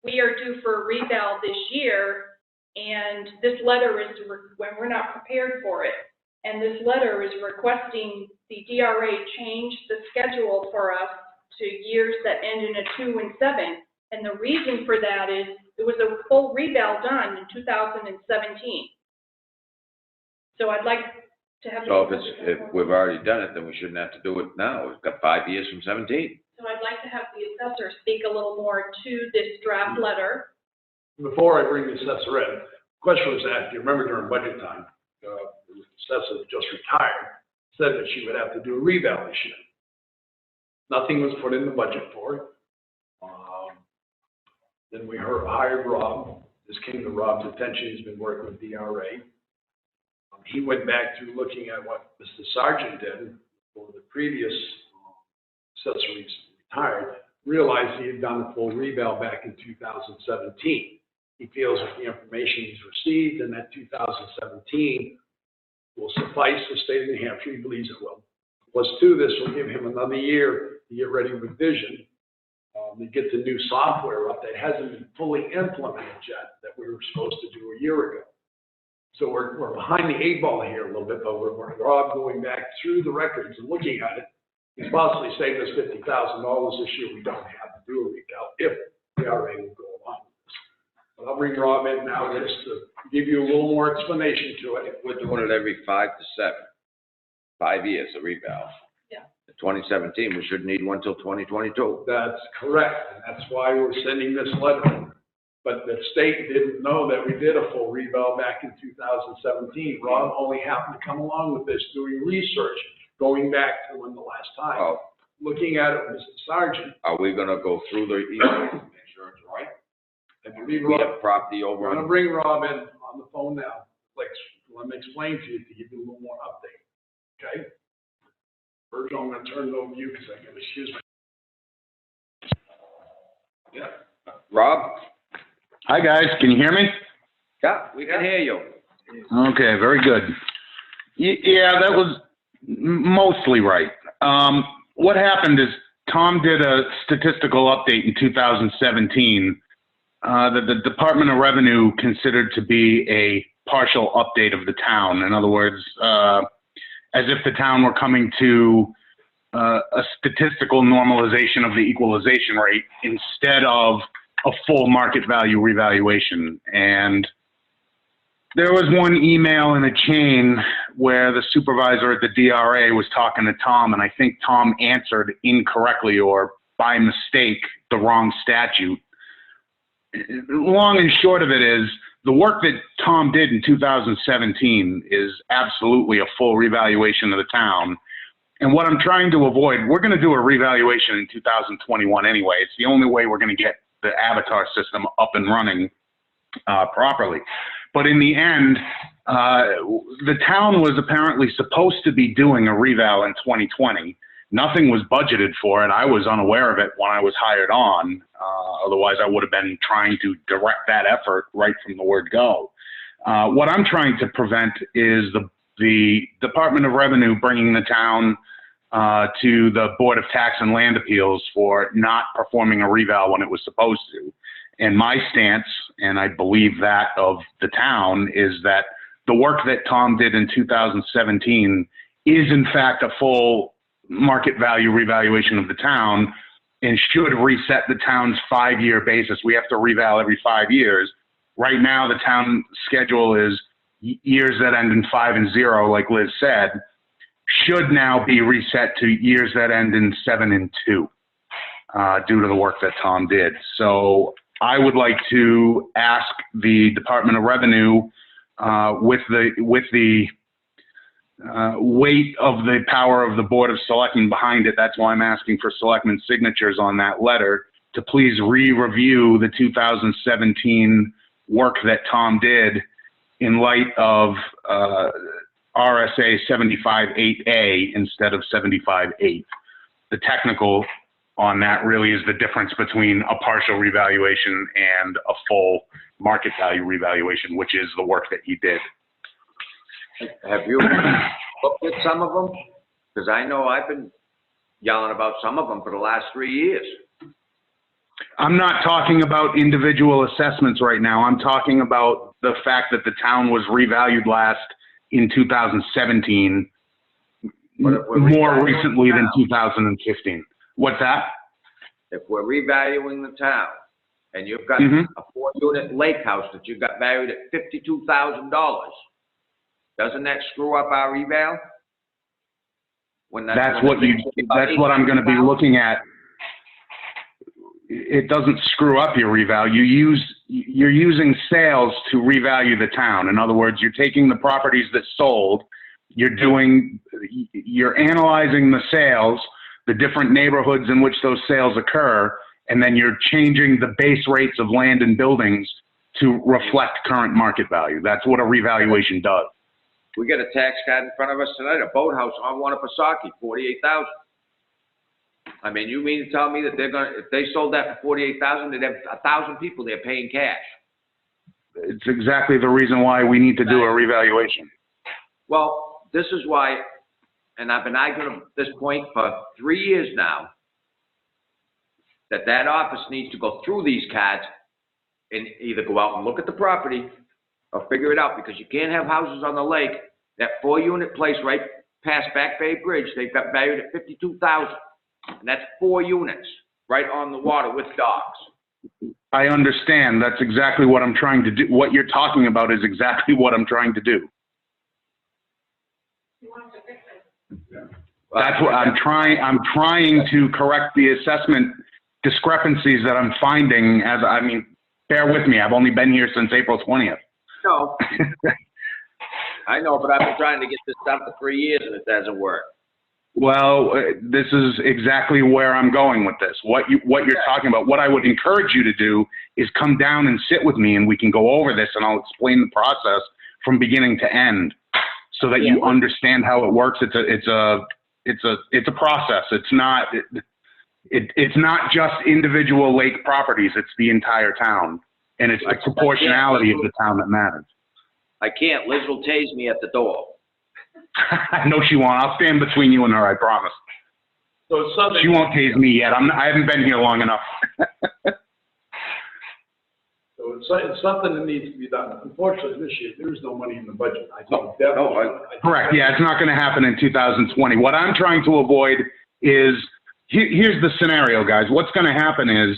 we are due for a reval this year, and this letter is, when we're not prepared for it, and this letter is requesting the DRA change the schedule for us to years that end in a 2 and 7. And the reason for that is there was a full reval done in 2017. So I'd like to have. So if we've already done it, then we shouldn't have to do it now. We've got 5 years from 17. So I'd like to have the assessor speak a little more to this draft letter. Before I bring the assessor in, the question was asked, you remember during budget time, the assessor just retired, said that she would have to do a reval this year. Nothing was put in the budget for it. Then we hired Rob. This came to Rob's attention. He's been working with DRA. He went back through looking at what Mr. Sargent did for the previous assessor he's retired, realized he had done a full reval back in 2017. He feels that the information he's received in that 2017 will suffice the state of New Hampshire. He believes it will. Plus two, this will give him another year to get ready with vision. To get the new software up that hasn't been fully implemented yet, that we were supposed to do a year ago. So we're behind the 8 ball here a little bit, but we're Rob going back through the records and looking at it. He's possibly saved us $50,000 this year. We don't have to do a reval if we are able to go along with this. But I'll bring Rob in now just to give you a little more explanation to it. We're doing it every 5 to 7, 5 years, a reval. Yeah. In 2017, we shouldn't need one till 2022. That's correct, and that's why we're sending this letter. But the state didn't know that we did a full reval back in 2017. Rob only happened to come along with this, doing research, going back to when the last time. Oh, Looking at it, Mr. Sargent, are we gonna go through the email to make sure it's right? I believe We Rob, have property we're over gonna on, bring Rob in on the phone now. Like, let me explain to you to give you a little more update, okay? First, I'm gonna turn it over to you because I can excuse me. Rob? Hi, guys. Can you hear me? Yeah, we can hear you. Okay, very good. Yeah, that was mostly right. What happened is Tom did a statistical update in 2017 that the Department of Revenue considered to be a partial update of the town. In other words, as if the town were coming to a statistical normalization of the equalization rate instead of a full market value revaluation. And there was one email in a chain where the supervisor at the DRA was talking to Tom, and I think Tom answered incorrectly or by mistake the wrong statute. Long and short of it is, the work that Tom did in 2017 is absolutely a full revaluation of the town. And what I'm trying to avoid, we're going to do a revaluation in 2021 anyway. It's the only way we're going to get the Avatar system up and running properly. But in the end, the town was apparently supposed to be doing a reval in 2020. Nothing was budgeted for it. I was unaware of it when I was hired on. Otherwise, I would have been trying to direct that effort right from the word go. What I'm trying to prevent is the Department of Revenue bringing the town to the Board of Tax and Land Appeals for not performing a reval when it was supposed to. And my stance, and I believe that of the town, is that the work that Tom did in 2017 is in fact a full market value revaluation of the town and should reset the town's 5-year basis. We have to reval every 5 years. Right now, the town schedule is years that end in 5 and 0, like Liz said, should now be reset to years that end in 7 and 2, due to the work that Tom did. So I would like to ask the Department of Revenue, with the weight of the power of the Board of Selectmen behind it, that's why I'm asking for Selectmen signatures on that letter, to please re-review the 2017 work that Tom did in light of RSA 75-8A instead of 75-8. The technical on that really is the difference between a partial revaluation and a full market value revaluation, which is the work that he did. Have you looked at some of them? Because I know I've been yelling about some of them for the last 3 years. I'm not talking about individual assessments right now. I'm talking about the fact that the town was revalued last in 2017, more recently than 2015. What's that? If we're revaluing the town and you've got Mm-hmm. a 4-unit lake house that you got valued at $52,000, doesn't that screw up our reval? That's what I'm going to be looking at. It doesn't screw up your reval. You're using sales to revalue the town. In other words, you're taking the properties that sold, you're analyzing the sales, the different neighborhoods in which those sales occur, and then you're changing the base rates of land and buildings to reflect current market value. That's what a revaluation does. We got a tax card in front of us tonight, a boathouse on Winnipesaukee, $48,000. I mean, you mean to tell me that if they sold that for $48,000, they'd have 1,000 people there paying cash? It's exactly the reason why we need to do a revaluation. Well, this is why, and I've been arguing this point for 3 years now, that office needs to go through these cards and either go out and look at the property I'll figure it out, because you can't have houses on the lake. That 4-unit place right past Back Bay Bridge, they've got valued at $52,000. And that's 4 units right on the water with docks. I understand. That's exactly what I'm trying to do. What you're talking about is exactly what I'm trying to do. That's what I'm trying to correct the assessment discrepancies that I'm finding. Bear with me. I've only been here since April 20th. No. I know, but I've been trying to get this done for 3 years and it doesn't work. Well, this is exactly where I'm going with this. What you're talking about, what I would encourage you to do is come down and sit with me and we can go over this and I'll explain the process from beginning to end so that you understand how it works. It's a process. It's not just individual lake properties. It's the entire town. And it's the proportionality of the town that matters. I can't. Liz will tase me at the door. No, she won't. I'll stand between you and her, I promise. So it's something. She won't tase me yet. I haven't been here long enough. So it's something that needs to be done. Unfortunately, this year, there is no money in the budget. Correct. Yeah, it's not going to happen in 2020. What I'm trying to avoid is, here's the scenario, guys. What's going to happen is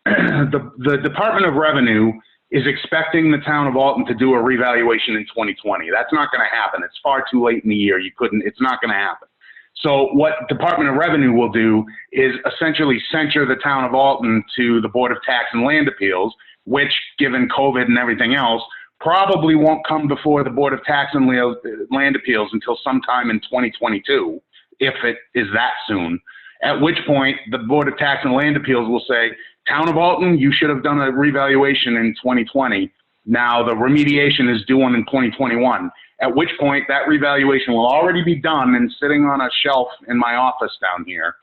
the Department of Revenue is expecting the town of Alton to do a revaluation in 2020. That's not going to happen. It's far too late in the year. It's not going to happen. So what Department of Revenue will do is essentially censure the town of Alton to the Board of Tax and Land Appeals, which, given COVID and everything else, probably won't come before the Board of Tax and Land Appeals until sometime in 2022, if it is that soon. At which point, the Board of Tax and Land Appeals will say, Town of Alton, you should have done a revaluation in 2020. Now the remediation is due one in 2021, at which point that revaluation will already be done and sitting on a shelf in my office down here,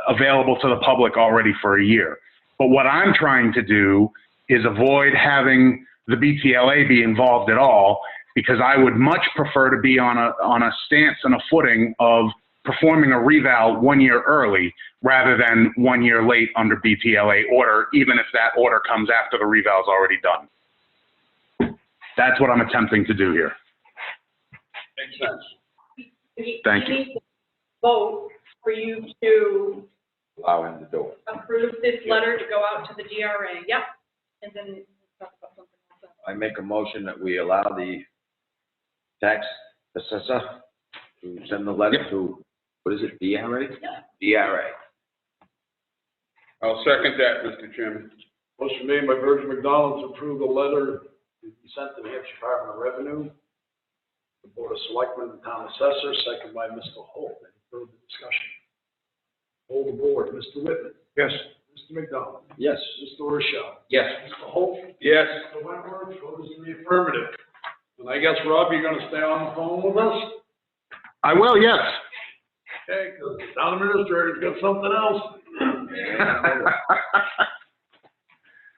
available to the public already for a year. But what I'm trying to do is avoid having the BTLA be involved at all, because I would much prefer to be on a stance and a footing of performing a reval 1 year early rather than 1 year late under BTLA order, even if that order comes after the reval is already done. That's what I'm attempting to do here. Makes sense. Thank you. We need to vote for you to Allow him to do it. approve this letter to go out to the DRA. Yep. And then we'll talk about something else. I make a motion that we allow the tax assessor to send the letter to, what is it, DRA? DRA. I'll second that, Mr. Chairman. Motion made by Virgil McDonald to approve the letter to be sent to the Hampshire Department of Revenue, the Board of Selectmen, and Town Assessor, second by Mr. Holt. Any further discussion? Hold the board. Mr. Whitman. Yes. Mr. McDonald. Yes. Mr. Rochelle. Yes. Mr. Holt. Yes. Mr. Wentworth. Vote is in the affirmative. And I guess, Rob, you're going to stay on the phone with us? I will, yes. Okay, because the town administrator's got something else.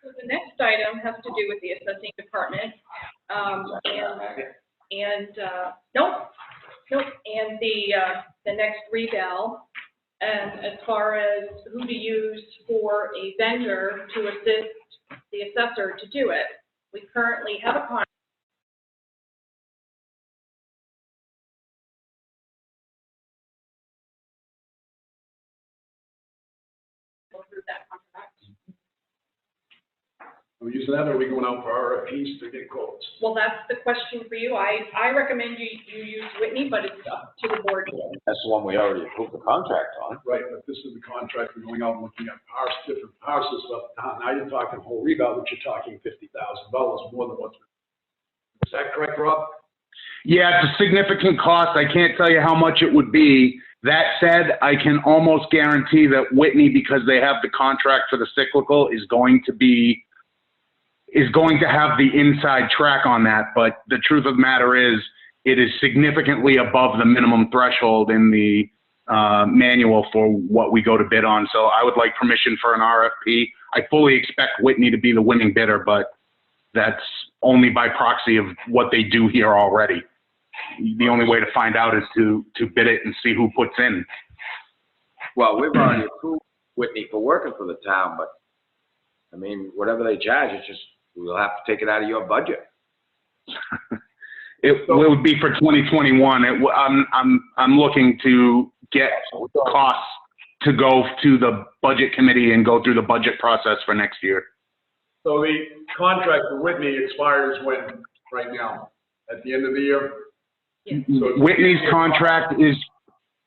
So the next item has to do with the assessing department, and the next reval, and as far as who to use for a vendor to assist the assessor to do it. We currently have a contract. Go through that contract. Are we using that, or are we going out for RFPs to get quotes? Well, that's the question for you. I recommend you use Whitney, but it's up to the board. That's the one we already approved the contract on. Right, but this is the contract, we're going out and looking at different parcels of town. Now you're talking whole reval, which you're talking $50,000 more than what's. Is that correct, Rob? Yeah, it's a significant cost. I can't tell you how much it would be. That said, I can almost guarantee that Whitney, because they have the contract for the cyclical, is going to have the inside track on that. But the truth of the matter is, it is significantly above the minimum threshold in the manual for what we go to bid on. So I would like permission for an RFP. I fully expect Whitney to be the winning bidder, but that's only by proxy of what they do here already. The only way to find out is to bid it and see who puts in. Well, we've already approved Whitney for working for the town, but I mean, whatever they charge, it's just, we'll have to take it out of your budget. It would be for 2021. I'm looking to get costs to go to the budget committee and go through the budget process for next year. So the contract for Whitney expires when, right now? At the end of the year? Whitney's contract is,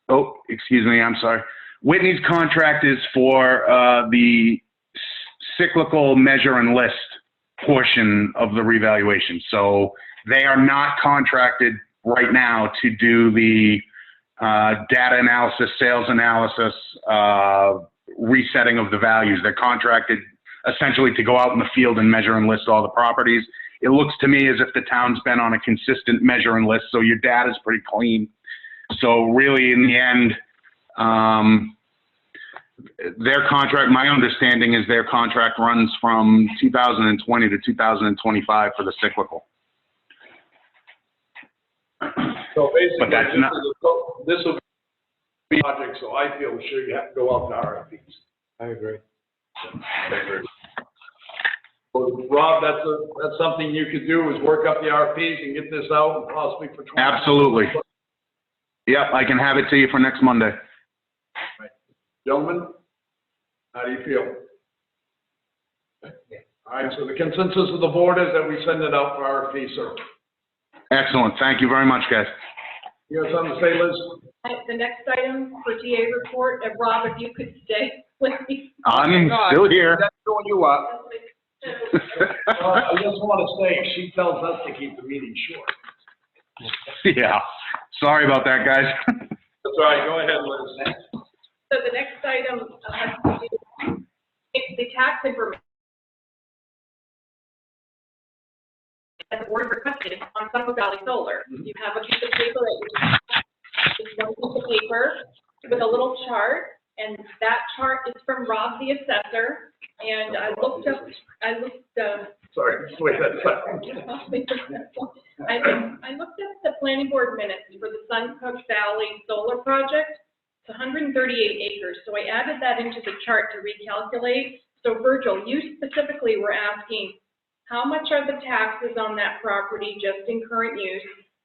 oh, excuse me, I'm sorry. Whitney's contract is for the cyclical measure and list portion of the revaluation. So they are not contracted right now to do the data analysis, sales analysis, resetting of the values. They're contracted essentially to go out in the field and measure and list all the properties. It looks to me as if the town's been on a consistent measure and list, so your data's pretty clean. So really, in the end, their contract, my understanding is their contract runs from 2020 to 2025 for the cyclical. So basically, But that's not, this will be a project, so I feel sure you have to go out to RFPs. I agree. So, Rob, that's something you could do, is work up the RFPs and get this out and possibly for 20. absolutely. Yep, I can have it to you for next Monday. Gentlemen, how do you feel? All right, so the consensus of the board is that we send it out for RFP, sir. Excellent. Thank you very much, guys. You have something to say, Liz? The next item for TA report, Rob, if you could stay with me. I'm still here. That's doing you up. I just want to say, she tells us to keep the meeting short. Yeah. Sorry about that, guys. That's all right, go ahead, Liz. So the next item has to do with the tax information that the board requested on Suffolk Valley Solar. You have a piece of paper that just one piece of paper with a little chart, and that chart is from Rob the assessor. And I looked up Sorry, just wait a second. I looked up the planning board minutes for the Suncook Valley Solar Project. It's 138 acres, so I added that into the chart to recalculate. So Virgil, you specifically were asking, how much are the taxes on that property just in current use?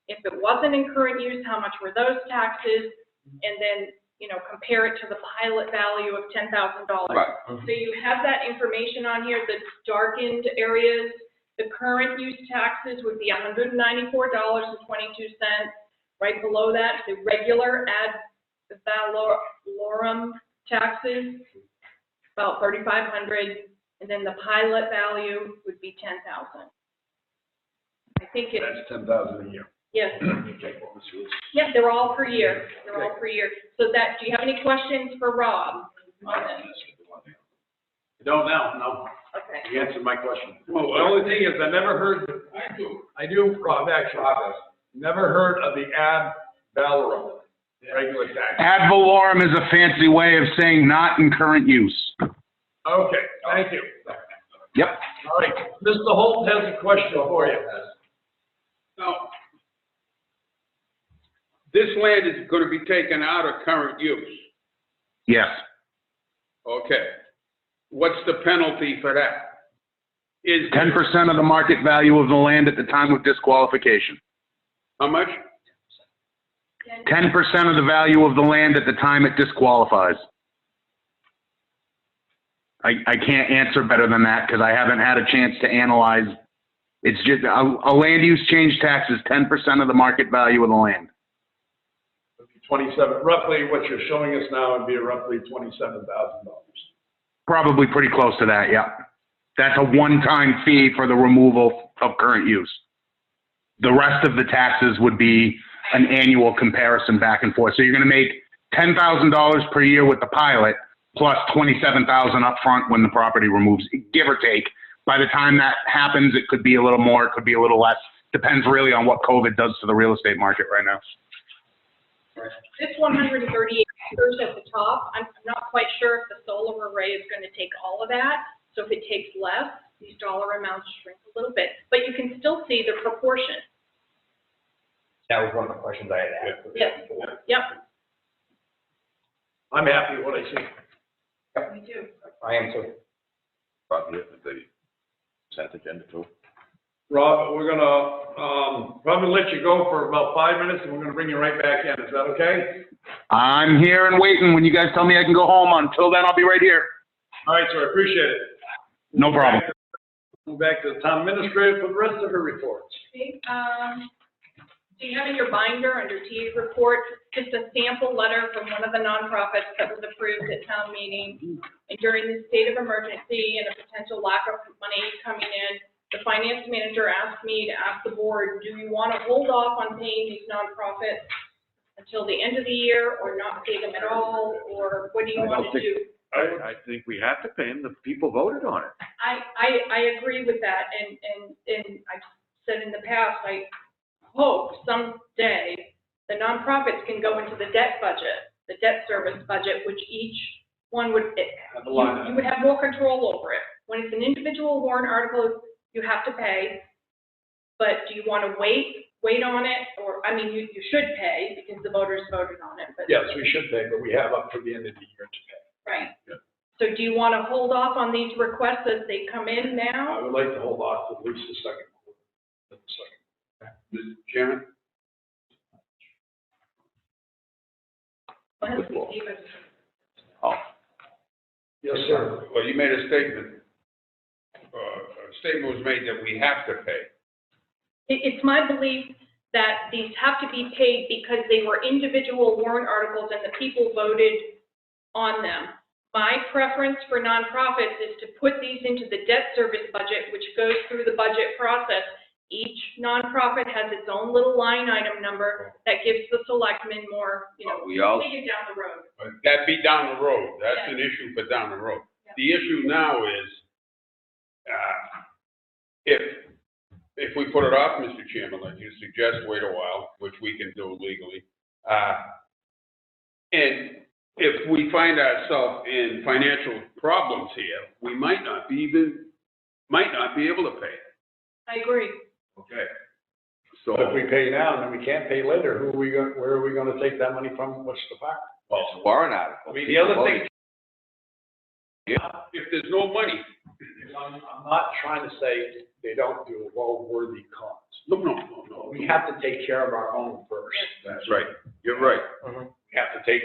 If it wasn't in current use, how much were those taxes? And then, you know, compare it to the pilot value of $10,000. Right. So you have that information on here, the darkened areas. The current use taxes would be $194.22. Right below that, the regular ad valorem taxes, about $3,500, and then the pilot value would be $10,000. I think it's, That's $10,000 a year. yes. Yeah, they're all per year. They're all per year. So that, do you have any questions for Rob on this? You don't now? No. Okay. You answered my question. Well, the only thing is, I never heard, I do, Rob, actually, never heard of the ad valorem, regular tax. Ad valorem is a fancy way of saying not in current use. Okay, thank you. Yep. All right, Mr. Holt has a question for you. Now, this land is going to be taken out of current use. Yes. Okay. What's the penalty for that? Is 10% of the market value of the land at the time of disqualification. how much? 10% of the value of the land at the time it disqualifies. I can't answer better than that because I haven't had a chance to analyze. It's just a land use change tax is 10% of the market value of the land. 27, roughly what you're showing us now would be roughly $27,000. Probably pretty close to that, yeah. That's a one-time fee for the removal of current use. The rest of the taxes would be an annual comparison back and forth. So you're going to make $10,000 per year with the pilot, plus $27,000 up front when the property removes, give or take. By the time that happens, it could be a little more, it could be a little less. Depends really on what COVID does to the real estate market right now. This 138 acres at the top, I'm not quite sure if the solar array is going to take all of that. So if it takes less, these dollar amounts shrink a little bit, but you can still see the proportion. That was one of the questions I had asked. Yes. Yep. I'm happy with what I see. Me too. I am too. Probably the consent agenda too. Rob, we're gonna, probably let you go for about 5 minutes, and we're gonna bring you right back in. Is that okay? I'm here and waiting. When you guys tell me I can go home, until then, I'll be right here. All right, sir, I appreciate it. No problem. Move back to the town administrator for the rest of her reports. Okay, so you have in your binder under TA report, just a sample letter from one of the nonprofits that was approved at town meeting. And during the state of emergency and a potential lack of money coming in, the finance manager asked me to ask the board, do you want to hold off on paying these nonprofits until the end of the year, or not pay them at all, or what do you want to do? I think we have to pay them. The people voted on it. I agree with that, and I've said in the past, I hope someday the nonprofits can go into the debt budget, the debt service budget, which each one would, you would have more control over it. When it's an individual warrant article, you have to pay, but do you want to wait on it, or, I mean, you should pay because the voters voted on it, but. Yes, we should pay, but we have up to the end of the year to pay. Right. Yeah. So do you want to hold off on these requests as they come in I now? would like to hold off at least the second quarter. Mr. Chairman? Go ahead, Stephen. Oh. Yes, sir. Well, you made a statement. A statement was made that we have to pay. It's my belief that these have to be paid because they were individual warrant articles and the people voted on them. My preference for nonprofits is to put these into the debt service budget, which goes through the budget process. Each nonprofit has its own little line item number that gives the selectmen more, We all- take it down the road. That'd be down the road. That's an issue for down the road. Yeah. The issue now is, if we put it off, Mr. Chairman, like you suggest, wait a while, which we can do legally. And if we find ourselves in financial problems here, we might not be able to pay it. I agree. Okay. So if we pay now and then we can't pay later, where are we gonna take that money from? What's the fact? It's a warrant article. I mean, the other thing, If there's no money, I'm not trying to say they don't do a well-worthy cause. no. We have to take care of our own first. That's right. You're right. We have to take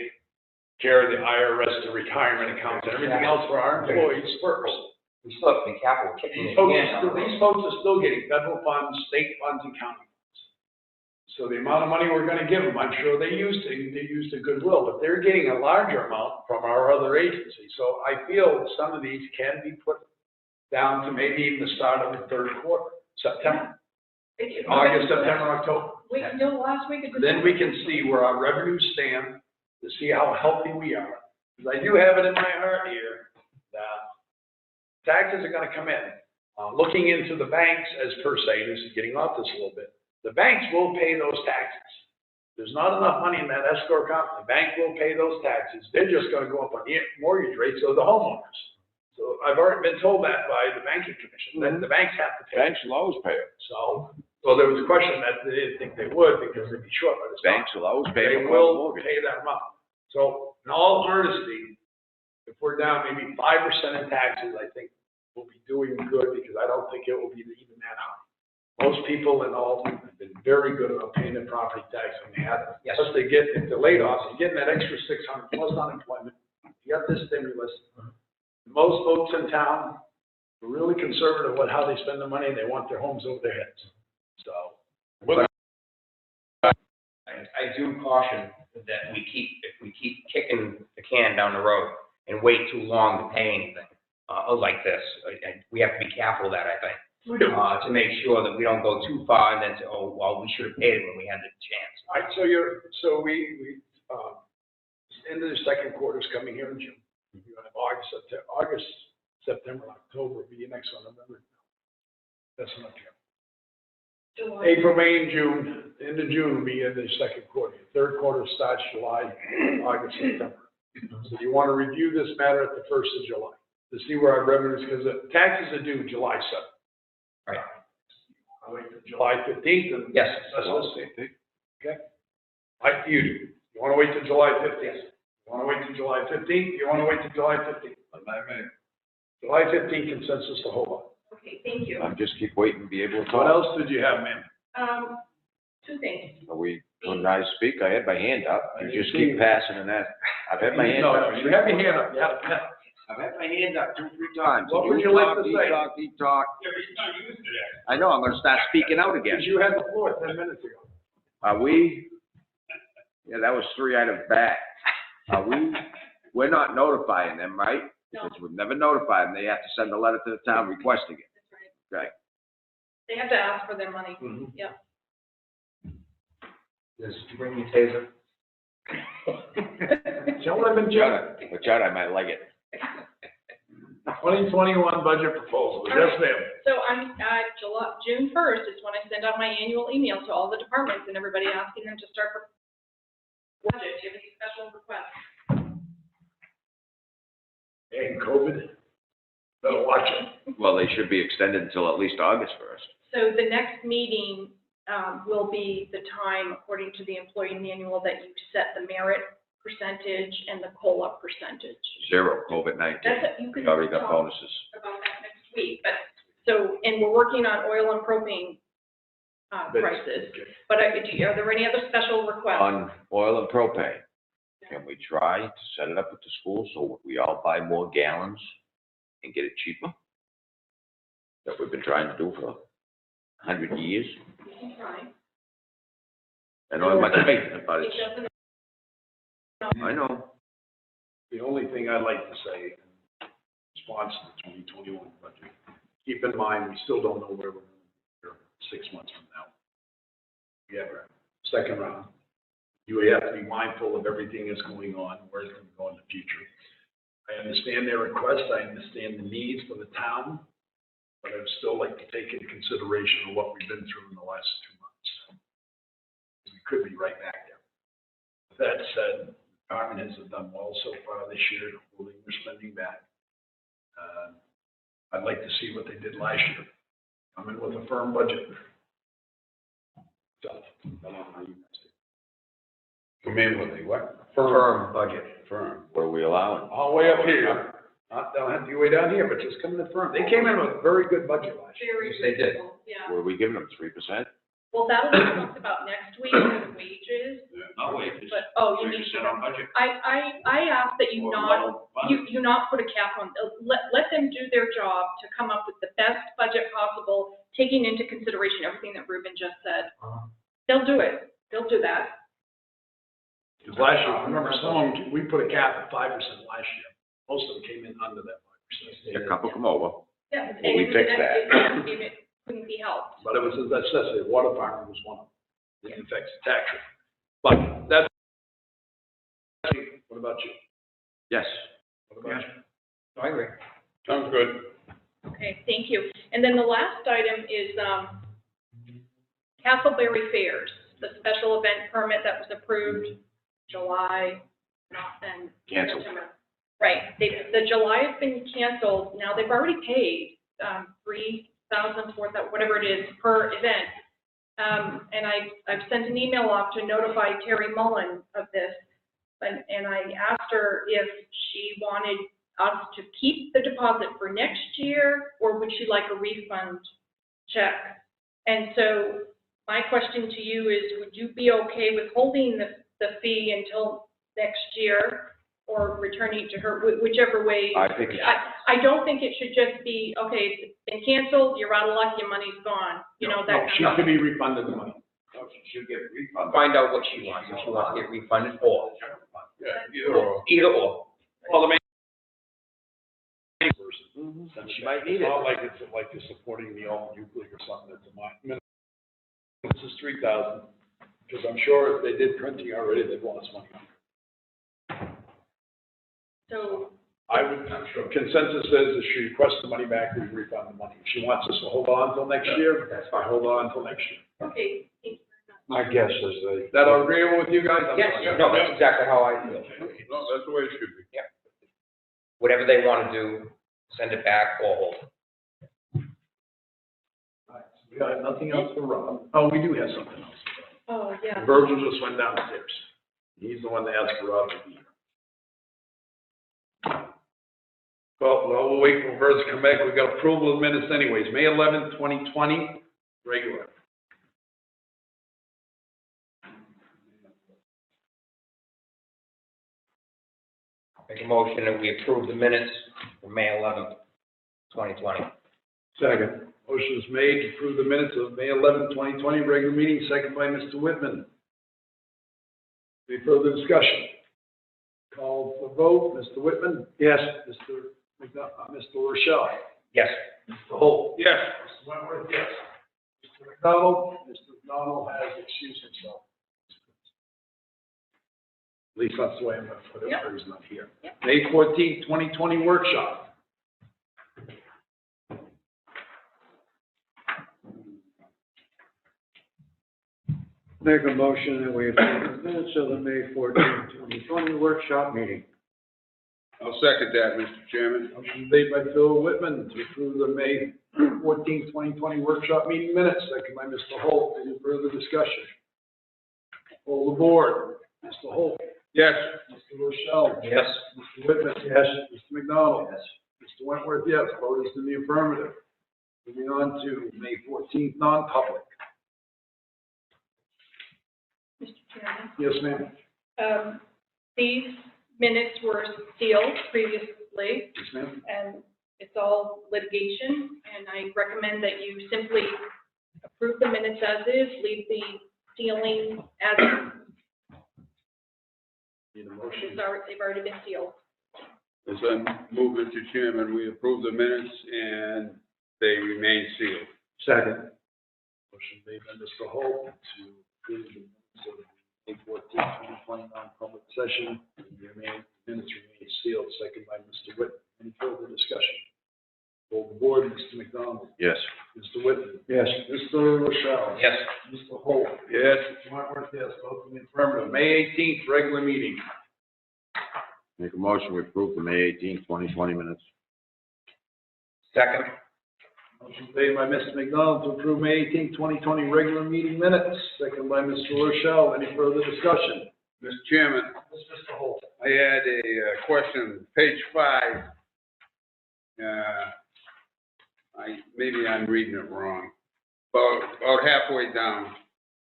care of the IRS, the retirement accounts, and everything else for our employees first. We still have to be careful kicking These the folks, can down the road. these folks are still getting federal funds, state funds, and county funds. So the amount of money we're gonna give them, I'm sure they used a goodwill, but they're getting a larger amount from our other agencies. So I feel some of these can be put down to maybe even the start of the third quarter, September, August, September, October. We can do it last week of December. Then we can see where our revenues stand, to see how healthy we are. Because I do have it in my heart here that taxes are gonna come in. Looking into the banks as per se, this is getting off this a little bit, the banks will pay those taxes. There's not enough money in that escrow account, the bank will pay those taxes. They're just gonna go up on the mortgage rates of the homeowners. So I've already been told that by the banking commission, that the banks have to pay. Banks will always pay it. So there was a question that they didn't think they would because they'd be short, but it's not. Banks will always pay They for will mortgage. pay that amount. So in all honesty, if we're down maybe 5% in taxes, I think we'll be doing good because I don't think it will be even that high. Most people in Alton have been very good about paying their property tax when they have it. Yes. Plus they get, if they're laid off, you're getting that extra 600 plus unemployment. You got this stimulus. Most folks in town are really conservative with how they spend their money. They want their homes over their heads. So. I do caution that if we keep kicking the can down the road and wait too long to pay anything, like this, we have to be careful of that, I think. To make sure that we don't go too far and then say, oh, well, we should have paid it when we had the chance. All right, so we end of the second quarter is coming here in June. You're gonna have August, September, October will be your next one, November. That's not here. July. April, May, and June, end of June will be in the second quarter. Third quarter starts July, August, September. So you want to review this matter at the 1st of July to see where our revenues, because the taxes are due July 7th. Right. I'll wait till July 15th and. Yes. Okay. You do. You want to wait till July 15th? You want to wait till July 15th? You want to wait till July 15th? July 15th consensus to hold on. Okay, thank you. Just keep waiting to be able to What talk. else did you have, ma'am? Two things. Are we going to speak? I had my hand up. I You didn't just see keep you. passing and that. I've had my hand No, up. no, you have your hand up, you had a pen. I've had my hand up 2, 3 times. What would you like to He say? talk, he talk. Yeah, but he's not used to that. I know, I'm gonna start speaking out again. Because you had the floor 10 minutes ago. Are we? Yeah, that was 3 items back. Are we're not notifying them, right? No. Because we've never notified them. They have to send a letter to the town requesting it. That's right. Right. They have to ask for their money. Mhm. Yep. Did you bring your taser? Gentlemen, Watch out, I might like it. 2021 budget proposal, yes, ma'am. So I'm, June 1st is when I send out my annual email to all the departments and everybody asking them to start for budget. Do you have any special requests? And COVID, better watch it. Well, they should be extended until at least August 1st. So the next meeting will be the time, according to the employee manual, that you set the merit percentage and the COLA percentage. 0, COVID-19. That's it, you We can already got talk bonuses. about that next week, but, so, and we're working on oil and propane prices. Okay. But are there any other special requests? On oil and propane, can we try to set it up at the school so we all buy more gallons and get it cheaper? That we've been trying to do for 100 years. We can try. I know I'm not making it, but It it's, doesn't, I know. The only thing I'd like to say in response to the 2021 budget, keep in mind, we still don't know where we're going to be 6 months from now. We have a second round. You have to be mindful of everything that's going on, where it's going to go in the future. I understand their request, I understand the needs for the town, but I'd still like to take into consideration of what we've been through in the last 2 months. We could be right back there. With that said, department heads have done well so far this year, holding their spending back. I'd like to see what they did last year. Come in with a firm budget. So, I don't know how you guys do. Come in with a what? Firm budget. Firm. What are we allowing? All the way up here. Not, don't have to be way down here, but just come in firm. They came in with a very good budget last year. very Yes, they did. reasonable, yeah. What are we giving them, 3%? Well, that'll be talked about next week with wages, No wages. but, oh, you need 3% on budget. I ask that you Or not, level funded. you not put a cap on, let them do their job to come up with the best budget possible, taking into consideration everything that Ruben just said. They'll do it, they'll do that. Because last year, I remember some of them, we put a cap at 5% last year. Most of them came in under that 5%. A couple come over. Yeah, Well, we and fixed that. It couldn't be helped. But it was, as I said, the water department was one of them. Didn't affect the tax rate. But that's, what about you? Yes. What about you? No, I agree. Sounds good. Okay, thank you. And then the last item is, Castleberry Fairs, the special event permit that was approved July, and Canceled. September. Right, the July has been canceled, now they've already paid, $3,000, $4,000, whatever it is per event. And I've sent an email off to notify Terry Mullen of this, and I asked her if she wanted us to keep the deposit for next year, or would she like a refund check? And so my question to you is, would you be okay with holding the fee until next year, or returning it to her, whichever way? I think it's, I don't think it should just be, okay, it's been canceled, you're out of luck, your money's gone, you know, that No, kind she of could be refunded the money. Should get refunded. Find out what she wants, if she wants to get refunded or, Yeah, either or. either or. Well, the main Person. She might need It's it. not like it's like you're supporting the Alton Euclid or something that's a minimum. This is 3,000, because I'm sure if they did printing already, they'd want us money. So, I would, consensus is if she requests the money back, we refund the money. If she wants us to hold on until next year, that's fine, hold on until next year. okay, thank you My guess is they. Is that agreeable with you guys? Yes, no, that's exactly how I feel. No, that's the way it should be. Whatever they want to do, send it back or hold it. We got nothing else for Rob. Oh, we do have something else. Oh, yeah. Virgil just went downstairs. He's the one that asked for Rob to be here. Well, we'll wait for Versa to come back. We've got approval of minutes anyways. May 11th, 2020, regular. Make a motion that we approve the minutes for May 11th, 2020. Second. Motion is made to approve the minutes of May 11th, 2020, regular meeting, second by Mr. Whitman. Any further discussion? Call for vote. Mr. Whitman? Yes. Mr. Rochelle? Yes. Mr. Holt? Yes. Mr. Wentworth, yes. Mr. McDonald? Mr. McDonald has excused himself. At least that's the way I'm going to put it, or he's not here. Yep. May 14th, 2020 workshop. Make a motion that we approve the minutes of the May 14th, 2020 workshop meeting. I'll second that, Mr. Chairman. Motion made by Phil Whitman to approve the May 14th, 2020 workshop meeting minutes, second by Mr. Holt. Any further discussion? Hold the board. Mr. Holt? Yes. Mr. Rochelle? Yes. Mr. Whitman? Yes. Mr. McDonald? Yes. Mr. Wentworth, yes. Vote is in the affirmative. Moving on to May 14th, non-public. Mr. Chairman. Yes, ma'am. These minutes were sealed previously, Yes, ma'am. and it's all litigation, and I recommend that you simply approve the minutes as is, leave the sealing as is. Need a motion? They've already been sealed. As I move, Mr. Chairman, we approve the minutes and they remain sealed. Second. Motion made by Mr. Holt to approve the minutes of the May 14th, 2020 non-public session. The minutes remain sealed, second by Mr. Whitman. Any further discussion? Hold the board. Mr. McDonald? Yes. Mr. Whitman? Yes. Mr. Rochelle? Yes. Mr. Holt? Yes. Mr. Wentworth, yes. Vote in the affirmative. May 18th, regular meeting. Make a motion, we approve the May 18th, 2020 minutes. Second. Motion made by Mr. McDonald to approve May 18th, 2020 regular meeting minutes, second by Mr. Rochelle. Any further discussion? Mr. Chairman, Mr. Holt? I had a question, page 5. Maybe I'm reading it wrong. About halfway down,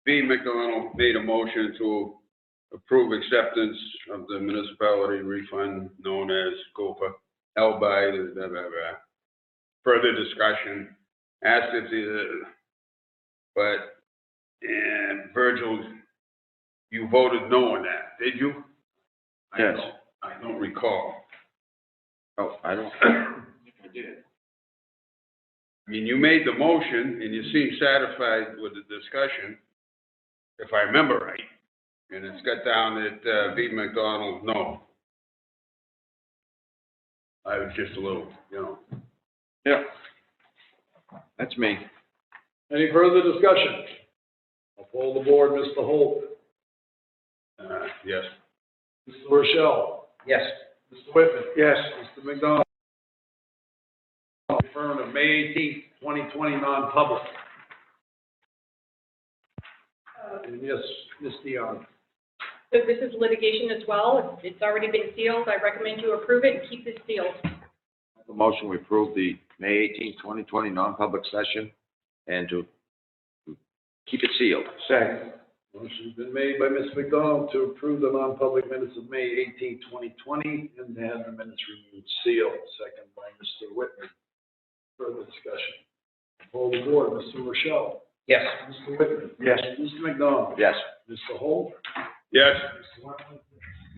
B. McDonald made a motion to approve acceptance of the municipality refund known as GOPA, held by the further discussion, asked if and Virgil, you voted no on that, did you? Yes. I don't recall. Oh, I don't. I did. I mean, you made the motion and you seemed satisfied with the discussion, if I remember right. And it's got down at B. McDonald, no. I was just a little, Yeah. That's me. Any further discussion? I'll poll the board. Mr. Holt? Yes. Mr. Rochelle? Yes. Mr. Whitman? Yes. Mr. McDonald? Affirmative. May 18th, 2020, non-public. And yes, Ms. Dion. So this is litigation as well. It's already been sealed. I recommend you approve it and keep this sealed. Make a motion, we approve the May 18th, 2020 non-public session and to keep it sealed. Second. Motion's been made by Ms. McDonald to approve the non-public minutes of May 18th, 2020, and to have the minutes remain sealed. Second by Mr. Whitman. Further discussion. Hold the board. Mr. Rochelle? Yes. Mr. Whitman? Yes. Mr. McDonald? Yes. Mr. Holt? Yes. Mr. Wentworth?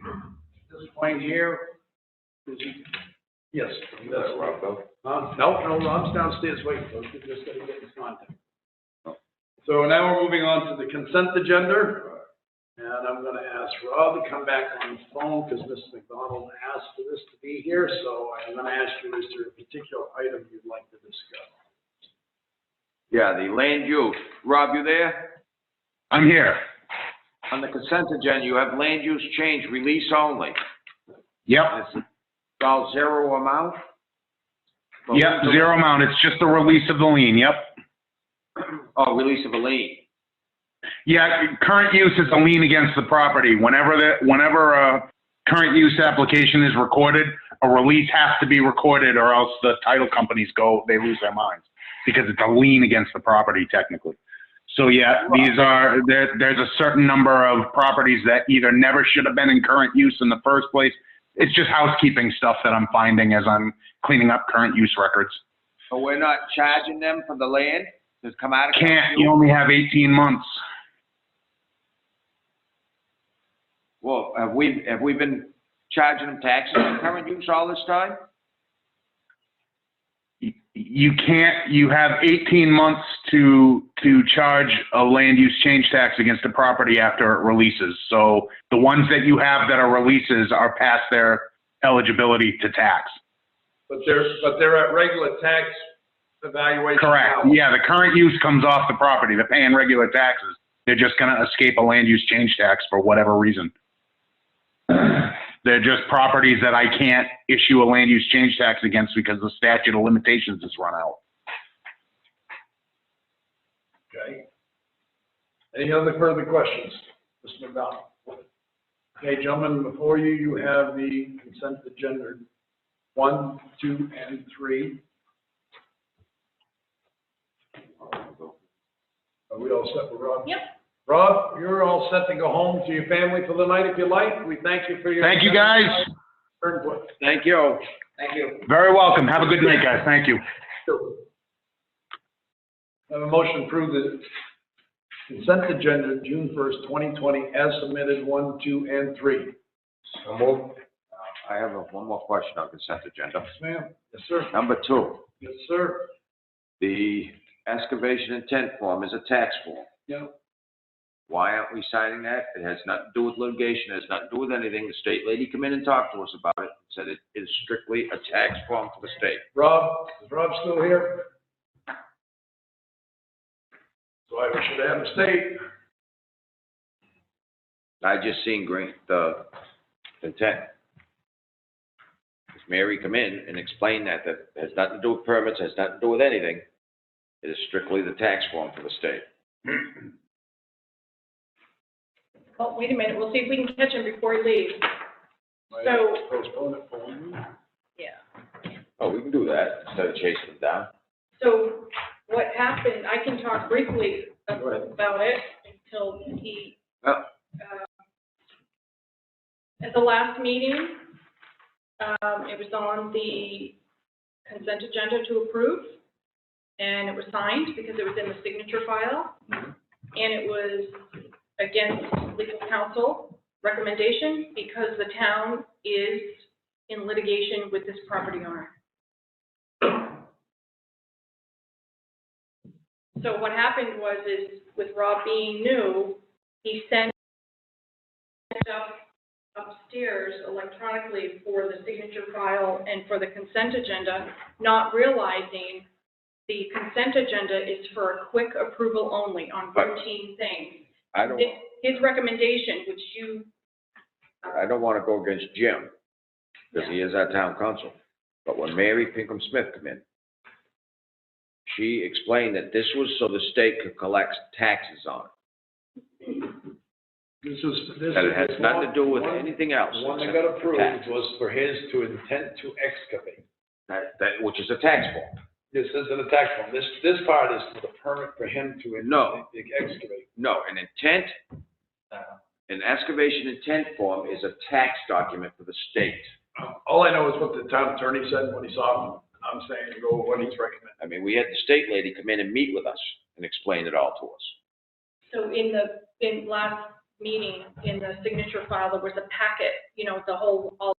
At this point here, yes. Rob, go. No, Rob's downstairs waiting, so we just gotta get his contact. So now we're moving on to the consent agenda, and I'm gonna ask Rob to come back on the phone, because Mr. McDonald asked for this to be here, so I'm gonna ask you, is there a particular item you'd like to discuss? Yeah, the land use. Rob, you there? I'm here. On the consent agenda, you have land use change, release only. Yep. It's all zero amount? Yep, zero amount. It's just a release of the lien. Yep. Oh, release of a lien. Yeah, current use is a lien against the property. Whenever a current use application is recorded, a release has to be recorded or else the title companies they lose their minds because it's a lien against the property technically. So yeah, there's a certain number of properties that either never should have been in current use in the first place. It's just housekeeping stuff that I'm finding as I'm cleaning up current use records. So we're not charging them for the land to come out of? Can't, you only have 18 months. Well, have we been charging them taxes on current use all this time? You can't, you have 18 months to charge a land use change tax against the property after it releases. So the ones that you have that are releases are past their eligibility to tax. But they're at regular tax evaluation. Correct. now. Yeah, the current use comes off the property. They're paying regular taxes. They're just gonna escape a land use change tax for whatever reason. They're just properties that I can't issue a land use change tax against because the statute of limitations has run out. Okay. Any other further questions? Mr. McDonald? Okay, gentlemen, before you, you have the consent agenda 1, 2, and 3. Are we all set with Rob? Yep. Rob, you're all set to go home to your family for the night if you like. We thank you for your. Thank you, guys. Input. Thank you. Thank you. Very welcome. Have a good night, guys. Thank you. Have a motion to approve the consent agenda, June 1st, 2020, as submitted, 1, 2, and 3. So moved. I have one more question on consent agenda. Yes, ma'am. Yes, sir. Number 2, Yes, sir. the excavation intent form is a tax form. Yeah. Why aren't we signing that? It has nothing to do with litigation, it has nothing to do with anything. The state lady come in and talked to us about it, said it is strictly a tax form for the state. Rob, is Rob still here? So I should have him stay. I just seen the intent. Mary come in and explain that it has nothing to do with permits, has nothing to do with anything. It is strictly the tax form for the state. Well, wait a minute, we'll see if we can catch him before he leaves. So, Postpone it for 1 week. yeah. Oh, we can do that instead of chasing them down. So what happened, I can talk briefly about it until he, Yeah. at the last meeting, it was on the consent agenda to approve, and it was signed because it was in the signature file, and it was against legal counsel recommendation because the town is in litigation with this property owner. So what happened was, is with Rob being new, he sent stuff upstairs electronically for the signature file and for the consent agenda, not realizing the consent agenda is for a quick approval only on routine things. I don't His recommendation, which you. want to go against Jim, because he is our town council. But when Mary Pinkham Smith come in, she explained that this was so the state could collect taxes on it. That it has nothing to do with anything else. The one that got approved was for his to intent to excavate. That, which is a tax form. This isn't a tax form. This part is the permit for him to excavate. No, an intent, an excavation intent form is a tax document for the state. All I know is what the town attorney said when he saw him. I'm saying to go with what he's recommending. I mean, we had the state lady come in and meet with us and explain it all to us. So in last meeting, in the signature file, there was a packet, the whole, all